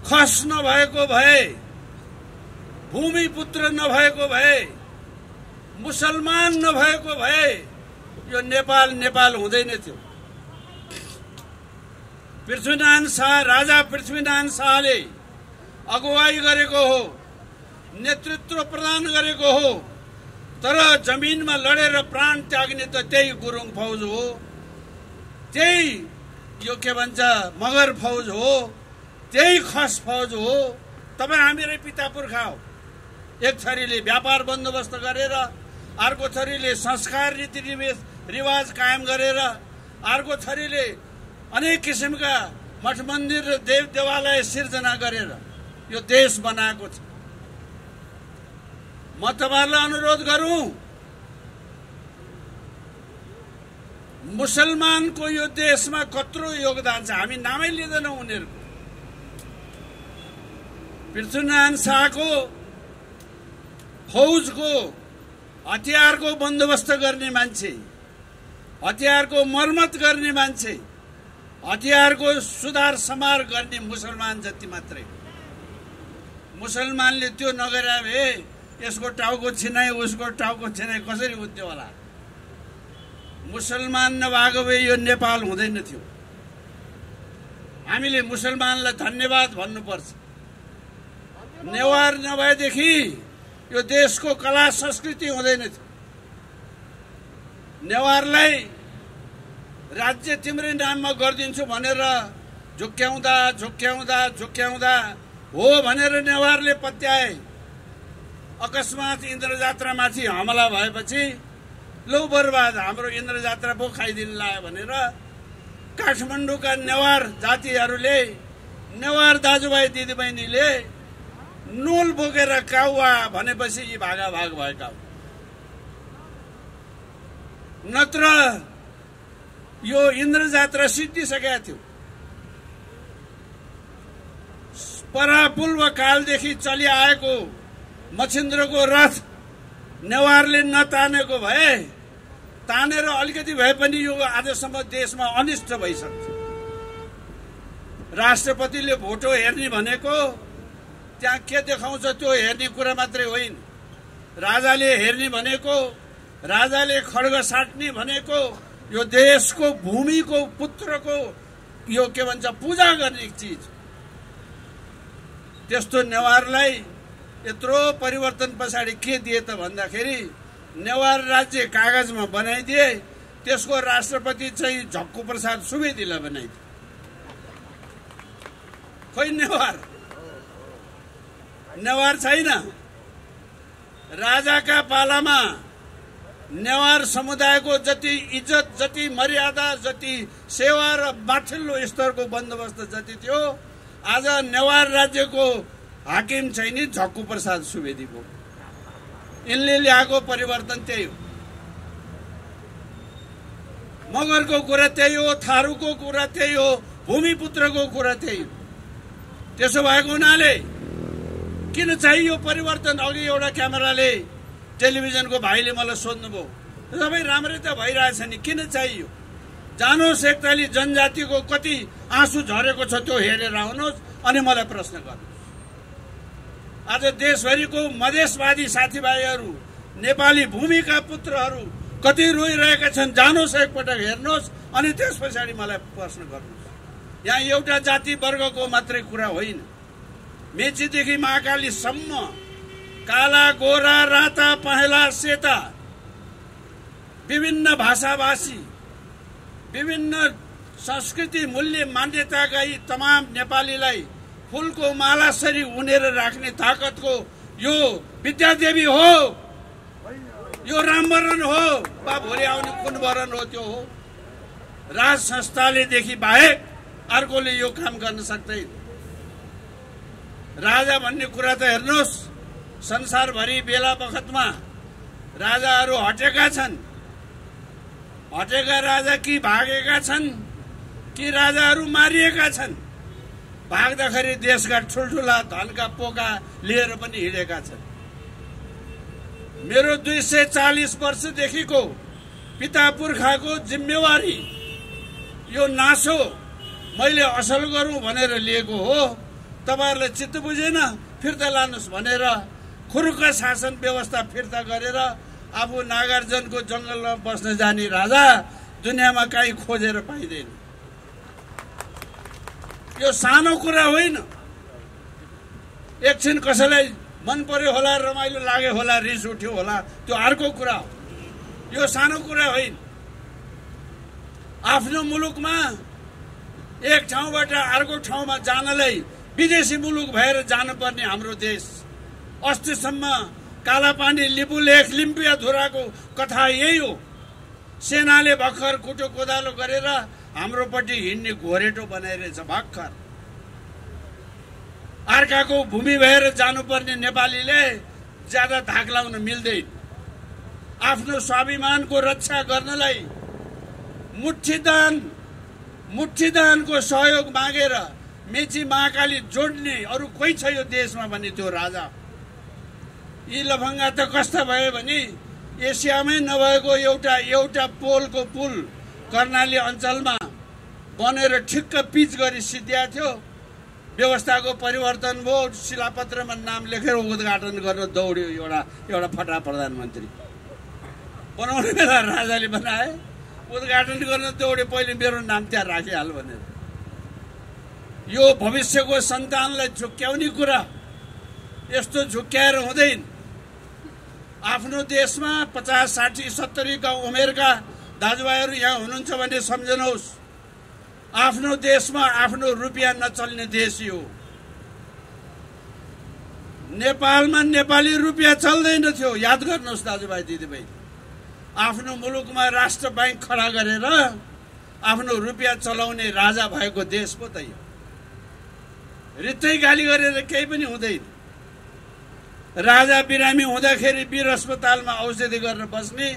खस नभएको भए, भूमिपुत्र नभएको भए, मुसलमान नभएको भए यो नेपाल नेपाल हुँदैन थियो। पृथ्वीनारायण शाह, राजा पृथ्वीनारायण शाहले अगुवाई गरेको हो, नेतृत्व प्रदान गरेको हो, तर जमिनमा लडेर प्राण त्याग्ने त त्यही गुरुङ फौज हो, त्यही यो के भन्छ मगर फौज हो, त्यही खस फौज हो। तपाईँ हामीरै पिता पुर्खा हो। एक थरीले व्यापार बन्दोबस्त गरेर, अर्को थरीले संस्कार रीति रिवाज कायम गरेर, अर्को थरीले अनेक किसिमका मठ मन्दिर र देव देवालय सिर्जना गरेर यो देश बनाएको छ। म तपाईहरुलाई अनुरोध गरौं, मुसलमानको यो देशमा कत्रो योगदान छ हामी नामै लिँदैनौं। उनीहरुको पृथ्वीनारायण शाहको फौजको हतियारको बन्दोबस्त गर्ने मान्छे, हतियारको मर्मत गर्ने मान्छे, हतियारको सुधार समार गर्ने मुसलमान जति मात्रै। मुसलमानले त्यो नगरे भए यसको टाउको छिनाइ उसको टाउको छिनाइ कसरी हुन्थ्यो होला? मुसलमान नभएको भए यो नेपाल हुँदैन थियो। हामीले मुसलमानलाई धन्यवाद भन्नुपर्छ। नेवार नभएदेखि यो देशको कला संस्कृति हुँदैन थियो। नेवारलाई राज्य तिम्रै नाममा गरिदिन्छु भनेर झुक्क्याउँदा झुक्क्याउँदा झुक्क्याउँदा हो भनेर नेवारले पत्याए। अकस्मात इन्द्रजात्रामाथि हमला भएपछि लौ बर्बाद, हाम्रो इन्द्रजात्रा पो खाइदिन लायो भनेर काठमाडौँका नेवार जातिहरूले, नेवार दाजुभाइ दिदीबहिनीले नूल बोकेर काउवा भनेपछि यी भागाभाग भएका हुन्। नत्र यो इन्द्रजात्रा सिद्धिसकेका थियो। परापूर्व कालदेखि चलिआएको मच्छिन्द्रको रथ नेवारले नतानेको भए, तानेर अलिकति भए पनि यो आजसम्म देशमा अनिष्ट भइसक्छ। राष्ट्रपतिले भोटो हेर्ने भनेको त्यहाँ के देखाउँछ त्यो हेर्ने कुरा मात्रै होइन। राजाले हेर्ने भनेको, राजाले खड्ग साट्ने भनेको यो देशको भूमिको पुत्रको यो के भन्छ पूजा गर्ने चीज। त्यस्तो नेवारलाई यत्रो परिवर्तन पछाडि के दिए त भन्दाखेरि नेवार राज्य कागजमा बनाइदिए, त्यसको राष्ट्रपति चाहिँ झक्कु प्रसाद सुवेदीलाई बनाइदिए। खोइ नेवार छैन। राजाका पालामा नेवार समुदायको जति इज्जत, जति मर्यादा, जति सेवा र माथिल्लो स्तरको बन्दोबस्त जति थियो, आज नेवार राज्यको हाकिम छैन झक्कु प्रसाद सुवेदीको। यिनले ल्याएको परिवर्तन त्यही हो। मगरको कुरा त्यही हो, थारूको कुरा त्यही हो, भूमिपुत्रको कुरा त्यही हो। त्यसो भएको हुनाले किन चाहियो परिवर्तन? अघि एउटा क्यामेराले टेलिभिजनको भाइले मलाई सोध्नुभयो, सबै राम्रै त भइरहेछ नि, किन चाहियो? जानुहोस् एकताली जनजातिको कति आँसु झरेको छ त्यो हेरेर आउनुहोस् अनि मलाई प्रश्न गर्नुहोस्। आज देशभरिको मधेसवादी साथीभाइहरू, नेपाली भूमिका पुत्रहरू कति रोइरहेका छन्, जानुहोस् एकपटक हेर्नुहोस् अनि त्यस पछाडि मलाई प्रश्न गर्नुहोस्। यहाँ एउटा जाति वर्गको मात्रै कुरा होइन। मेचीदेखि महाकालीसम्म काला, गोरा, राता, पहेँला, सेता, विभिन्न भाषाभाषी, विभिन्न संस्कृति मूल्य मान्यताका यी तमाम नेपालीलाई फुलको मालासरी उनेर राख्ने ताकतको यो विद्यादेवी हो, यो रामवरण हो, वा भोलि आउने कुनवरण हो, त्यो हो। राज संस्थाले देखि बाहेक अर्कोले यो काम गर्न सक्दैन। राजा भन्ने कुरा त हेर्नुहोस्, संसारभरि बेला बखतमा राजाहरू हटेका छन्। हटेका राजा कि भागेका छन् कि राजाहरू मारिएका छन्। भाग्दाखेरि देशका ठुल्ठुला धनका पोका लिएर पनि हिँडेका छन्। मेरो 240 वर्षदेखिको पिता पुर्खाको जिम्मेवारी यो नासो मैले असल गरौँ भनेर लिएको हो। तपाईहरुले चित्त बुझेन, फिर्ता लानुस् भनेर खुरुक्क शासन व्यवस्था फिर्ता गरेर आफू नागार्जुनको जंगलमा बस्न जाने राजा दुनियाँमा कहीँ खोजेर पाइँदैन। यो सानो कुरा होइन। एकछिन कसैलाई मन पर्यो होला, रमाइलो लाग्यो होला, रिस उठ्यो होला, त्यो अर्को कुरा हो। यो सानो कुरा होइन। आफ्नो मुलुकमा एक ठाउँबाट अर्को ठाउँमा जानलाई विदेशी मुलुक भएर जानुपर्ने हाम्रो देश। अस्तिसम्म कालापानी लिपुलेख लिम्पिया धुराको कथा यही हो। सेनाले भर्खर कुटो कोदालो गरेर हाम्रोपट्टि हिँड्ने घोरेटो बनाइरहेछ भर्खर। अर्काको भूमि भएर जानुपर्ने नेपालीले ज्यादा धाक लाउन मिल्दैन। आफ्नो स्वाभिमानको रक्षा गर्नलाई मुठीदानको सहयोग मागेर मेची महाकाली जोड्ने अरू कोही छ यो देशमा भने त्यो राजा। यी लफङ्गा त कस्ता भयो भने एसियामै नभएको एउटा पोलको पुल कर्णाली अञ्चलमा बनेर ठिक्क पिच गरी सिद्धिया थियो। व्यवस्थाको परिवर्तन भयो, शिलापत्रमा नाम लेखेर उद्घाटन गर्न दौड्यो एउटा फटा प्रधानमन्त्री। बनाउने बेला राजाले बनाए, उद्घाटन गर्न दौड्यो, पहिले मेरो नाम त्यहाँ राखिहाल भनेर। यो भविष्यको सन्तानलाई झुक्क्याउने कुरा, यस्तो झुक्क्याएर हुँदैन। आफ्नो देशमा 50, 60, 70 का उमेरका दाजुभाइहरू यहाँ हुनुहुन्छ भने सम्झनुहोस्, आफ्नो देशमा आफ्नो रुपियाँ नचल्ने देश हो। नेपालमा नेपाली रुपियाँ चल्दैन थियो, याद गर्नुहोस् दाजुभाइ दिदीभाइ। आफ्नो मुलुकमा राष्ट्र बैंक खडा गरेर आफ्नो रुपियाँ चलाउने राजा भएको देश पो त यो। रित्तै गाली गरेर केही पनि हुँदैन। राजा बिरामी हुँदाखेरि वीर अस्पतालमा औषधि गर्न बस्ने,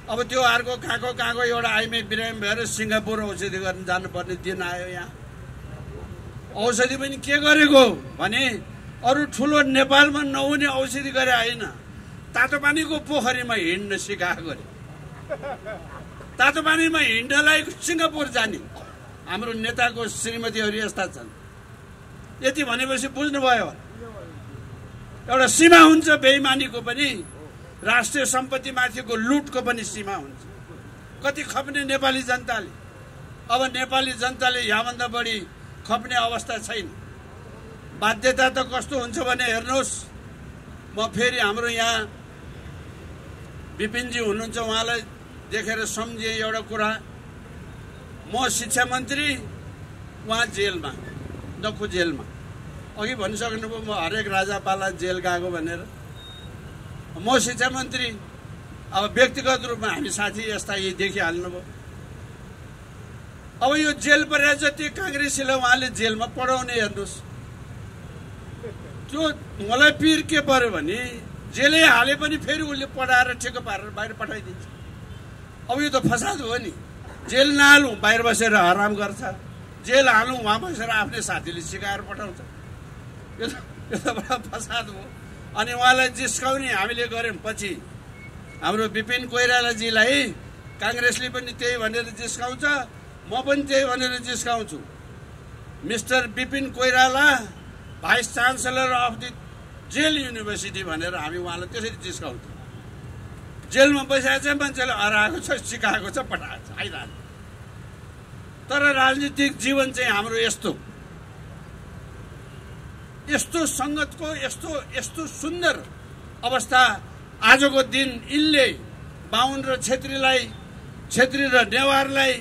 अब त्यो अर्को कहाँको एउटा आइमे बिरामी भएर सिङ्गापुर औषधि गर्न जानुपर्ने दिन आयो। यहाँ औषधि पनि के गरेको भने अरू ठुलो नेपालमा नहुने औषधि गरे होइन, तातो पानीको पोखरीमा हिँड्न सिकाएको अरे। तातो पानीमा हिँड्नलाई सिङ्गापुर जाने हाम्रो नेताको श्रीमतीहरू यस्ता छन्। यति भनेपछि बुझ्नुभयो, एउटा सीमा हुन्छ बेइमानीको पनि, राष्ट्रिय सम्पत्तिमाथिको लुटको पनि सीमा हुन्छ। कति खप्ने नेपाली जनताले। अब नेपाली जनताले यहाँभन्दा बढी खप्ने अवस्था छैन। बाध्यता त कस्तो हुन्छ भने हेर्नुहोस्, म फेरि हाम्रो यहाँ विपिनजी हुनुहुन्छ, उहाँलाई देखेर सम्झेँ एउटा कुरा। म शिक्षा मन्त्री, उहाँ जेलमा, नखु जेलमा। अघि भनिसक्नुभयो म हरेक राजापाला जेल गएको भनेर। म शिक्षा मन्त्री, अब व्यक्तिगत रूपमा हामी साथी यस्ता यी देखिहाल्नुभयो। अब यो जेल परे जति काङ्ग्रेसीलाई उहाँले जेलमा पढाउने हेर्नुहोस्। त्यो मलाई पिर के पर्यो भने जेलै हाले पनि फेरि उसले पढाएर ठिक्क पारेर बाहिर पठाइदिन्छ। अब यो त फसाद हो नि। जेल नहालौँ, बाहिर बसेर आराम गर्छ। जेल हालौँ, उहाँ बसेर आफ्नै साथीले सिकाएर पठाउँछ। यो त बडा फसाद हो। अनि उहाँलाई जिस्काउने हामीले गऱ्यौँ। पछि हाम्रो विपिन कोइरालाजीलाई काङ्ग्रेसले पनि त्यही भनेर जिस्काउँछ, म पनि त्यही भनेर जिस्काउँछु। Mister Vipin Koirala vice chancellor of the जेल युनिभर्सिटी भनेर हामी उहाँलाई त्यसरी जिस्काउँछौँ। जेलमा बसेको चाहिँ मान्छेले हराएको छ, सिकाएको छ, पठाएको छ, आइरहन्छ। तर राजनीतिक जीवन चाहिँ हाम्रो यस्तो सङ्गतको यस्तो सुन्दर अवस्था आजको दिन यिनले बाहुन र छेत्री र नेवारलाई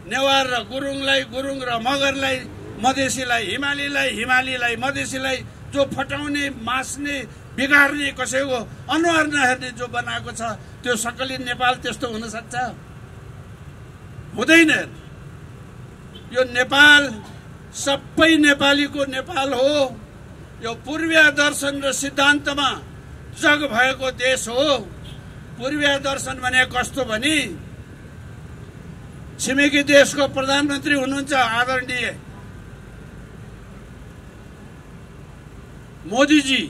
नेवार र गुरुङलाई, गुरुङ र मगरलाई, मधेसीलाई हिमालीलाई, हिमालीलाई मधेसीलाई जो फटाउने, मास्ने, बिगार्ने, कसैको अनुहार नहेर्ने जो बनाएको छ त्यो सक्कली नेपाल त्यस्तो हुन सक्छ? हुँदैन। यो नेपाल सबै नेपालीको नेपाल हो। यो पूर्वीय दर्शन र सिद्धान्तमा जग भएको देश हो। पूर्वीय दर्शन भने कस्तो भने छिमेकी देशको प्रधानमन्त्री हुनुहुन्छ आदरणीय मोदीजी।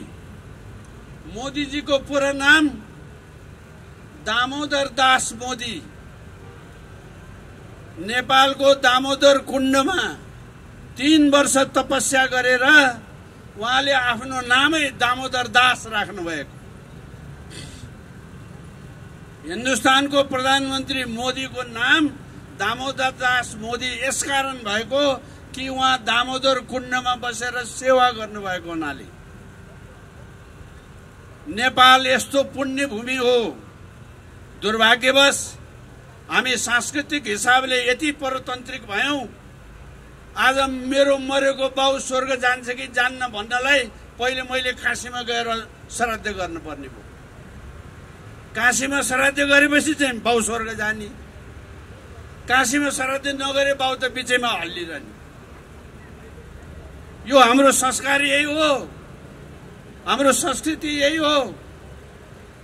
मोदीजीको पूरा नाम दामोदर दास मोदी। नेपालको दामोदर कुण्डमा 3 वर्ष तपस्या गरेर उहाँले आफ्नो नामै दामोदर दास राख्नु भएको। हिन्दुस्तानको प्रधानमन्त्री मोदीको नाम दामोदर दास मोदी यसकारण भएको कि उहाँ दामोदर कुण्डमा बसेर सेवा गर्नुभएको हुनाले। नेपाल यस्तो पुण्य भूमि हो। दुर्भाग्यवश हामी सांस्कृतिक हिसाबले यति परतन्त्रिक भयौं। आज मेरो मरेको बाउ स्वर्ग जान्छ कि जान्न भन्नलाई पहिले मैले काशीमा गएर श्राद्ध गर्नुपर्ने भयो। काशीमा श्राद्ध गरेपछि चाहिँ बाउ स्वर्ग जाने। काशीमा श्राद्ध नगरे बाउ त बिचैमा हल्लिरहने। यो हाम्रो संस्कार यही हो, हाम्रो संस्कृति यही हो।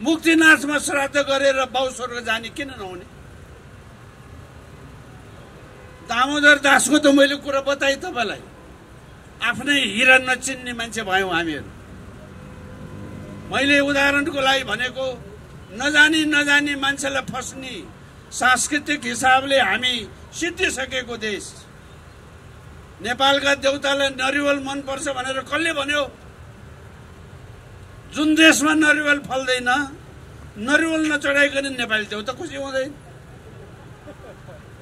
मुक्तिनाथमा श्राद्ध गरेर बाउ स्वर्ग जाने किन नहुने? दामोदर दासको त मैले कुरा बताएँ तपाईँलाई। आफ्नै हिरा नचिन्ने मान्छे भयौँ हामीहरू। मैले उदाहरणको लागि भनेको नजानी मान्छेलाई फस्ने सांस्कृतिक हिसाबले हामी सिद्धिसकेको देश। नेपालका देउतालाई नरिवल मनपर्छ भनेर कसले भन्यो? जुन देशमा नरिवल फल्दैन, नरिवल नचढाइकन नेपाली देउता खुसी हुँदैन।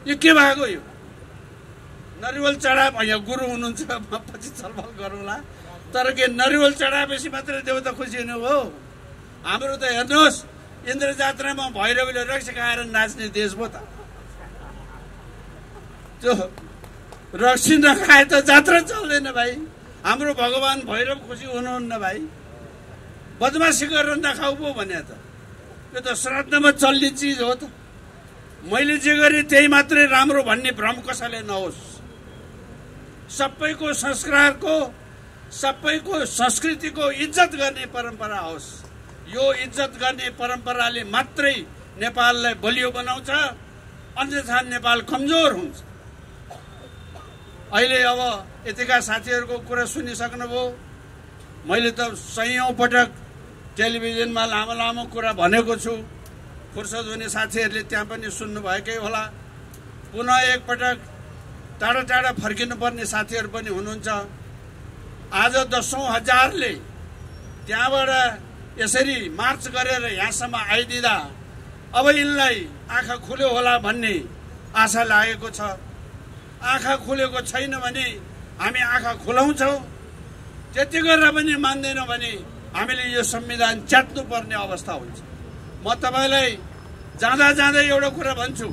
यो के भएको? यो नरिवल चढाए यहाँ गुरु हुनुहुन्छ, पछि छलफल गरौँला। तर के नरिवल चढाएपछि मात्रै देउता खुसी हुने हो? हाम्रो त हेर्नुहोस्, इन्द्र जात्रामा भैरवीले रक्सी खाएर नाच्ने देश भयो त। त्यो रक्सी नखाए त जात्रा चल्दैन भाइ। हाम्रो भगवान भैरव खुसी हुनुहुन्न भाइ। बदमासी गरेर नखाऊ पो भने त यो त श्राद्धमा चल्ने चिज हो त। मैले जे गरेँ त्यही मात्रै राम्रो भन्ने भ्रम कसैले नहोस्। सबैको संस्कारको, सबैको संस्कृतिको इज्जत गर्ने परम्परा होस्। यो इज्जत गर्ने परम्पराले मात्रै नेपाललाई बलियो बनाउँछ, अन्यथा नेपाल कमजोर हुन्छ। अहिले अब यतिका साथीहरूको कुरा सुनिसक्नुभयो। मैले त सयौं पटक टेलिभिजनमा लामो लामो कुरा भनेको छु। फुर्सद हुने साथीहरूले त्यहाँ पनि सुन्नुभएकै होला। पुनः एकपटक टाढा टाढा फर्किनुपर्ने साथीहरू पनि हुनुहुन्छ। आज 10औं हजारले त्यहाँबाट यसरी मार्च गरेर यहाँसम्म आइदिँदा अब यिनलाई आँखा खुल्यो होला भन्ने आशा लागेको छ। आँखा खुलेको छैन भने हामी आँखा खुलाउँछौँ। त्यति गरेर पनि मान्दैनौँ भने हामीले यो संविधान च्यात्नु पर्ने अवस्था हुन्छ। म तपाईलाई जाँदा जाँदै एउटा कुरा भन्छु।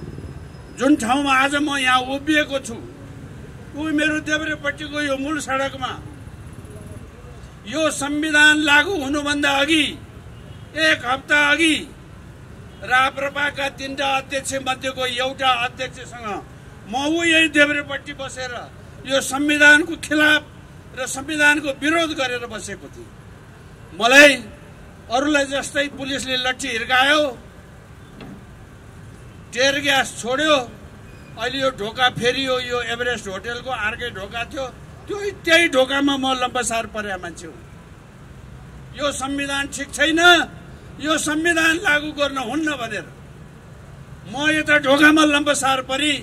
जुन ठाउँमा आज म यहाँ उभिएको छु, ऊ मेरो देब्रेपट्टिको यो मूल सडकमा यो संविधान लागू हुनुभन्दा अघि 1 हप्ता अघि राप्रपाका 3टा अध्यक्ष मध्येको एउटा अध्यक्षसँग म यही देब्रेपट्टि बसेर यो संविधानको खिलाफ र संविधानको विरोध गरेर बसेको थिएँ। मलाई अरूलाई जस्तै पुलिसले लट्ठी हिर्कायो, टेयर ग्यास छोड्यो। अहिले यो ढोका फेरियो, यो एभरेस्ट होटेलको अर्कै ढोका थियो, त्यही ढोकामा म लम्बसार परेका मान्छे हुँ। यो संविधान ठिक छैन, यो संविधान लागू गर्न हुन्न भनेर म यता ढोकामा लम्बसार परि।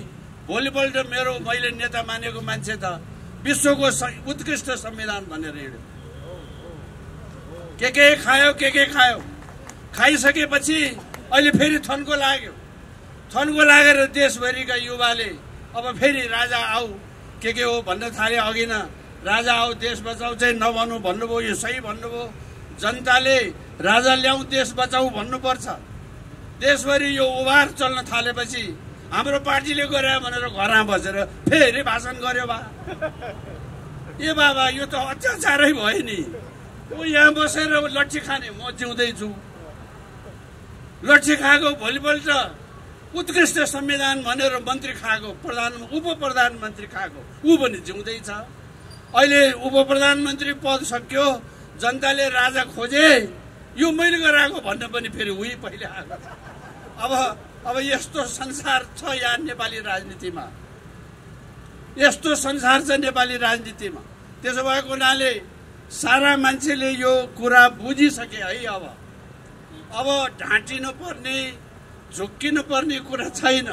भोलिपल्ट मैले नेता मानेको मान्छे त विश्वको उत्कृष्ट संविधान भनेर हिँड्यो। के खायो। खाइसकेपछि अहिले फेरि थन्को लाग्यो। थन्को लागेर देशभरिका युवाले अब फेरि राजा आऊ के हो भन्न थाले। अघि न राजा आऊ देश बचाऊ चाहिँ नभन्नु भन्नुभयो, यो सही भन्नुभयो। जनताले राजा ल्याऊ देश बचाऊ भन्नुपर्छ। देशभरि यो उभार चल्न थालेपछि हाम्रो पार्टीले गरे भनेर घरमा बसेर फेरि भाषण गर्यो बा। ए बाबा यो त अत्याचारै भयो नि। ऊ यहाँ बसेर लट्ठी खाने, म जिउँदैछु। लट्ठी खाएको भोलिपल्ट उत्कृष्ट संविधान भनेर मन्त्री खाएको, उप प्रधानमन्त्री खाएको, ऊ पनि जिउँदैछ। अहिले उप प्रधानमन्त्री पद सक्यो, जनताले राजा खोजे, यो मैले गराएको भन्न पनि फेरि उही पहिले आएको छ। अब यस्तो संसार छ यहाँ नेपाली राजनीतिमा, यस्तो संसार छ नेपाली राजनीतिमा। त्यसो भएको हुनाले सारा मान्छेले यो कुरा बुझिसके है। अब ढाँटिनु पर्ने, झुक्किनु पर्ने कुरा छैन।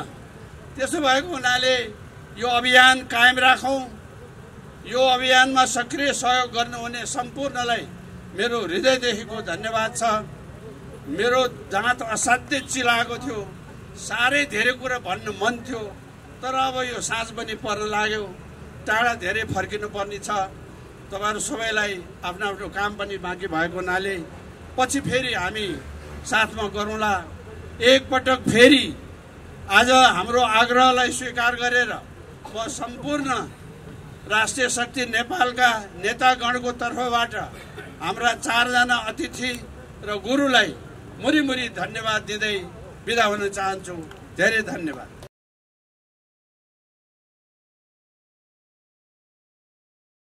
त्यसो भएको हुनाले यो अभियान कायम राखौँ। यो अभियानमा सक्रिय सहयोग गर्नुहुने सम्पूर्णलाई मेरो हृदयदेखिको धन्यवाद छ। मेरो दाँत असाध्यै चिलाएको थियो, साह्रै धेरै कुरा भन्नु मन थियो, तर अब यो साँझ पनि पर्न लाग्यो, टाढा धेरै फर्किनु पर्ने छ। तपाईँहरू सबैलाई आफ्नो आफ्नो काम पनि बाँकी भएको हुनाले पछि फेरि हामी साथमा गरौँला। एकपटक फेरि आज हाम्रो आग्रहलाई स्वीकार गरेर म सम्पूर्ण राष्ट्रिय शक्ति नेपालका नेतागणको तर्फबाट हाम्रा 4 जना अतिथि र गुरुलाई मुरी मुरी धन्यवाद दिँदै बिदा हुन चाहन्छु। धेरै धन्यवाद।